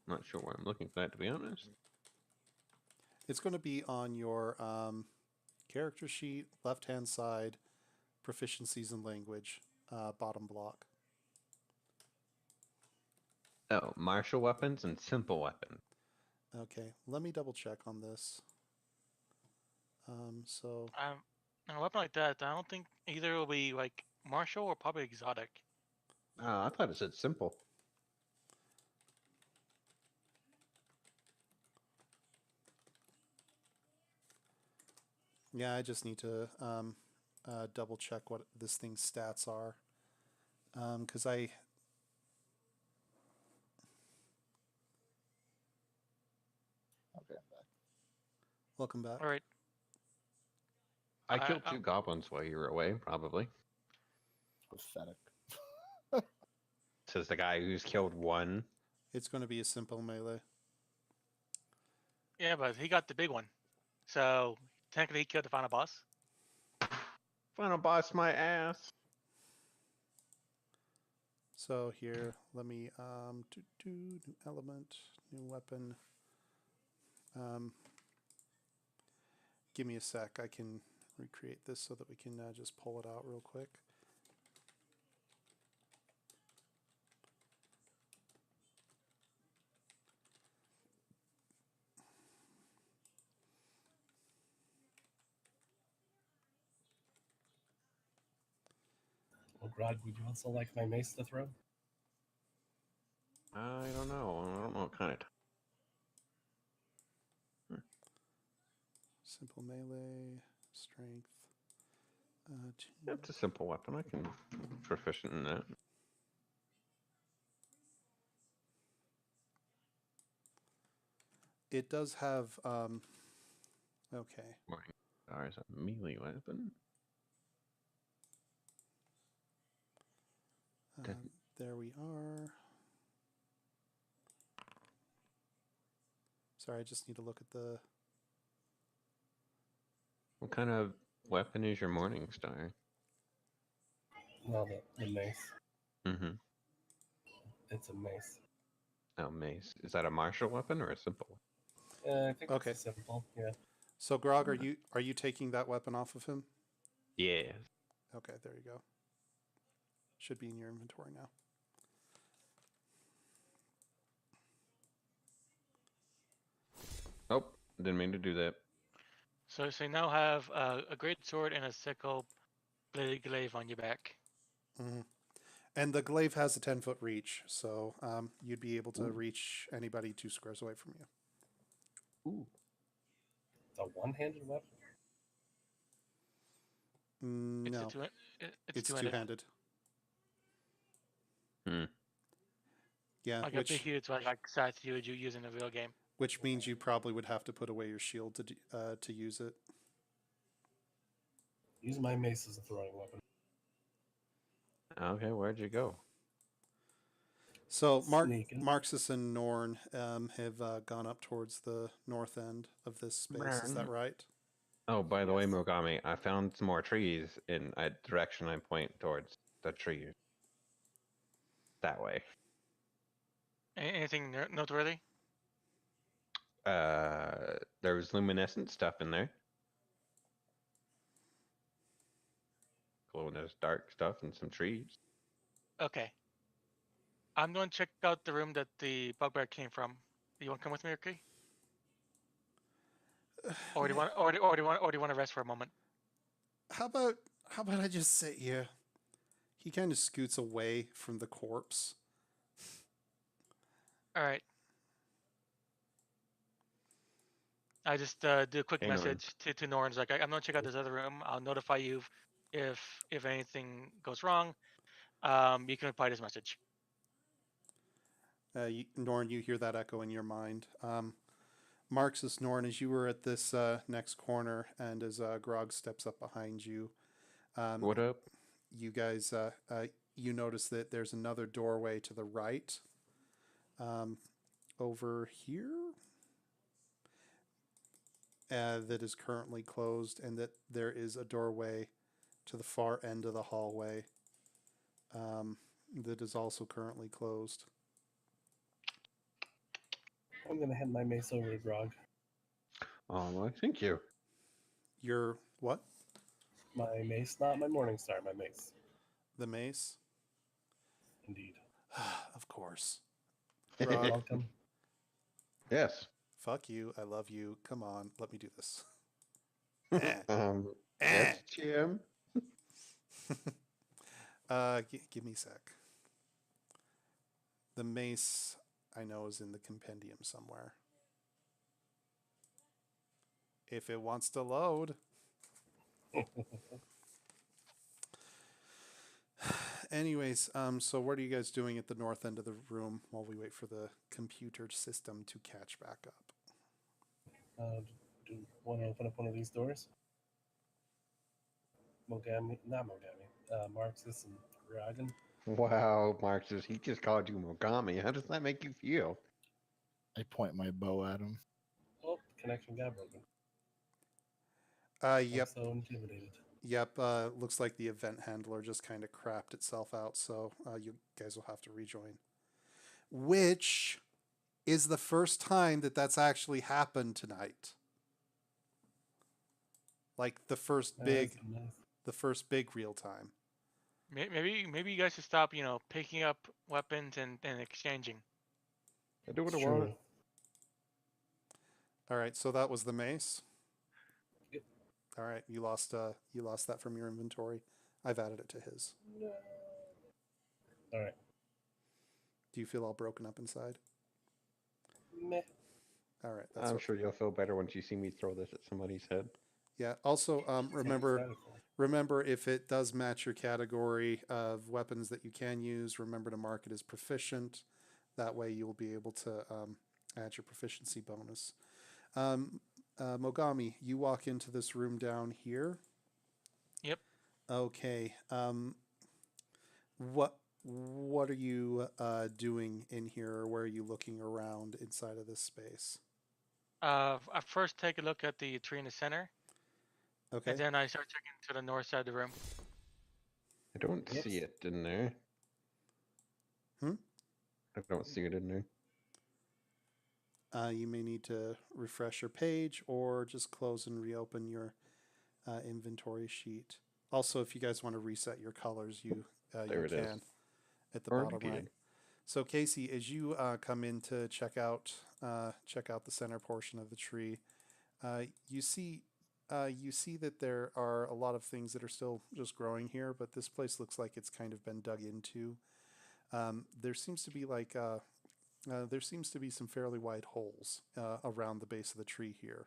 Not sure why I'm looking for that, to be honest. It's going to be on your character sheet, left-hand side, proficiencies in language, bottom block. Oh, martial weapons and simple weapons. Okay, let me double check on this. So A weapon like that, I don't think either will be like martial or probably exotic. Oh, I thought it said simple. yeah, I just need to double check what this thing's stats are. Because I Okay, I'm back. welcome back. All right. I I- killed I- 2 goblins while you were away, probably. Pathetic. Says the guy who's killed 1. It's going to be a simple melee. Yeah, but he got the big one, so technically he killed the final boss. Final boss my ass. So here, let me do new element, new weapon. Give me a sec. I can recreate this so that we can just pull it out real quick. Well, Grog, would you also like my mace to throw? I don't know. I don't know what kind of. Simple melee, strength. It's a simple weapon. I can be proficient in that. It does have. Okay. Morning Star is a melee weapon. There we are. Sorry, I just need to look at the. What kind of weapon is your Morning Star? Well, the mace. Mm-hmm. It's a mace. Oh, mace. Is that a martial weapon or a simple? I think Okay. it's simple. Yeah. So Grog, are you taking that weapon off of him? Yes. Okay, there you go. Should be in your inventory now. Oh, didn't mean to do that. So you now have a great sword and a sickle bladed glaive on your back. Mm-hmm. And the glaive has a 10-foot reach, so you'd be able to Ooh. reach anybody 2 squares away from you. Ooh. It's a one-handed weapon. It's No, a two, it's two-handed. two-handed. Hmm. Yeah, Like a big huge like size you would use in a real game. which means you probably would have to put away your shield to use it. Use my mace as a throwing weapon. Okay, where'd you go? So Sneaking. Marxus and Norn have gone up towards the north end of this space. Is that right? Oh, by the way, Yes. Mogami, I found some more trees in a direction I point towards the trees. That way. Anything noteworthy? There was luminescent stuff in there. Glow in this dark stuff and some trees. Okay. I'm going to check out the room that the bugbear came from. Do you want to come with me, Ricky? Or do you want to rest for a moment? How about I just sit here? He kind of scoots away from the corpse. All right. I just do a quick Hey, Norn. message to Norns. Like, I'm gonna check out this other room. I'll notify you if anything goes wrong. You can reply this message. Norn, you hear that echo in your mind. Marxus, Norn, as you were at this next corner, and as Grog steps up behind you, What up? you guys, you notice that there's another doorway to the right, over here, that is currently closed, and that there is a doorway to the far end of the hallway, that is also currently closed. I'm gonna hand my mace over to Grog. Oh, well, thank you. Your what? My mace, not my morning star. My mace. The mace? Indeed. Of course. Rock. Welcome. Yes. Fuck you. I love you. Come on, let me do this. Eh. Yes, Jim. Give me a sec. The mace I know is in the compendium somewhere. If it wants to load. Anyways, so what are you guys doing at the north end of the room while we wait for the computer system to catch back up? Do you want to open up one of these doors? Mogami, not Mogami, Marxus and Ragan. Wow, Marxus, he just called you Mogami. How does that make you feel? I point my bow at him. Oh, connection got broken. Yep. I'm so intimidated. Yep, looks like the event handler just kind of crapped itself out, so you guys will have to rejoin. Which is the first time that that's actually happened tonight. Like the first big, That's nice. the first big real time. Maybe you guys should stop, picking up weapons and exchanging. I do what It's I want. true. All right, so that was the mace. Yep. All right, you lost that from your inventory. I've added it to his. No. All right. Do you feel all broken up inside? Meh. All right, that's I'm what, sure you'll feel better once you see me throw this at somebody's head. yeah. Also, remember. Excited for it. Remember, if it does match your category of weapons that you can use, remember to mark it as proficient. That way you'll be able to add your proficiency bonus. Mogami, you walk into this room down here. Yep. Okay. What are you doing in here, or where are you looking around inside of this space? I first take a look at the tree in the center, Okay. and then I start checking to the north side of the room. I don't Yes. see it in there. Hmm? I don't see it in there. You may need to refresh your page or just close and reopen your inventory sheet. Also, if you guys want to reset your colors, you There it can is. at the Already bottom right. did. So Casey, as you come in to check out the center portion of the tree, you see that there are a lot of things that are still just growing here, but this place looks like it's kind of been dug into. There seems to be some fairly wide holes around the base of the tree here.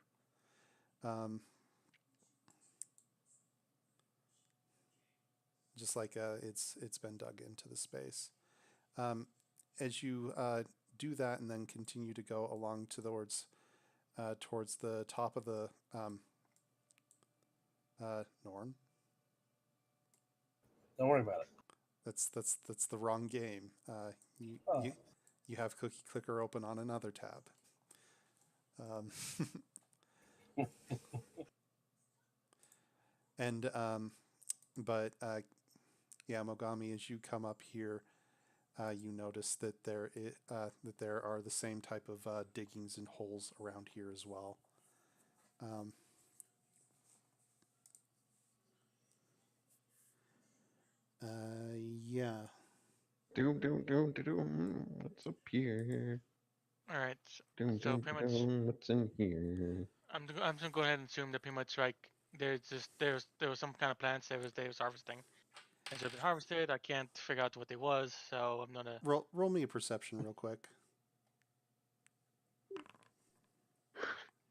Just like it's been dug into the space. As you do that and then continue to go along towards the top of the Norn. Don't worry about it. That's the wrong game. You Oh. you have Cookie Clicker open on another tab. And yeah, Mogami, as you come up here, you notice that there are the same type of diggings and holes around here as well. Yeah. What's up here? All right. Doom, So doom, pretty much- doom, what's in here? I'm just gonna go ahead and assume that pretty much like there was some kind of plants they was harvesting, and so they've been harvested. I can't figure out what they was, so I'm gonna. Roll me a perception real quick.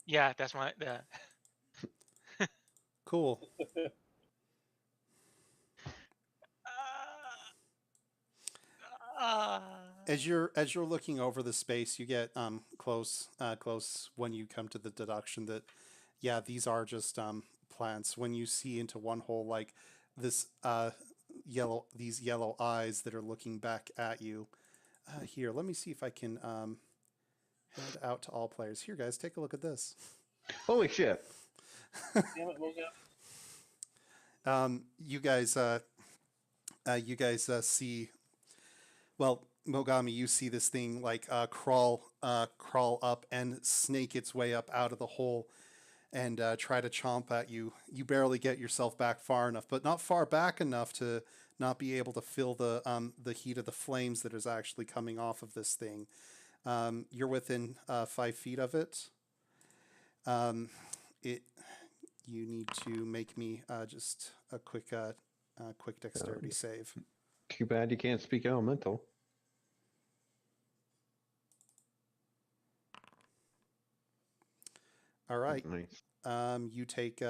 Yeah, that's my. Cool. As you're looking over the space, you get close when you come to the deduction that yeah, these are just plants. When you see into one hole like this these yellow eyes that are looking back at you. Here, let me see if I can hand out to all players. Here, guys, take a look at this. Holy shit! Damn it, Moga. You guys see. Well, Mogami, you see this thing like crawl up and snake its way up out of the hole and try to chomp at you. You barely get yourself back far enough, but not far back enough to not be able to feel the heat of the flames that is actually coming off of this thing. You're within 5 feet of it. It. You need to make me just a quick dexterity save. Too bad you can't speak elemental. All right. Nice. You take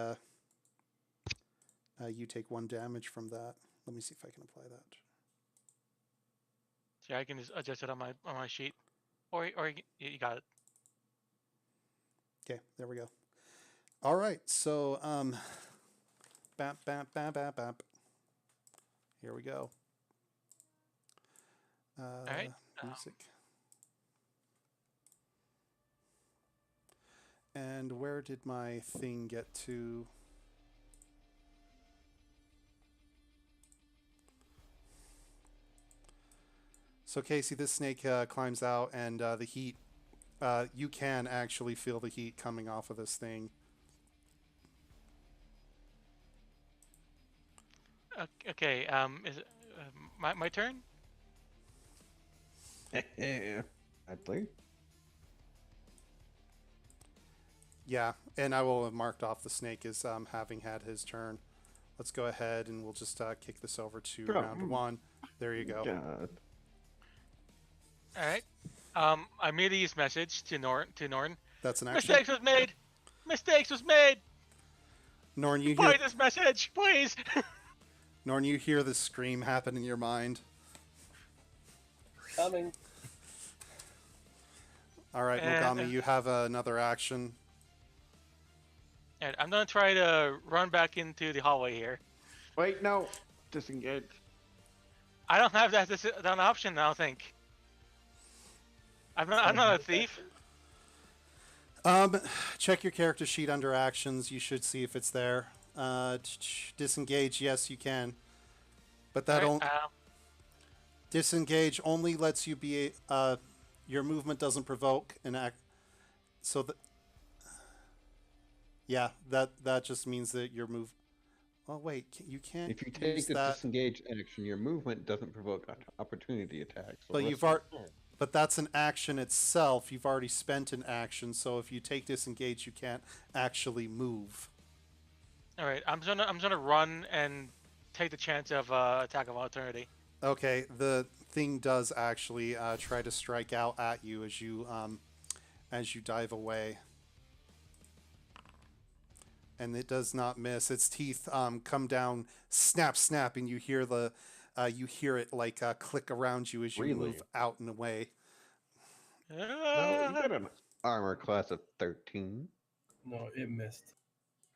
1 damage from that. Let me see if I can apply that. Yeah, I can just adjust it on my sheet, or you got it. Okay, there we go. All right, so bap bap bap bap bap. Here we go. right, Music. And where did my thing get to? So Casey, this snake climbs out, and the heat. You can actually feel the heat coming off of this thing. Okay. Is it my turn? I think. Yeah, and I will have marked off the snake as having had his turn. Let's go ahead and we'll just kick this over to round 1. There you go. God. All right. I made a use message to Norn. That's an action. Mistakes was made. Mistakes was made. Norn, you Play hear this message, please. Norn, you hear the scream happen in your mind. Coming. All right, And, Mogami, you have another action. And I'm gonna try to run back into the hallway here. Wait, no. Disengage. I don't have that option. I don't think. I'm not a thief. Check your character sheet under actions. You should see if it's there. Disengage, yes, you can. But that Alright, disengage only lets you be your movement doesn't provoke an act. So that yeah, that just means that your move. Oh wait, you can't. If you take use the that. disengage action, your movement doesn't provoke opportunity attacks. But you've but that's an action itself. You've already spent an action, so if you take disengage, you can't actually move. all right. I'm gonna run and take the chance of attack of opportunity. Okay, the thing does actually try to strike out at you as you dive away, and it does not miss. Its teeth come down, snap, snap, and you hear it like click around you as you Really? move out and away. No, you got an armor class of 13. No, it missed.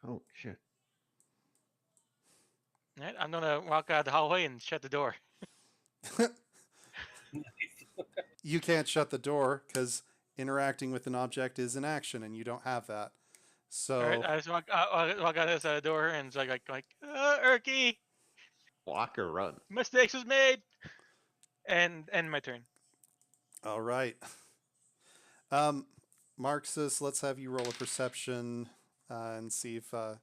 Oh, shit. All right, I'm gonna walk out the hallway and shut the door. You can't shut the door because interacting with an object is an action, and you don't have that. So All right, I just walk out this the door and it's like Erky, Walk or run. mistakes was made, and end my turn. all right. Marxus, let's have you roll a perception and see if I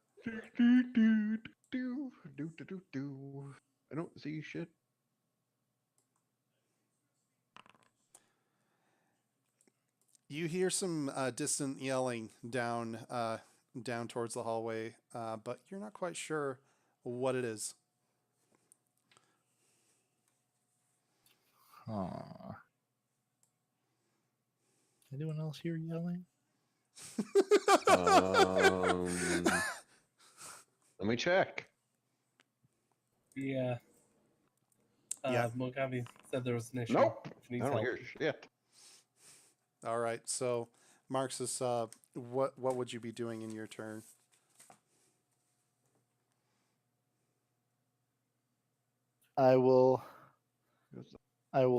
don't see shit. you hear some distant yelling down towards the hallway, but you're not quite sure what it is. Huh. Anyone else hear yelling? Let me check. Yeah. Yeah. Mogami said there was an issue. Nope. If I needs don't help. hear shit. All right, so Marxus, what would you be doing in your turn? I will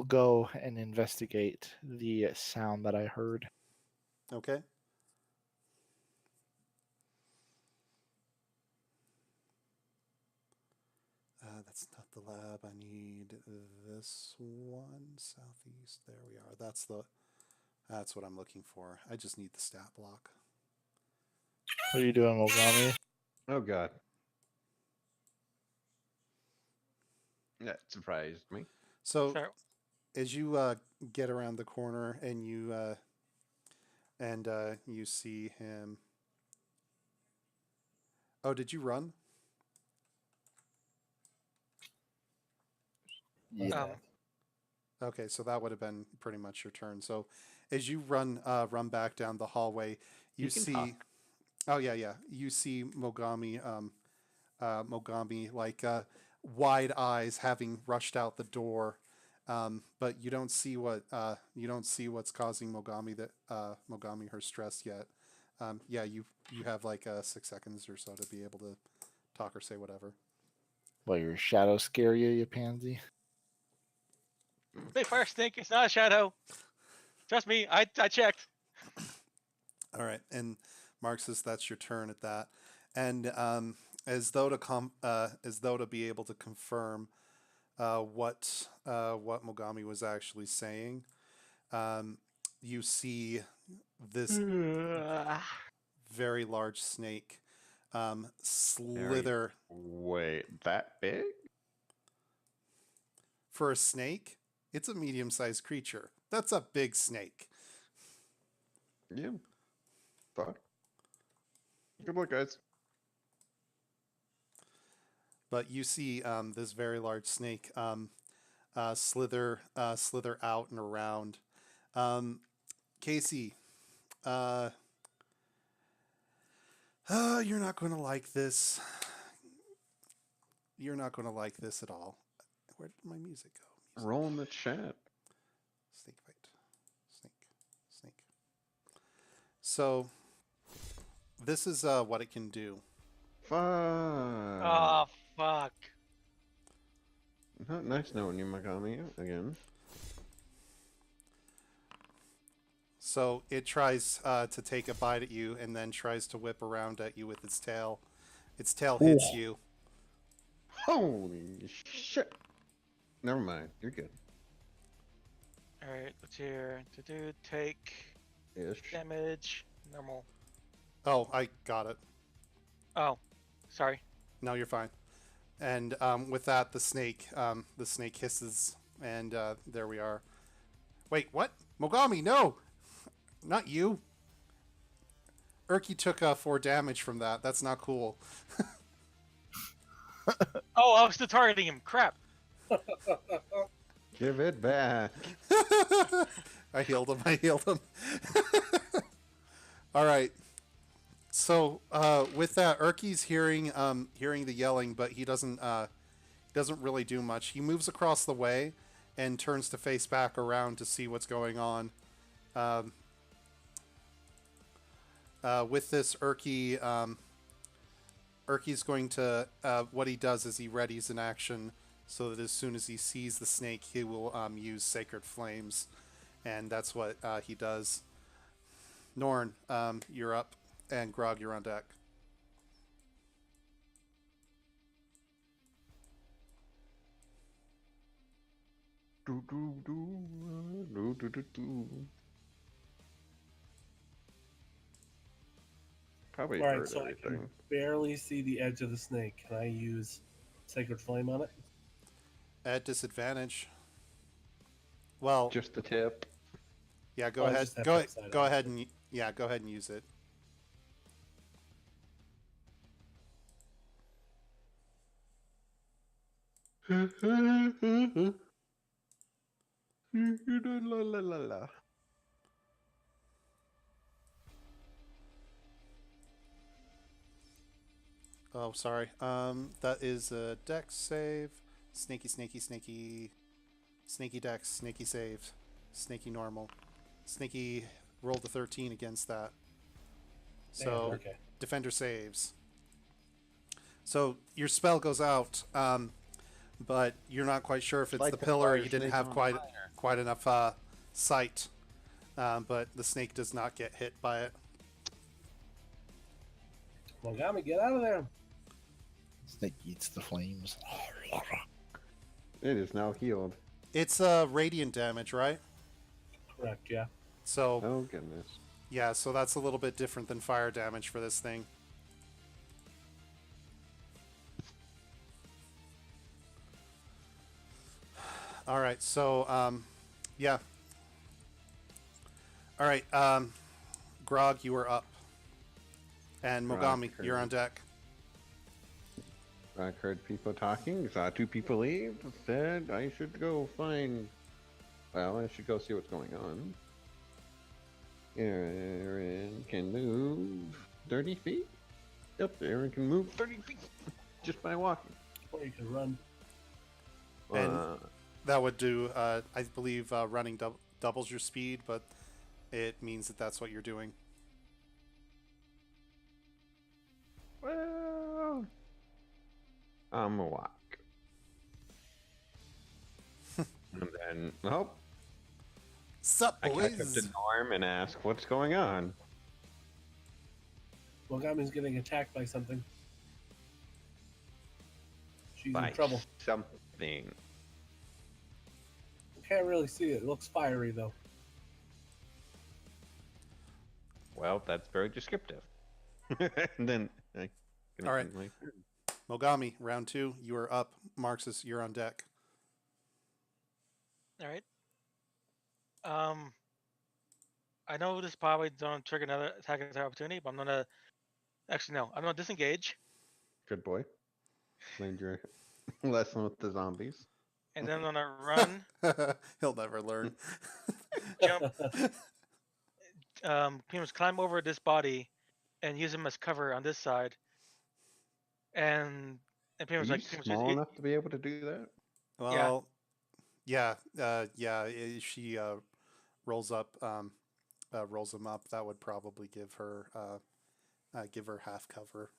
go and investigate the sound that I heard. Okay. That's not the lab. I need this one, southeast. There we are. That's what I'm looking for. I just need the stat block. What are you doing, Mogami? Oh, God. That surprised me. So Sorry. as you get around the corner and you see him. Oh, did you run? Yeah. Okay, so that would have been pretty much your turn. So, as you run back down the hallway, you You can see. talk. Oh yeah. You see Mogami, Mogami, like wide eyes, having rushed out the door, but you don't see what's causing Mogami her stress yet. Yeah, you have like 6 seconds or so to be able to talk or say whatever. Well, your shadow scare you pansy? Big fire snake. It's not a shadow. Trust me. I checked. All right, and Mark says that's your turn at that, and as though to be able to confirm what Mogami was actually saying, you see this very large snake slither. Wait, that big? For a snake, it's a medium-sized creature. That's a big snake. Yeah. Thought. Good luck, guys. But you see this very large snake slither out and around. Casey, you're not going to like this. You're not going to like this at all. Where did my music go? Music. Roll in the chat. Snake fight. Snake. So, this is what it can do. Fuck. Oh fuck. Not nice knowing you, Mogami, again. So it tries to take a bite at you and then tries to whip around at you with its tail. Its tail hits you. Holy shit. Never mind. You're good. All right. What's here to do? Take Ish. damage. Normal. Oh, I got it. Oh, sorry. No, you're fine. And with that, the snake hisses, and there we are. Wait, what? Mogami, no! Not you. Urki took 4 damage from that. That's not cool. Oh, I was still targeting him. Crap. Give it back. I healed him. All right. So with that, Urki's hearing the yelling, but he doesn't really do much. He moves across the way and turns to face back around to see what's going on. With this, Urki's going to what he does is he readies an action so that as soon as he sees the snake, he will use Sacred Flames, and that's what he does. Norn, you're up, and Grog, you're on deck. Do, do, do, do, do, do, do. Probably All right, heard so I everything. can barely see the edge of the snake. Can I use Sacred Flame on it? At disadvantage. Well, Just the tip. yeah, go Oh, I ahead. just have Go upside go on ahead it. and go ahead and use it. La, la, la, la. Oh, sorry. That is a dex save. Snaky dex, snaky save, snaky normal. Snaky rolled a 13 against that. So Damn, okay. defender saves. So your spell goes out, but you're not quite sure if it's Like the the pillar. fire You didn't snake have on quite enough sight, but the snake does not get hit by it. Mogami, get out of there. Snake eats the flames. It is now healed. It's radiant damage, right? Correct, yeah. So Oh goodness. yeah, so that's a little bit different than fire damage for this thing. All right, so Yeah. All right. Grog, you are up. And Mogami, Grog, you're on deck. I heard people talking, saw two people leave, said I should go find. Well, I should go see what's going on. Aaron can move 30 feet? Yep, Aaron can move 30 feet just by walking. Or you can run. And that would do, I believe, running doubles your speed, but it means that that's what you're doing. Well, I'm a walk. And then, oh, Sup, I catch up boys? to Norm and ask what's going on. Mogami's getting attacked by something. She's By in trouble. something. Can't really see it. It looks fiery though. Well, that's very descriptive. And then, All right. Mogami, round 2, you are up. Marxus, you're on deck. All right. I know this probably don't trigger another attack of opportunity, but I'm gonna actually no. I'm gonna disengage, Good boy. Learned your lesson with the zombies. and then I'm gonna run, He'll never learn. jump, pretty much climb over this body, and use him as cover on this side, and pretty Are much you like pretty much small enough to be able to do that? Well, yeah, she rolls him up. That would probably give her half cover.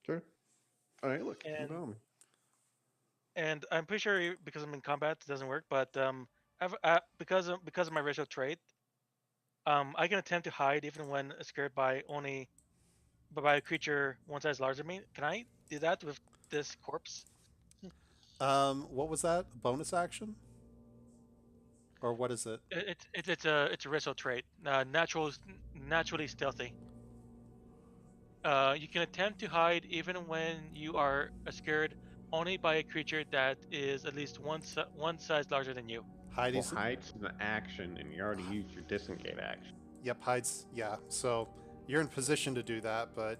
Sure. All right, look. And- hold on. And I'm pretty sure because I'm in combat, it doesn't work. But because of my racial trait, I can attempt to hide even when scared by a creature one size larger than me. Can I do that with this corpse? What was that? Bonus action? Or what is it? It's a racial trait. Naturally stealthy. You can attempt to hide even when you are scared only by a creature that is at least one size larger than you. Hide Well, is hide's an action, and you already used your disengage action. Yep, hides. Yeah, so you're in position to do that, but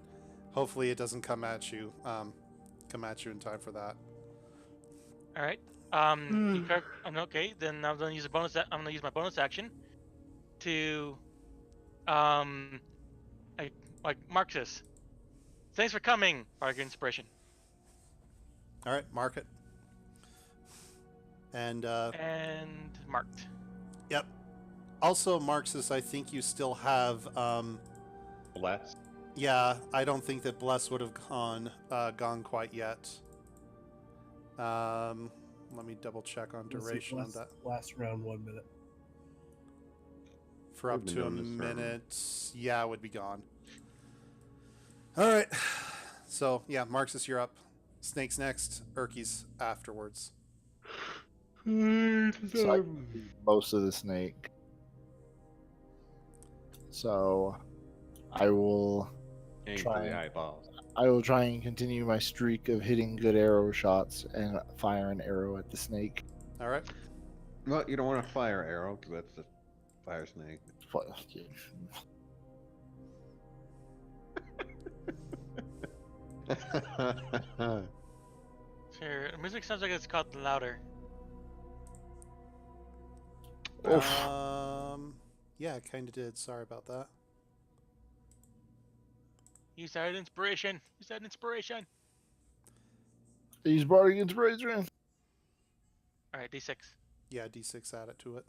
hopefully it doesn't come at you in time for that. All right. Okay. Then I'm gonna use I'm gonna use my bonus action to, like Marxus. Thanks for coming. Bargain inspiration. All right, mark it. And And marked. yep. Also, Marxus, I think you still have Bless. yeah, I don't think that Bless would have gone quite yet. Let me double check on Let's see, duration on that. Last round 1 minute. For up We've been to a doing this forever. minute. Yeah, it would be gone. All right. So, yeah, Marxus, you're up. Snake's next. Urky's afterwards. So I most of the snake. So I will Aim for Try. the eyeballs. try and continue my streak of hitting good arrow shots and fire an arrow at the snake. All right. Well, you don't want to fire arrow because that's a fire snake. Sure. The music sounds like it's got louder. Oof. Yeah, it kind of did. Sorry about that. Use that inspiration. Use that inspiration. He's bardic inspiration. All right, D6. Yeah, D6 add it to it.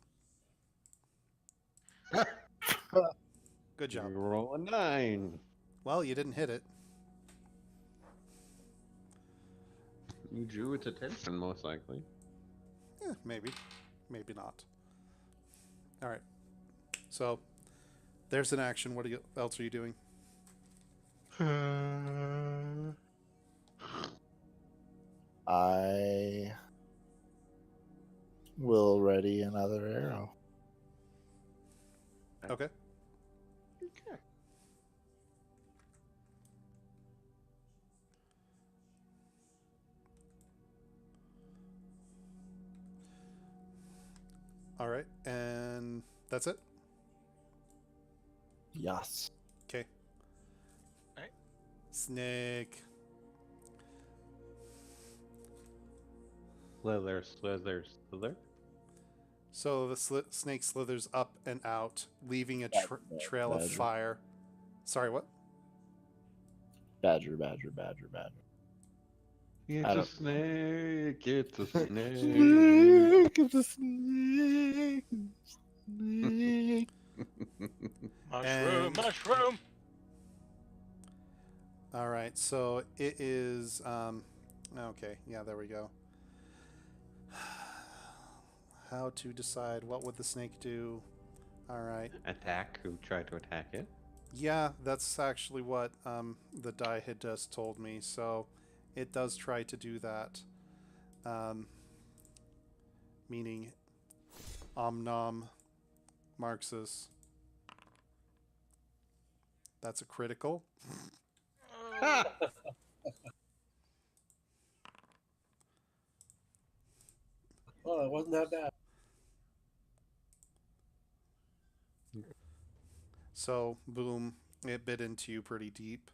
Good job. You roll a 9. Well, you didn't hit it. You drew its attention, most likely. Maybe. Maybe not. All right. So, there's an action. What else are you doing? I will ready another arrow. Okay. Okay. All right, and that's it. Yes. Okay. Alright. Snake. Slither, slither, slither. So the snake slithers up and out, leaving a Badger. trail of fire. Sorry, what? Badger, badger, badger, badger. It's I a don't- snake. It's a snake. It's a snake. Snake. Mushroom, mushroom. All right, so it is. Okay, yeah, there we go. How to decide what would the snake do? All right. Attack. Who tried to attack it? Yeah, that's actually what the die had just told me. So it does try to do that. Meaning Omnom Marxus. That's a critical. Oh, it wasn't that bad. So, boom, it bit into you pretty deep.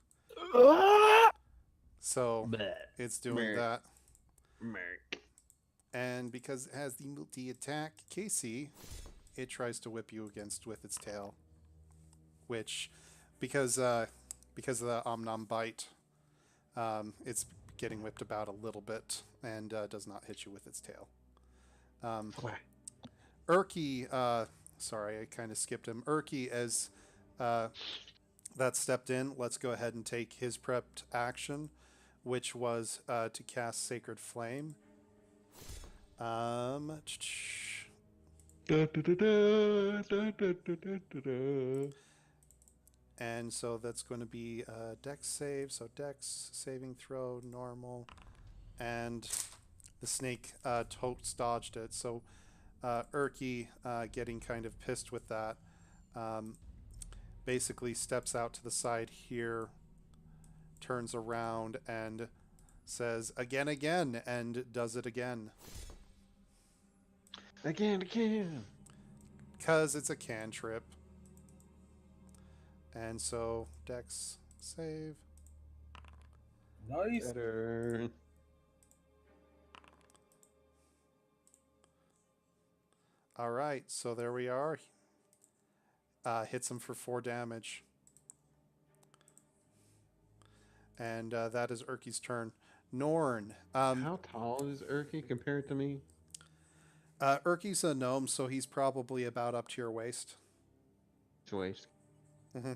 So, it's doing Merc. that. Merc. And because it has the multi-attack KC, it tries to whip you against with its tail. Which, because of the Omnom bite, it's getting whipped about a little bit and does not hit you with its tail. Urki, sorry, I kind of skipped him. Urki, as that stepped in, let's go ahead and take his prepped action, which was to cast Sacred Flame. And so that's going to be a Dex save. So Dex saving throw, normal, and the snake totes dodged it. So Urki, getting kind of pissed with that, basically steps out to the side here, turns around, and says again, and does it again. Again. Because it's a cantrip. And so, Dex save. Nice. Better. All right, so there we are. Hits him for 4 damage. And that is Urki's turn. Norn. How tall is Urki compared to me? Urki's a gnome, so he's probably about up to your waist. To waist.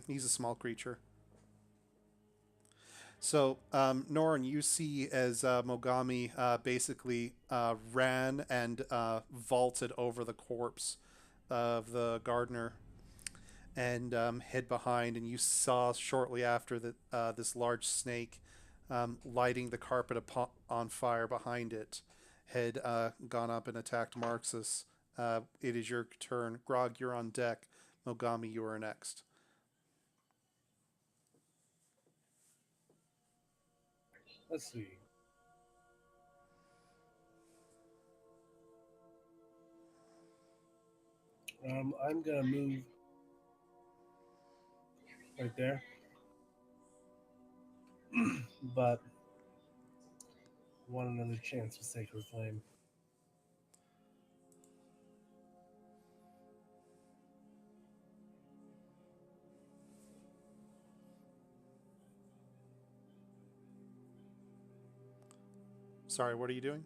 He's a small creature. So, Norn, you see as Mogami basically ran and vaulted over the corpse of the gardener and hid behind, and you saw shortly after that this large snake lighting the carpet on fire behind it had gone up and attacked Marxus. It is your turn. Grog, you're on deck. Mogami, you are next. Let's see. I'm gonna move right there, but want another chance with Sacred Flame. Sorry, what are you doing?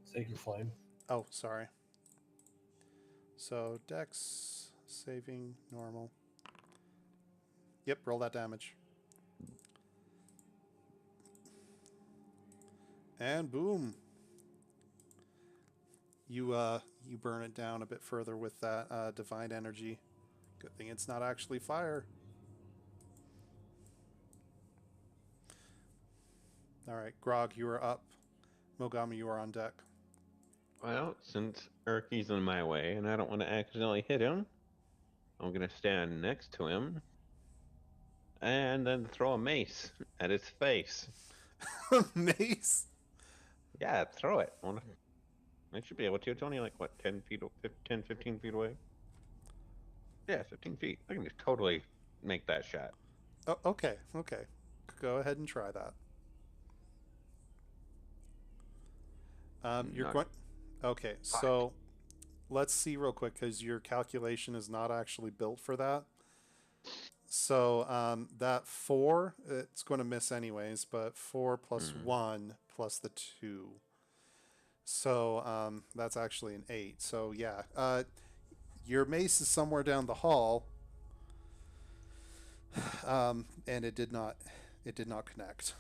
Sacred Flame. Oh, sorry. So, Dex, saving, normal. Yep, roll that damage. And boom. You burn it down a bit further with that divine energy. Good thing it's not actually fire. All right, Grog, you are up. Mogami, you are on deck. Well, since Urki's in my way and I don't want to accidentally hit him, I'm gonna stand next to him and then throw a mace at his face. Mace. Yeah, throw it. I wanna I should be able to. It's only like, what, 10 feet, 10, 15 feet away? Yeah, 15 feet. I can just totally make that shot. Oh, okay, okay. Go ahead and try that. You're Not- going. Okay, so let's see real quick because your calculation is not actually built for that. So that 4, it's going to miss anyways, but 4 plus 1 plus the 2. So that's actually an 8. So yeah, your mace is somewhere down the hall, and it did not connect.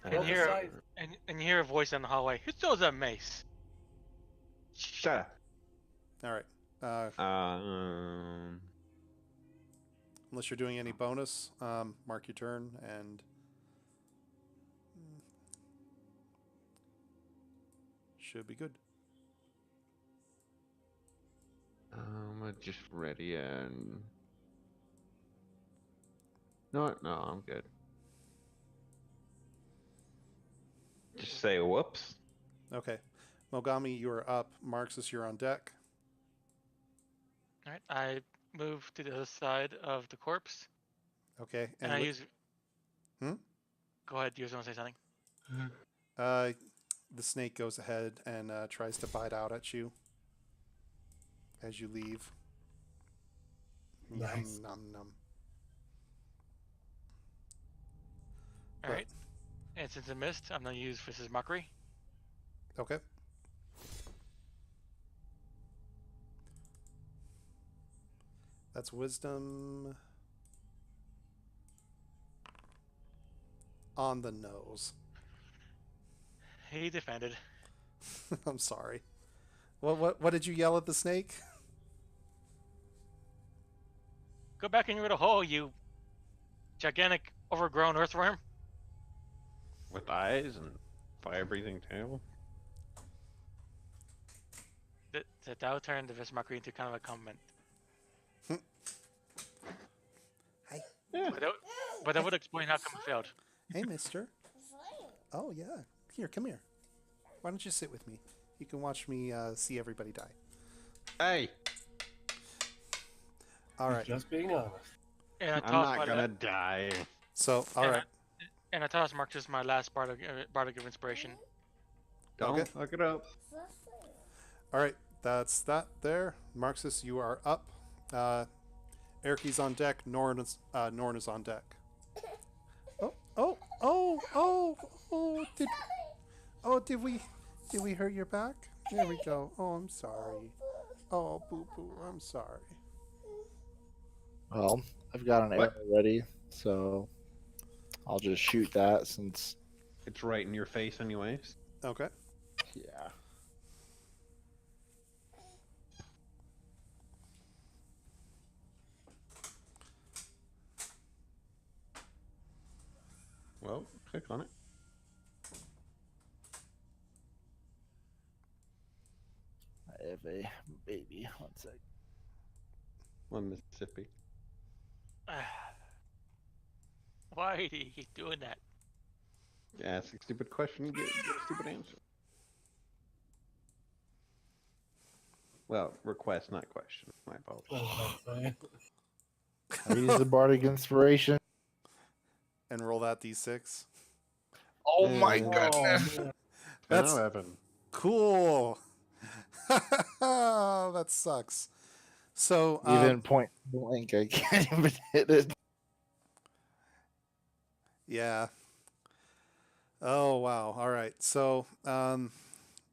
And Well, hear besides- and you hear a voice in the hallway. Who throws a mace? Shut up. All right. Unless you're doing any bonus, mark your turn and should be good. I'm just ready and. No, I'm good. Just say whoops. Okay. Mogami, you are up. Marxus, you're on deck. All right, I move to the other side of the corpse, Okay. and I li- use. Hmm? Go ahead. You was gonna say something. the snake goes ahead and tries to bite out at you as you leave. Nice. Nom, nom, nom. All right, and since it missed, I'm gonna use Vicious Mockery. Okay. That's wisdom on the nose. He defended. I'm sorry. What did you yell at the snake? Go back in your little hole, you gigantic, overgrown earthworm. With eyes and fire breathing tail. That would turn the Vicious Mockery into kind of a compliment. Hi. Yeah. But that would explain how come it failed. Hey, mister. Oh, yeah. Here, come here. Why don't you sit with me? You can watch me see everybody die. Hey, All right. Just being honest. And I I'm tossed not gonna die. So, all and right. And I tossed Marcus my last bardic of inspiration. Don't Okay. fuck it up. All right. That's that there. Marxus, you are up. Erky's on deck. Norn is on deck. Did we hurt your back? There we go. Oh, I'm sorry. Oh, boo boo, I'm sorry. Well, I've got an What? arrow ready, so I'll just shoot that since. It's right in your face, anyways. Okay. Yeah. Well, click on it. I have a baby. One sec. One Mississippi. Why do you keep doing that? Ask a stupid question, get a stupid answer. Well, request, not question. My apologies. What was I saying? I use the bardic inspiration. And roll that d6. Oh my Oh, goodness! man. That's 11. cool. That sucks. So Even point blank, I can't even hit it. yeah. Oh wow. All right. So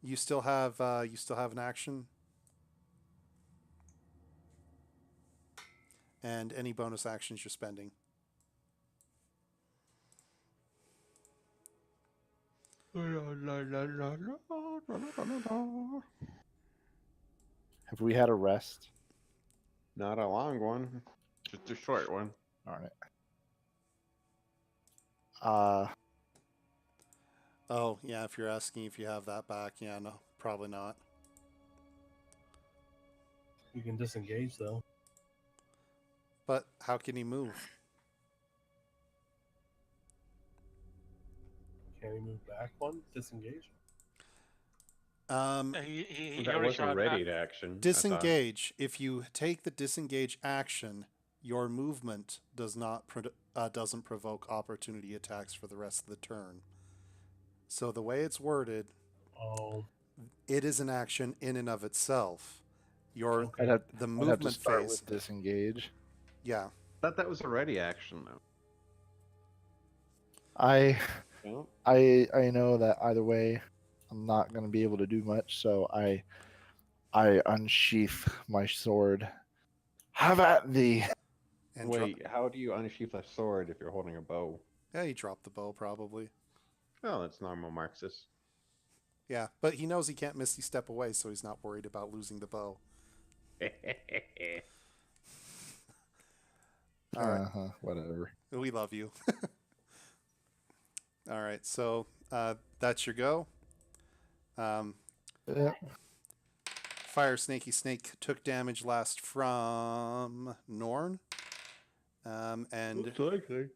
you still have an action. And any bonus actions you're spending. Have we had a rest? Not a long one, just a short one. Darn it. Oh yeah, if you're asking if you have that back, yeah, no, probably not. You can disengage though. But how can he move? Can he move back one? Disengage. He That already wasn't a shot. ready action. I thought. Disengage. If you take the disengage action, your movement doesn't provoke opportunity attacks for the rest of the turn. So the way it's worded, Oh, it is an action in and of itself. Your okay. I'd have the to movement start phase, with disengage. yeah. I thought that was a ready action though. I No? I know that either way, I'm not gonna be able to do much. So I unsheath my sword. Have at thee. And Wait, how do you unsheath a sword if you're holding a bow? yeah, he dropped the bow probably. Oh, that's normal Marxist. Yeah, but he knows he can't misty step away, so he's not worried about losing the bow. All right, Whatever. we love you. All right, so that's your go. Yeah. Fire Snaky Snake took damage last from Norn, and likely.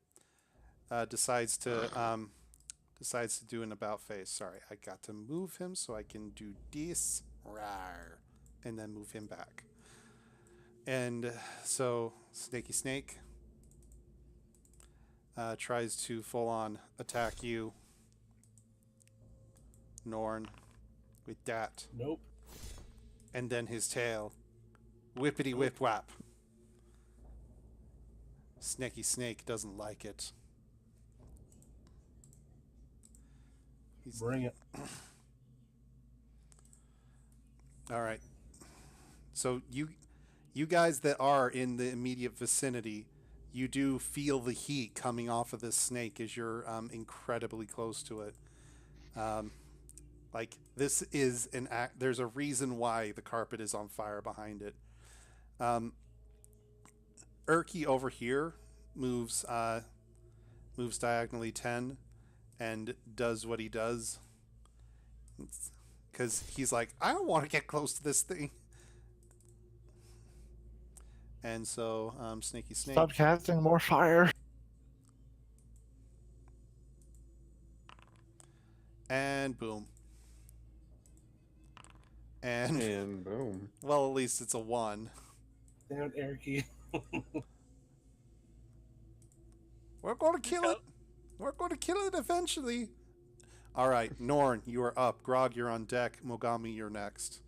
decides to do an about face. Sorry, I got to move him so I can do this, rawr, and then move him back. And so Snaky Snake tries to full on attack you, Norn, with that. Nope. And then his tail. Whippity whip whap. Snaky Snake doesn't like it. He's, Bring it. all right. So you guys that are in the immediate vicinity, you do feel the heat coming off of this snake as you're incredibly close to it. Like this is an act. There's a reason why the carpet is on fire behind it. Urki over here moves diagonally 10 and does what he does because he's like, I don't want to get close to this thing. And so Snaky Snake Stop casting more fire. and boom. And And boom. well, at least it's a 1. Damn it, Ericy. We're going to kill it. We're going to kill it eventually. All right, Norn, you are up. Grog, you're on deck. Mogami, you're next.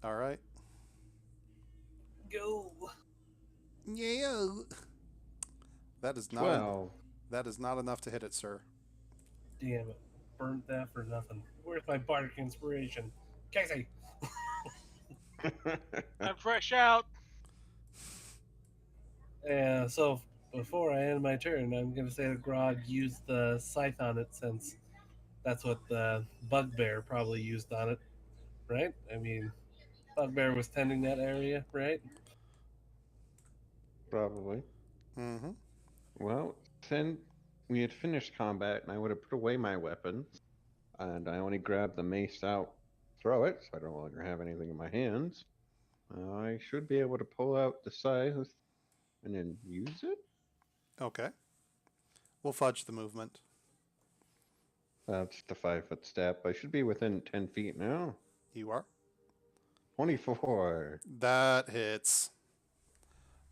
All right. Go. Yeah. That is not. 12. That is not enough to hit it, sir. Damn it. Burnt that for nothing. Where's my bardic inspiration? Casey. I'm fresh out. Yeah, so before I end my turn, I'm going to say that Grog used the scythe on it since that's what the bugbear probably used on it, right? I mean, bugbear was tending that area, right? Probably. Mm-hmm. Well, since we had finished combat and I would have put away my weapons, and I only grabbed the mace out, throw it, so I no longer have anything in my hands, I should be able to pull out the scythe and then use it? Okay. We'll fudge the movement. That's the 5-foot step. I should be within 10 feet now. You are. 24. That hits.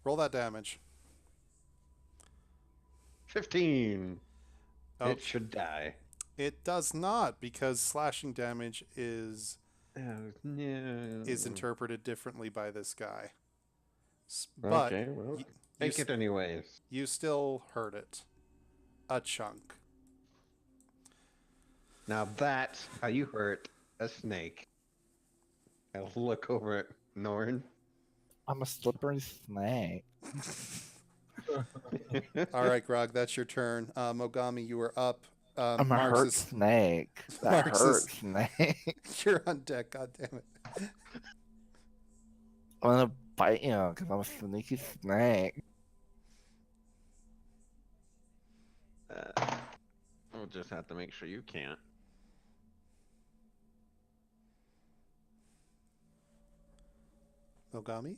Roll that damage. 15. Oh, It should die. it does not because slashing damage is No. interpreted differently by this guy. But Okay, well, you take it anyways. you still hurt it. A chunk. Now that's how you hurt a snake. I'll look over at Norn. I'm a slippery snake. All right, Grog, that's your turn. Mogami, you are up. I'm a hurt Marx's, snake. That Marx's- hurt snake. you're on deck. God damn it. I'm gonna bite you because I'm a sneaky snake. We'll just have to make sure you can't. Mogami.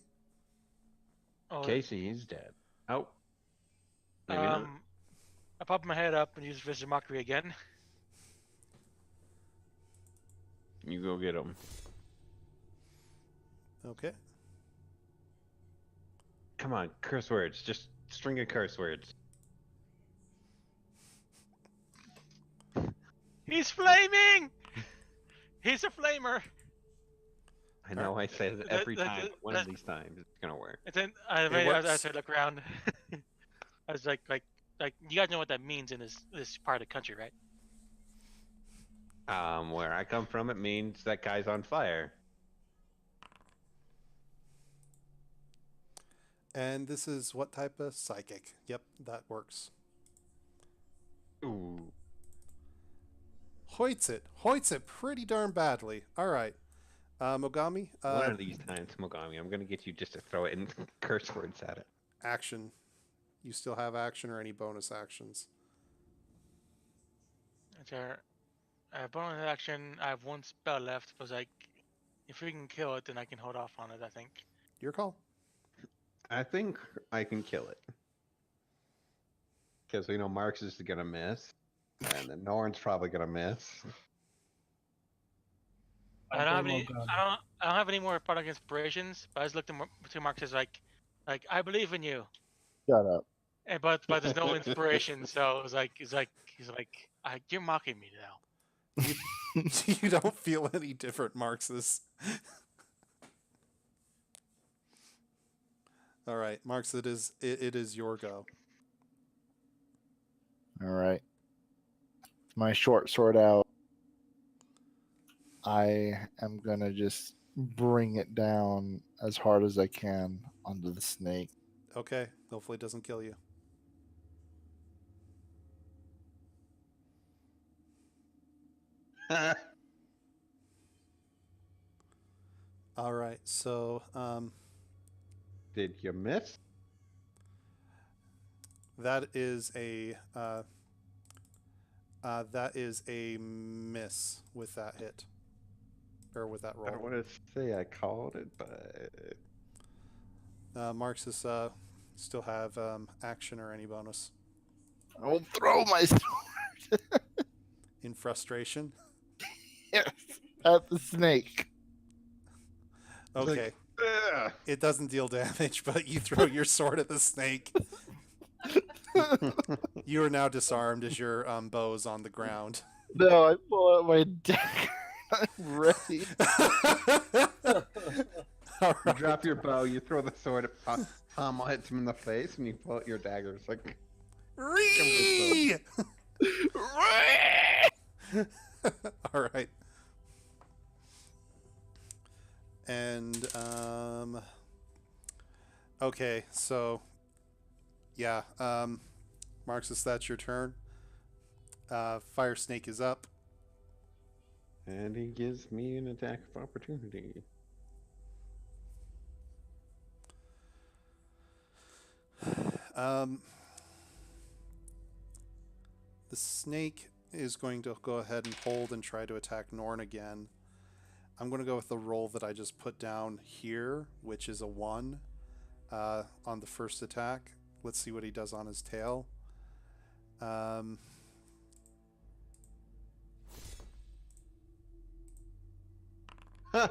Oh, Casey, he's dead. Oh, Maybe not. I pop my head up and use Vicious Mockery again. You go get him. Okay. Come on, curse words. Just string of curse words. He's flaming! He's a flamer! I know I say it That- every that- time. that- But one of these times it's gonna work. And then I works. said look around. I was like you guys know what that means in this part of the country, right? Where I come from, it means that guy's on fire. And this is what type of psychic? Yep, that works. Ooh. Hoits it pretty darn badly. All right. Mogami, One of these times, Mogami, I'm gonna get you just to throw it in curse words at it. action. You still have action or any bonus actions? It's our bonus action. I have one spell left. Was like, if we can kill it, then I can hold off on it. I think. Your call. I think I can kill it. Because we know Marx is gonna miss. And then Norn's probably gonna miss. I don't have any. I don't have any more product inspirations. But I just looked at to Marcus as like I believe in you. Shut up. And but there's no inspiration. So it was like he's like you're mocking me now. You don't feel any different, Marxus. All right, Marx, it is your go. All right. My short sword out. I am gonna just bring it down as hard as I can onto the snake. Okay, hopefully it doesn't kill you. All right, so Did you miss? that is a miss with that hit, or with that I don't roll. want to say I called it, but Marxus still have action or any bonus I will throw my sword in frustration. at the snake. It's like, Okay, ugh. it doesn't deal damage, but you throw your sword at the snake. You are now disarmed as your bow is on the ground. No, I pull out my dagger. I'm ready. All You right. drop your bow, you throw the sword, Pommel hits him in the face, and you pull out your dagger. It's like, Ree! All right. And okay, so yeah, Marxus, that's your turn. Fire Snake is up. and he gives me an attack of opportunity. The snake is going to go ahead and hold and try to attack Norn again. I'm going to go with the roll that I just put down here, which is a 1 on the first attack. Let's see what he does on his tail. Huh.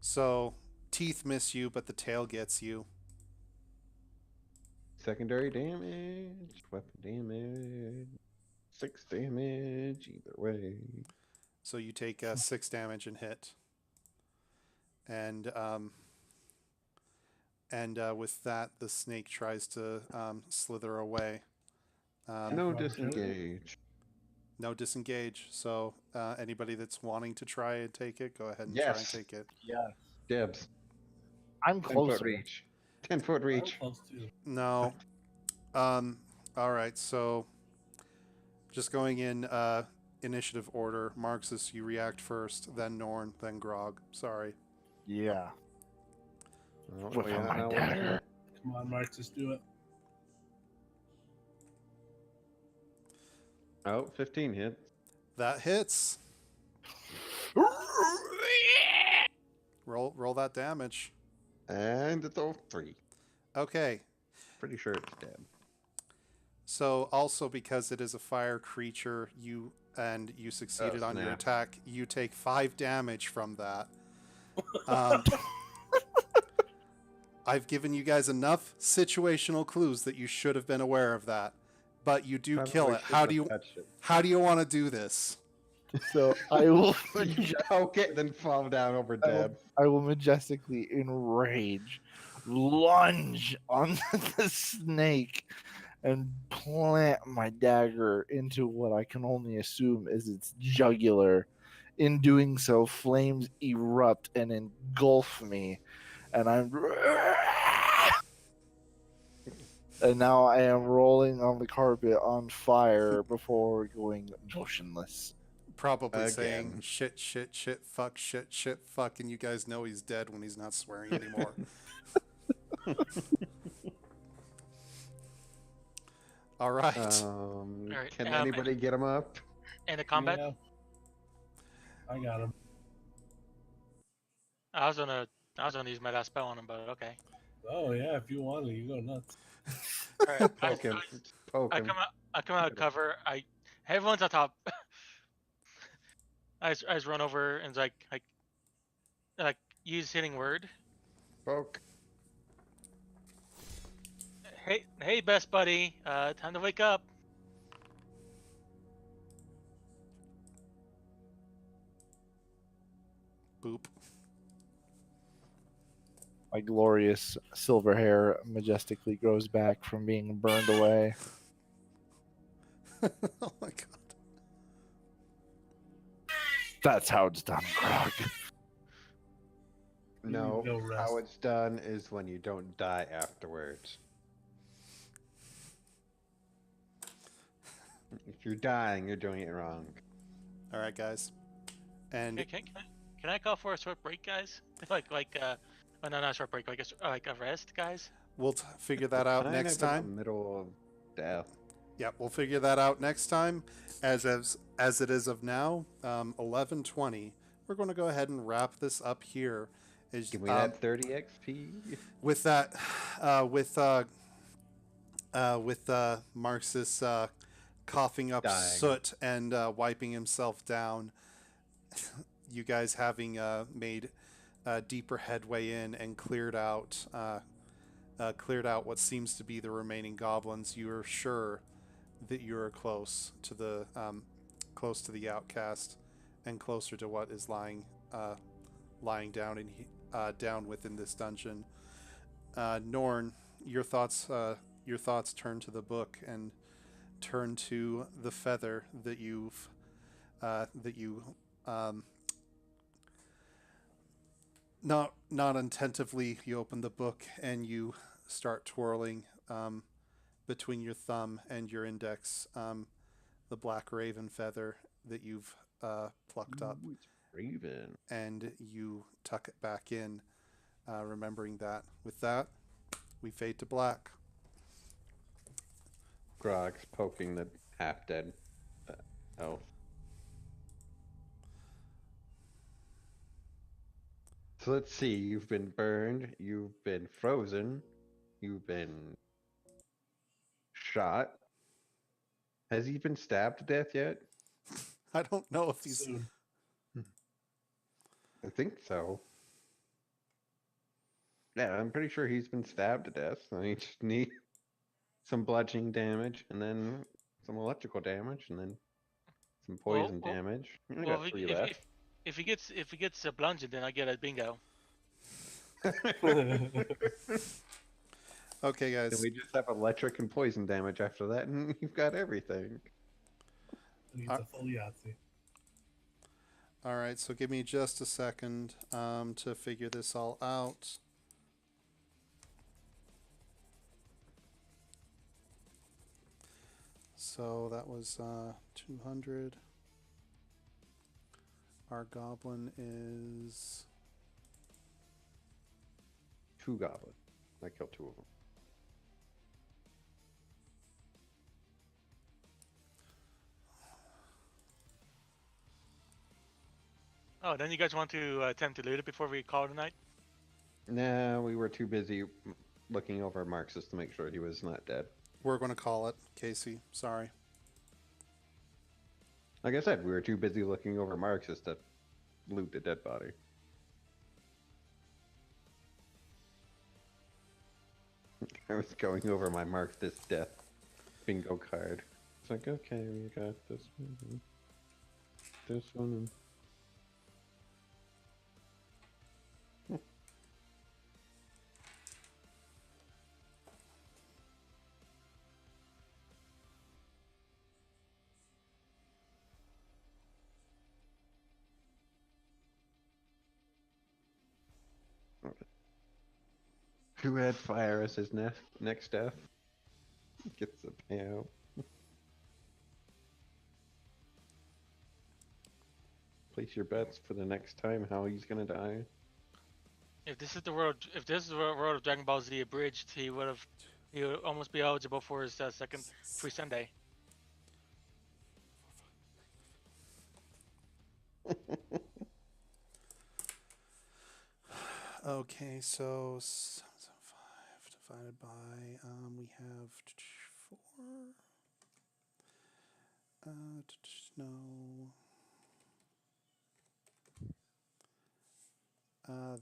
So teeth miss you, but the tail gets you. Secondary damage, weapon damage, 6 damage, either way. So you take 6 damage and hit. And with that, the snake tries to slither away. No disengage. No disengage. So anybody that's wanting to try and take it, go ahead and Yes. try and take it. Yeah. Dibs. I'm 10 foot closer. reach. 10 foot reach. I'm close too. No. All right. So just going in initiative order. Marxus, you react first, then Norn, then Grog. Sorry. Yeah. Oh, Whip yeah, out my no, dagger. Come on, Mark, just do it. Oh, 15 hits. That hits. Roll that damage. And it's all 3. Okay. Pretty sure it's dead. So also because it is a fire creature, you succeeded on your snap. attack, you take 5 damage from that. Um, I've given you guys enough situational clues that you should have been aware of that, but you do kill Probably it. shouldn't have touched it. How do you want to do this? So I will. You poke it, then fall down over dead. I will majestically, in rage, lunge on the snake and plant my dagger into what I can only assume is its jugular. In doing so, flames erupt and engulf me, and I'm. And now I am rolling on the carpet on fire before going motionless. Probably saying Again. shit, shit, shit, fuck, and you guys know he's dead when he's not swearing anymore. All right. Alright, Can anybody get him up? And the combat. Yeah. I got him. I was gonna use my last spell on him, but okay. Oh yeah, if you want to, you go nuts. All right. Poke him. Poke I him. come out of cover. Everyone's on top. I just run over and like use hitting word. Poke. Hey, best buddy. Time to wake up. Boop. My glorious silver hair majestically grows back from being burned away. Oh my god. That's how it's done, Grog. No, go rest. how it's done is when you don't die afterwards. If you're dying, you're doing it wrong. All right, guys. And Can I call for a short break, guys? Oh, no, not a short break. Like a rest, guys. we'll figure that out Kind next of in time. the middle of death. Yeah, we'll figure that out next time. As it is of now, 11:20. We're going to go ahead and wrap this up here. Give me that 30 XP. With that, with Marxus coughing up Dying. soot and wiping himself down, you guys having made deeper headway in and cleared out what seems to be the remaining goblins, you are sure that you are close to the outcast and closer to what is lying down within this dungeon. Norn, your thoughts turn to the book and turn to the feather that you not attentively, you open the book and you start twirling between your thumb and your index the black raven feather that you've plucked up, Ooh, it's Raven. and you tuck it back in, remembering that. With that, we fade to black. Grog's poking the half-dead elf. So let's see, you've been burned, you've been frozen, you've been shot. Has he been stabbed to death yet? I don't know if he's. Soon. I think so. Yeah, I'm pretty sure he's been stabbed to death. So he just need some bludgeoning damage, and then some electrical damage, and then some poison well, damage. I Well, got 3 left. if he gets a bludgeon, then I get a bingo. Okay, Then guys. we just have electric and poison damage after that, and you've got everything. It's a full Yahtzee. All right, so give me just a second to figure this all out. So that was 200. Our goblin is 2 goblins. I killed 2 of them. Oh, then you guys want to attempt to loot it before we call it a night? Nah, we were too busy looking over Marxus to make sure he was not dead. We're going to call it, Casey. Sorry. Like I said, we were too busy looking over Marx's to loot the dead body. I was going over my Marx's death bingo card. It's like, okay, we got this one, this one, and... Who had fire as his next death gets a payout. Place your bets for the next time how he's gonna die. If this is the world of Dragon Ball Z abridged, he would almost be eligible for his second free Sunday. Okay, so 7.5 divided by we have 4. No.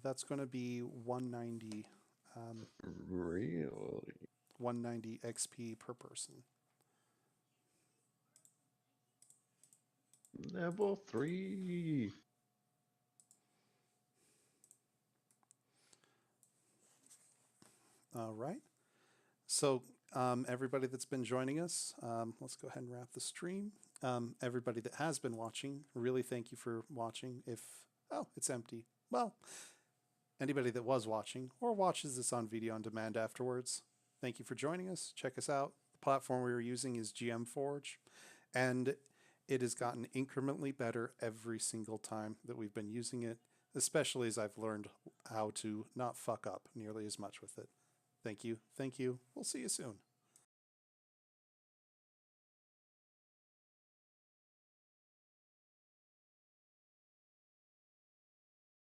That's going to be 190. Really? 190 XP per person. Level 3. All right. So everybody that's been joining us, let's go ahead and wrap the stream. Everybody that has been watching, really thank you for watching. It's empty. Well, anybody that was watching or watches this on video on demand afterwards, thank you for joining us. Check us out. The platform we were using is GM Forge, and it has gotten incrementally better every single time that we've been using it, especially as I've learned how to not fuck up nearly as much with it. Thank you. Thank you. We'll see you soon.